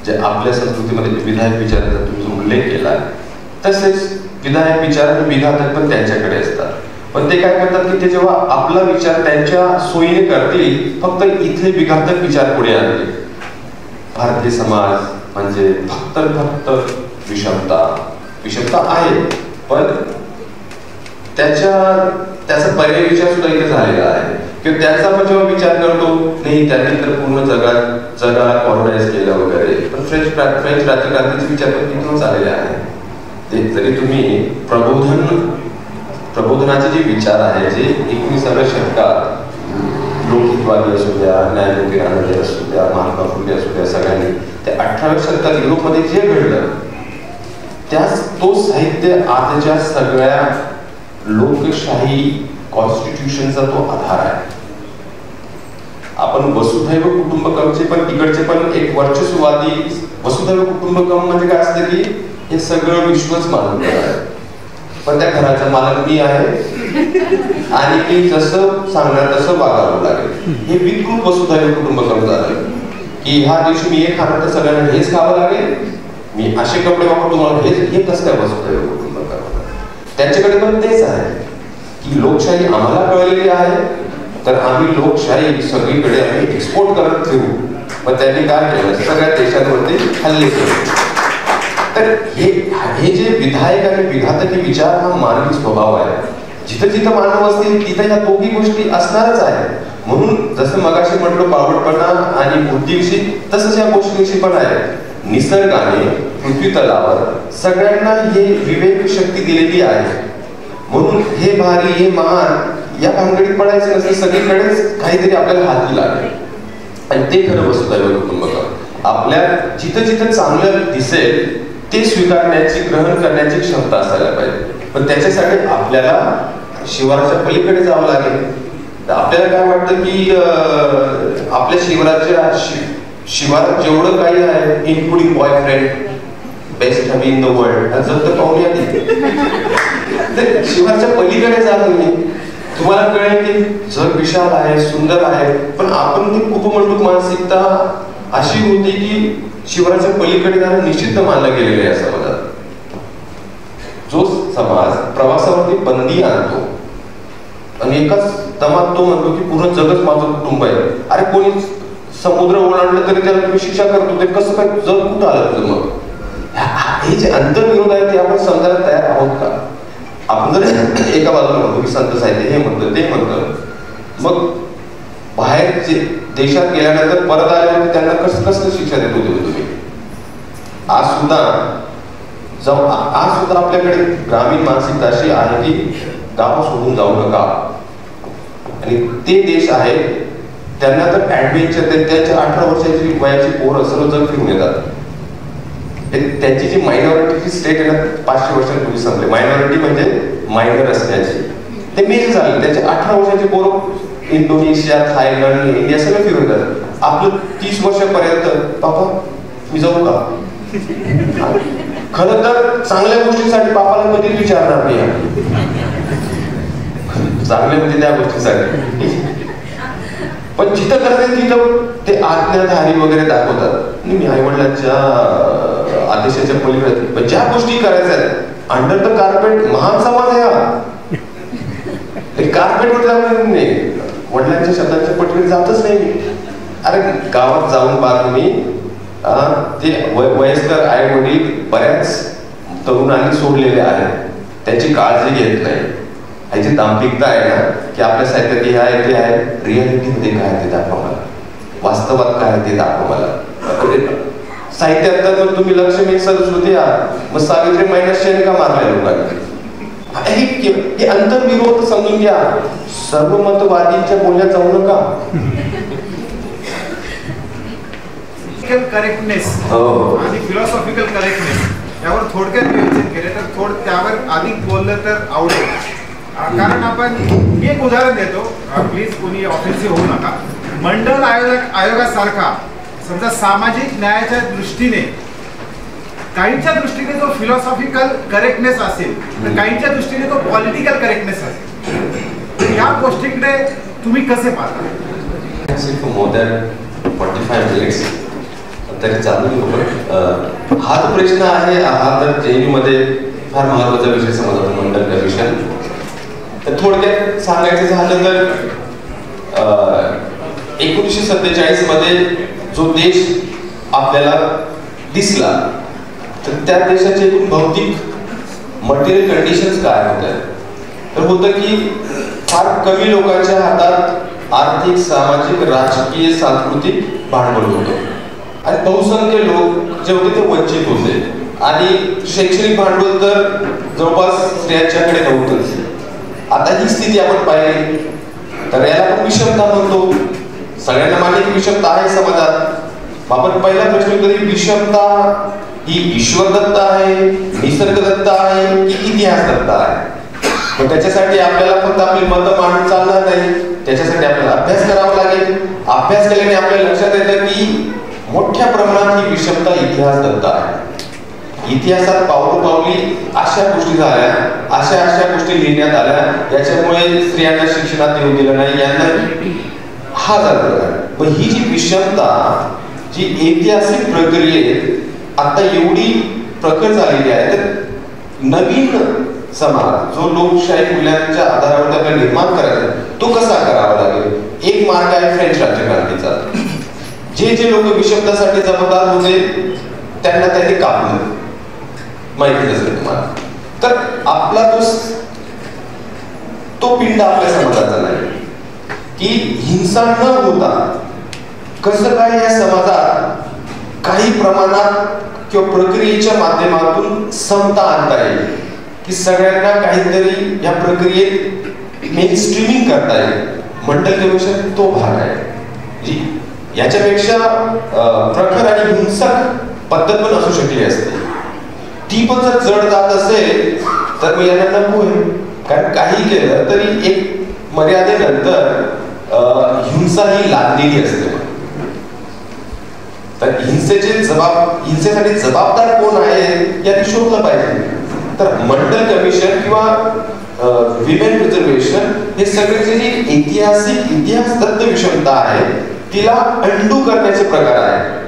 जे आपल्या संस्कृतीमध्ये विधायक विचाराचा तुम्ही जो उल्लेख केला, तसेच विधायक विचार आणि विघातक पण त्यांच्याकडे असतात. पण ते काय करतात की ते जेव्हा आपला विचार त्यांच्या सोयीने करतील, फक्त इथले विघातक विचार पुढे आणतील. भारतीय समाज म्हणजे फक्त विषमता आहे, पण त्याचा पर्याय विचार सुद्धा इथे झालेला आहे. किंवा त्याचा आपण जेव्हा विचार करतो नाही त्यांनी तर पूर्ण जगाला कॉलनाइज केलं वगैरे, पण फ्रेंच क्रांतीचे विचार पण तिथूनच आलेले आहे. ते जरी तुम्ही प्रबोधनाचे जे विचार आहे जे 19व्या शतकात लोकहितवादी असू द्या, न्यायमूर्ती रानडे असू द्या, महात्मा फुले असू द्या, सगळ्यांनी ते 18व्या शतकात युरोपमध्ये जे घडलं तो साहित्य आजच्या सगळ्या लोकशाही कॉन्स्टिट्यूशनचा तो आधार आहे. आपण वसुधैव कुटुंबकमचे पण तिकडचे पण एक वर्चस्ववादी, वसुधैव कुटुंबकम म्हणजे काय असतं की हे सगळं विश्वच मानून आहे, पण त्या घराचा मालक मी आहे आणि मी जसं सांगणार तसं वागावं लागेल. हे विकृत वसुधैव कुटुंबकम झालं की ह्या दिवशी मी हे खाणार तर सगळ्यांना हेच खावं लागेल, मी असे कपडे वापरतो मला हे कसं काय वसुधैव कुटुंबकम. त्यांच्याकडे पण तेच आहे की लोकशाही आम्हाला कळलेली आहे तर आम्ही लोकशाही सगळीकडे आम्ही एक्सपोर्ट करत ठेवू. पण त्यांनी काय केलं, सगळ्या देशांवरती हल्ले केले. तर हे जे विधायक आणि विघातक विचार हा मानवी स्वभाव आहे. जिथं जिथं मानव असतील तिथं या दोघी गोष्टी असणारच आहे. म्हणून जसं मगाशी म्हटलं बावटपणा आणि बुद्धीविषयी, तसंच या गोष्टीविषयी पण आहे. निसर्गाने पृथ्वी तलावर सगळ्यांना हे विवेक शक्ती दिलेली आहे. म्हणून हे भारी हे महान या भानगडीत पडायचं नसतं, सगळीकडेच काहीतरी आपल्याला हाती लागेल. आणि ते खरं वसुधैव कुटुंबकम. आपल्या जिथं जिथं चांगलं दिसेल ते स्वीकारण्याची, ग्रहण करण्याची क्षमता असायला पाहिजे. पण त्याच्यासाठी आपल्याला शिवाराच्या पलीकडे जावं लागेल. आपल्याला काय वाटतं की आपल्या शिवारात जेवढं काही आहे, including boyfriend, best hubby in the world, जर तर पाहुणे आली तर शिवारच्या पलीकडे जा. तुम्हाला कळेल की जग विशाल आहे, सुंदर आहे, पण आपण ती उपमंडूक मानसिकता अशी होती की शिवराच्या पलीकडे जाणं निषिद्ध मानलं गेलेलं आहे समाजात. जो समाज प्रवासावरती बंदी आणतो आणि एकाच दमात तो म्हणतो की पूर्ण जगच माझं कुटुंब आहे. अरे कोणी समुद्र ओलांडलं तरी त्याला तुम्ही शिक्षा करतो, ते कसं काय जग कुठं आलं तुझं? मग हे जे अंतर्विरोध आहे ते आपण समजायला तयार आहोत का? आपण जर एका बाजूला म्हणतो की संत साहित्य हे म्हणतं ते म्हणतं, मग बाहेर जे देशात गेल्यानंतर परत आल्यानंतर त्यांना कसं शिक्षा देत होते तुम्ही? आज सुद्धा आपल्याकडे ग्रामीण मानसिकता अशी आहे की गाव सोडून जाऊ नका. आणि ते देश आहे त्यांना तर ऍडव्हेंचर, त्यांच्या 18 वर्षाची वयाची पोरं सर्व जग फिरून येतात. त्यांची जी मायनॉरिटीची स्टेट आहे ना 500 वर्षांपूर्वी संपले. मायनॉरिटी म्हणजे मायनर असण्याची, ते मेजर झाले. त्यांचे 18 वर्षाचे पोरं इंडोनेशिया, थायलंड, इंडिया सगळं फिरून येतात. आपलं 30 वर्षापर्यंत बाबा मी जाऊ का? खरं तर चांगल्या गोष्टीसाठी बापाला कधीच विचारणार नाही. चांगल्या म्हणजे त्या गोष्टीसाठी, पण जिथं करते तिथं ते आज्ञाधारी वगैरे दाखवतात. मी आईवडिलांच्या आदेशाच्या पलीकडे पण ज्या गोष्टी करायच्या आहेत अंडर द कार्पेट महान समाज आहे हा. कार्पेटवर जाऊन नाही, वडिलांच्या शब्दांच्या पटीवर जातच नाही. अरे गावात जाऊन पाहा तुम्ही, ते वयस्कर आई वडील बऱ्याच तरुणांनी सोडलेले आहेत, त्याची काळजी घेत नाही. ह्याची दांभिकता आहे ना की आपल्या साहित्यात हे आहे ते आहे, रियालिटीमध्ये काय ते दाखवा मला, वास्तवात काय ते दाखवा मला. साहित्यात तर तुम्ही लक्ष्मी सरस्वती मग सावित्री महिन्यात का मारल्या लोकांनी? हे अंतर्विरोध समजून घ्या. सर्वमतवादींच्या बोलण्यात जाऊ नका. करेक्टनेस आणि फिलॉसॉफिकल करेक्टनेस यावर थोडक्यात विवेचन केले तर त्यावर अधिक बोललं तर आवडेल. कारण आपण मी एक उदाहरण देतो, प्लीज कोणी ऑफेन्सिव्ह होऊ नका. मंडल आयोगासारखा समजा सामाजिक न्यायाच्या दृष्टीने काहींच्या दृष्टीने तो फिलॉसॉफिकल करेक्टनेस असेल तर काहींच्या दृष्टीने तो पॉलिटिकल करेक्टनेस असेल. या गोष्टीकडे तुम्ही कसे पाहता? मोर दॅन 45 मिनिट्स तरी चालू घेऊ. हा जो प्रश्न आहे हा तर JNU मध्ये फार महत्वाचा विषय समजला जातो, मंडल कमिशन. तर थोडक्यात सांगायचं झालं तर 1947 मध्ये जो देश आपल्याला दिसला तर त्या देशाचे एकूण भौतिक मटेरियल कंडिशन्स काय होत्या? तर होतं की फार कमी लोकांच्या हातात आर्थिक, सामाजिक, राजकीय, सांस्कृतिक भांडवल होतं आणि बहुसंख्य लोक जे होते ते वंचित होते. आणि शैक्षणिक भांडवल तर जवळपास स्त्रियांच्याकडे नव्हतंच. आता ही स्थिती आपण पाहिली तर याला आपण विषमता म्हणतो. सगळ्यांना मान्य की विषमता आहे समाजात. आपण पहिला प्रश्न कधी विषमता ही ईश्वरदत्त आहे, निसर्गदत्त आहे की इतिहासदत्त आहे? पण त्याच्यासाठी आपल्याला फक्त आपली मतं मांडून चालणार नाही, त्याच्यासाठी आपल्याला अभ्यास करावा लागेल. अभ्यास केल्याने आपल्याला लक्षात येतं की मोठ्या प्रमाणात ही विषमता इतिहासदत्त आहे. इतिहासात पावलोपावली अशा गोष्टी झाल्या, अशा गोष्टी लिहिण्यात आल्या, याच्यामुळे स्त्रियांना शिक्षणात येऊ दिलं नाही, यांना हा झाला. पण ही जी विषमता जी ऐतिहासिक प्रक्रियेत आता एवढी प्रकट झालेली आहे तर नवीन समाज जो लोकशाही मूल्यांच्या आधारावर आपल्याला निर्माण करायचा तो कसा करावा लागेल? एक मार्ग आहे फ्रेंच राज्यक्रांतीचा. जे लोक विषमतासाठी जबाबदार होते त्यांना त्यांनी कापलं, माहिती असेल तुम्हाला. तर आपला तो पिंड आपल्या समाजाचा नाही की हिंसा न होता कसं काय या समाजात काही प्रमाणात किंवा प्रक्रियेच्या माध्यमातून समता आणता येईल, की सगळ्यांना काहीतरी या प्रक्रियेत मेन स्ट्रीमिंग करता येईल. मंडल कमिशन तो भाग आहे. याच्यापेक्षा प्रखर आणि हिंसक पद्धत पण असू शकली असते. ती पण जर जड जात असेल तर मी यांना नको आहे. कारण काही केलं तरी एक मर्यादेनंतर हिंसा ही लादलेली असते. तर हिंसेसाठी जबाबदार कोण आहे याने शोधलं पाहिजे. तर मंडल कमिशन किंवा विमेन रिझर्वेशन, हे सगळे जे ऐतिहासिक इतिहासदत्त विषमता आहे तिला अंडू करण्याचे प्रकार आहेत.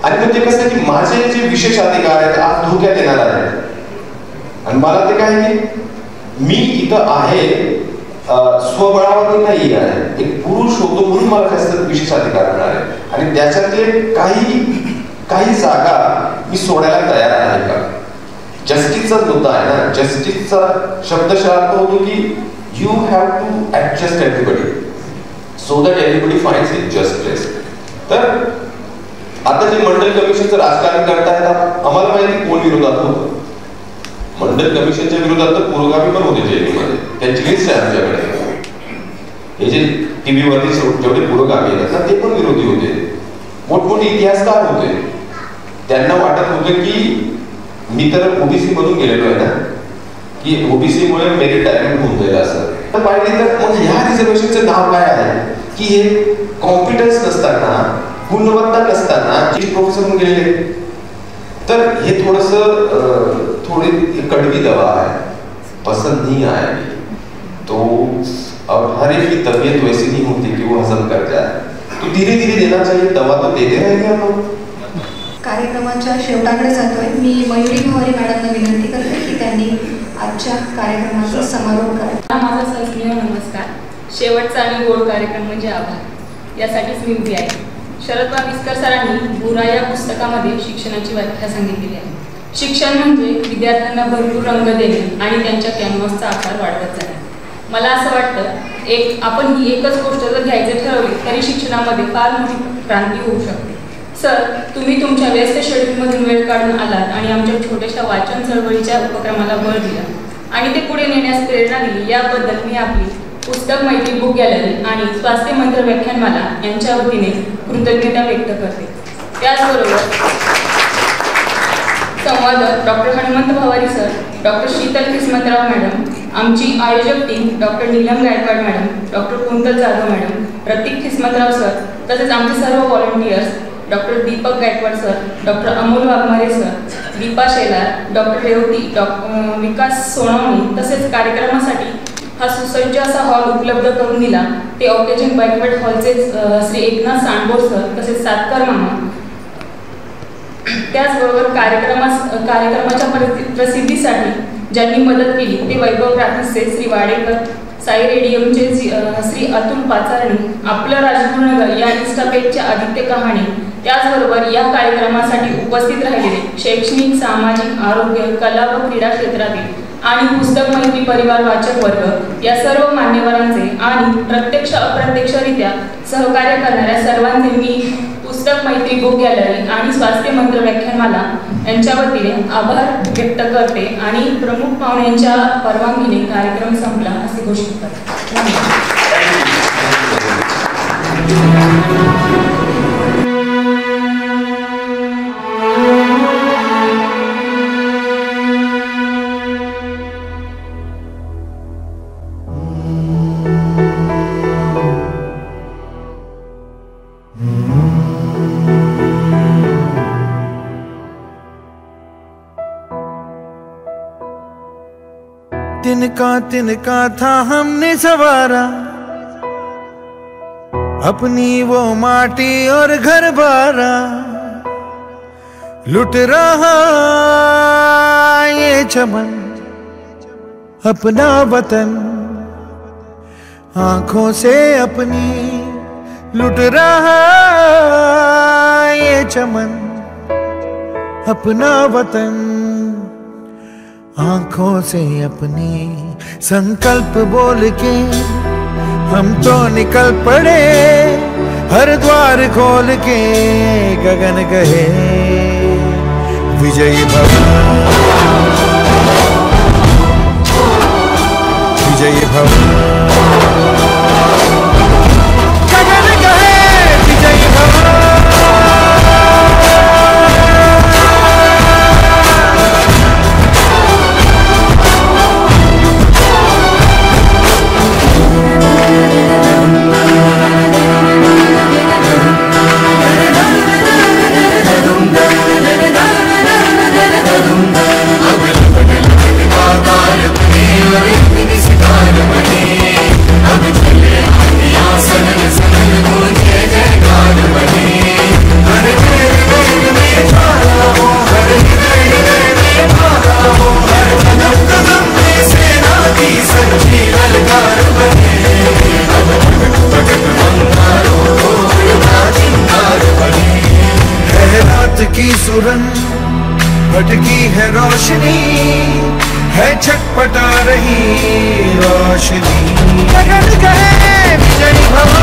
आणि मग ते कसं की माझे जे विशेष अधिकार आहेत आज धोक्यात येणार आहेत. आणि मला ते काय की मी इथं आहे स्वबळावरती नाही आहे, एक पुरुष होतो म्हणून मला जास्त विशेष अधिकार मिळणार आहे. आणि त्याच्यातले काही जागा मी सोडायला तयार आहे का. जस्टिसचा मुद्दा आहे ना, जस्टिसचा शब्दशः अर्थ होतो की you have to adjust everybody so that everybody finds it just place. तर आता जे मंडल कमिशनचं राजकारण करतायत आम्हाला माहिती कोण विरोधात होतं. मंडल कमिशनच्या विरोधात तर पुरोगामी पण होते जेएनयूमध्ये, त्यांची लिस्ट आहे आमच्याकडे. हे जे टीव्हीवरती जेवढे पुरोगामी आहेत ना ते पण विरोधी होते, मोठमोठे इतिहासकार होते. त्यांना वाटत होतं की मी तर ओबीसी मधून गेलेलो आहे ना, की ओबीसी मुळे मेरिट डायमंड होऊन जाईल असं. तर पाहिजे तर मग ह्या रिझर्वेशनचं नाव काय आहे की हे कॉम्पिटन्स नसताना, गुणवत्ता नसताना जे प्रोफेसर म्हणून गेलेले. तर हे थोड़ी कड़वी दवा है, पसंद नहीं आएगी. तो अब हर एक की तबीयत वैसी नहीं होती कि वो हजम कर जाए, तो धीरे धीरे देना चाहिए. दवा तो देते रहेंगे हम लोग. कार्यक्रमाच्या शेवटाकडे जातोय. मी मयुरी भवारी मॅडमना विनंती करते की त्यांनी आजच्या कार्यक्रमाचा समारोप करा. माझा सस्नेह नमस्कार. शेवटचा आणि गोड कार्यक्रम म्हणजे आभार, यासाठीच मी उभी आहे. शरद विस्कर सरांनी बुरा या पुस्तकामध्ये शिक्षणाची व्याख्या सांगितलेली आहे. शिक्षण म्हणजे विद्यार्थ्यांना भरपूर रंग देणे आणि त्यांच्या कॅनव्हासचा आकार वाढवत जाणे. मला असं वाटतं आपण ही एकच गोष्ट जर घ्यायचं ठरवली तरी शिक्षणामध्ये फार मोठी क्रांती होऊ शकते. सर, तुम्ही तुमच्या व्यस्त शेड्यूलमधून वेळ काढून आलात आणि आमच्या छोट्याशा वाचन चळवळीच्या उपक्रमाला बळ दिलं आणि ते पुढे नेण्यास प्रेरणा दिली. याबद्दल मी आपली पुस्तक मैत्री बुक गॅलरी आणि स्वास्थ्य मंत्र व्याख्यानमाला यांच्या वतीने कृतज्ञता व्यक्त करते. त्याचबरोबर संवादक doctor Hanumant Bhavari sir, doctor Sheetal Kismatrao madam, आमची आयोजक team doctor Neelam Gaikwad madam, doctor Kuntal Jadhav madam, Prateek Kismatrao sir, तसेच आमचे सर्व volunteers doctor Deepak Gaikwad sir, doctor Amol Waghmare sir, Deepa Shelar, doctor Revati, Vikas Sonawani, तसेच कार्यक्रमासाठी हा सुसज्ज असा हॉल उपलब्ध करून दिला ते ऑकेजन बँक्वेट हॉलचे श्री एकनाथ सांडबोर सर, तसेच सातकर मामा. त्याचबरोबर कार्यक्रमाच्या प्रसिद्धीसाठी ज्यांनी मदत केली ते वैभव प्रातिसचे श्री वाडेकर, साई रेडियमचे श्री अतुल पाचारणी, आपलं राजगुरुनगर या इन्स्टापेजच्या आदित्य कहाणी. त्याचबरोबर या कार्यक्रमासाठी उपस्थित राहिलेले शैक्षणिक, सामाजिक, आरोग्य, कला व क्रीडा क्षेत्रातील आणि पुस्तक मैत्री परिवार वाचक वर्ग या सर्व मान्यवरांचे आणि प्रत्यक्ष अप्रत्यक्षरित्या सहकार्य करणाऱ्या सर्वांचे मी पुस्तक मैत्री बुक गॅलरी आणि स्वास्थ्य मंत्र व्याख्यानमाला यांच्या वतीने आभार व्यक्त करते आणि प्रमुख पाहुण्यांच्या परवानगीने कार्यक्रम संपला असे घोषित करते. तिनका था हमने सवारा, अपनी वो माटी और घर बारा, लुट रहा ये चमन अपना वतन, आंखों से अपनी लुट रहा ये चमन अपना वतन, आंखों से अपनी संकल्प बोल के हम तो निकल पड़े, हर द्वार खोल के गगन गए विजयी भव, विजयी भव, गगन गए विजयी भव. Siddha छटपटा रही रोशनी, गगन कहे विजयी भव।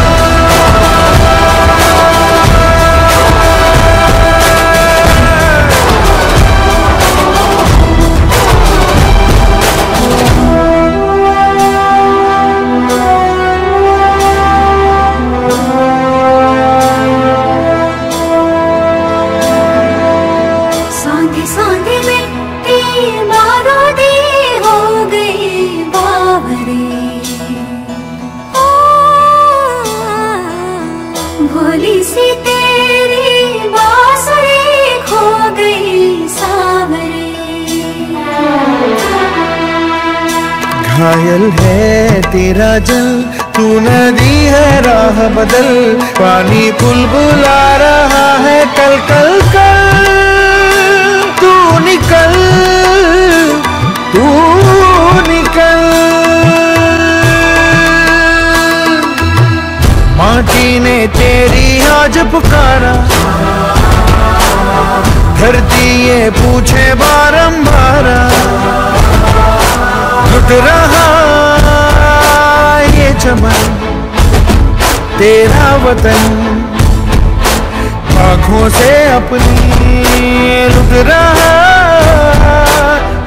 भोली सी तेरी बांसुरी खो गई सावरे। घायल है तेरा जल, तू नदी है राह बदल, पानी बुलबुला रहा है कल कल कल। तू निकल, तू निकल। माटी ने तेरी आज पुकारा, धरती ये पूछे बारंबार, लुट रहा ये चमन तेरा वतन, आँखों से अपनी लुट रहा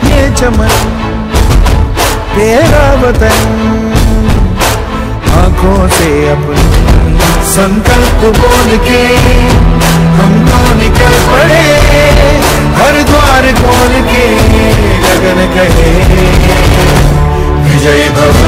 ये चमन तेरा वतन, आँखों से अपनी। संकल्प बोल के हम तो निकल पड़े, हर द्वार खोल के गगन कहे विजयी भव।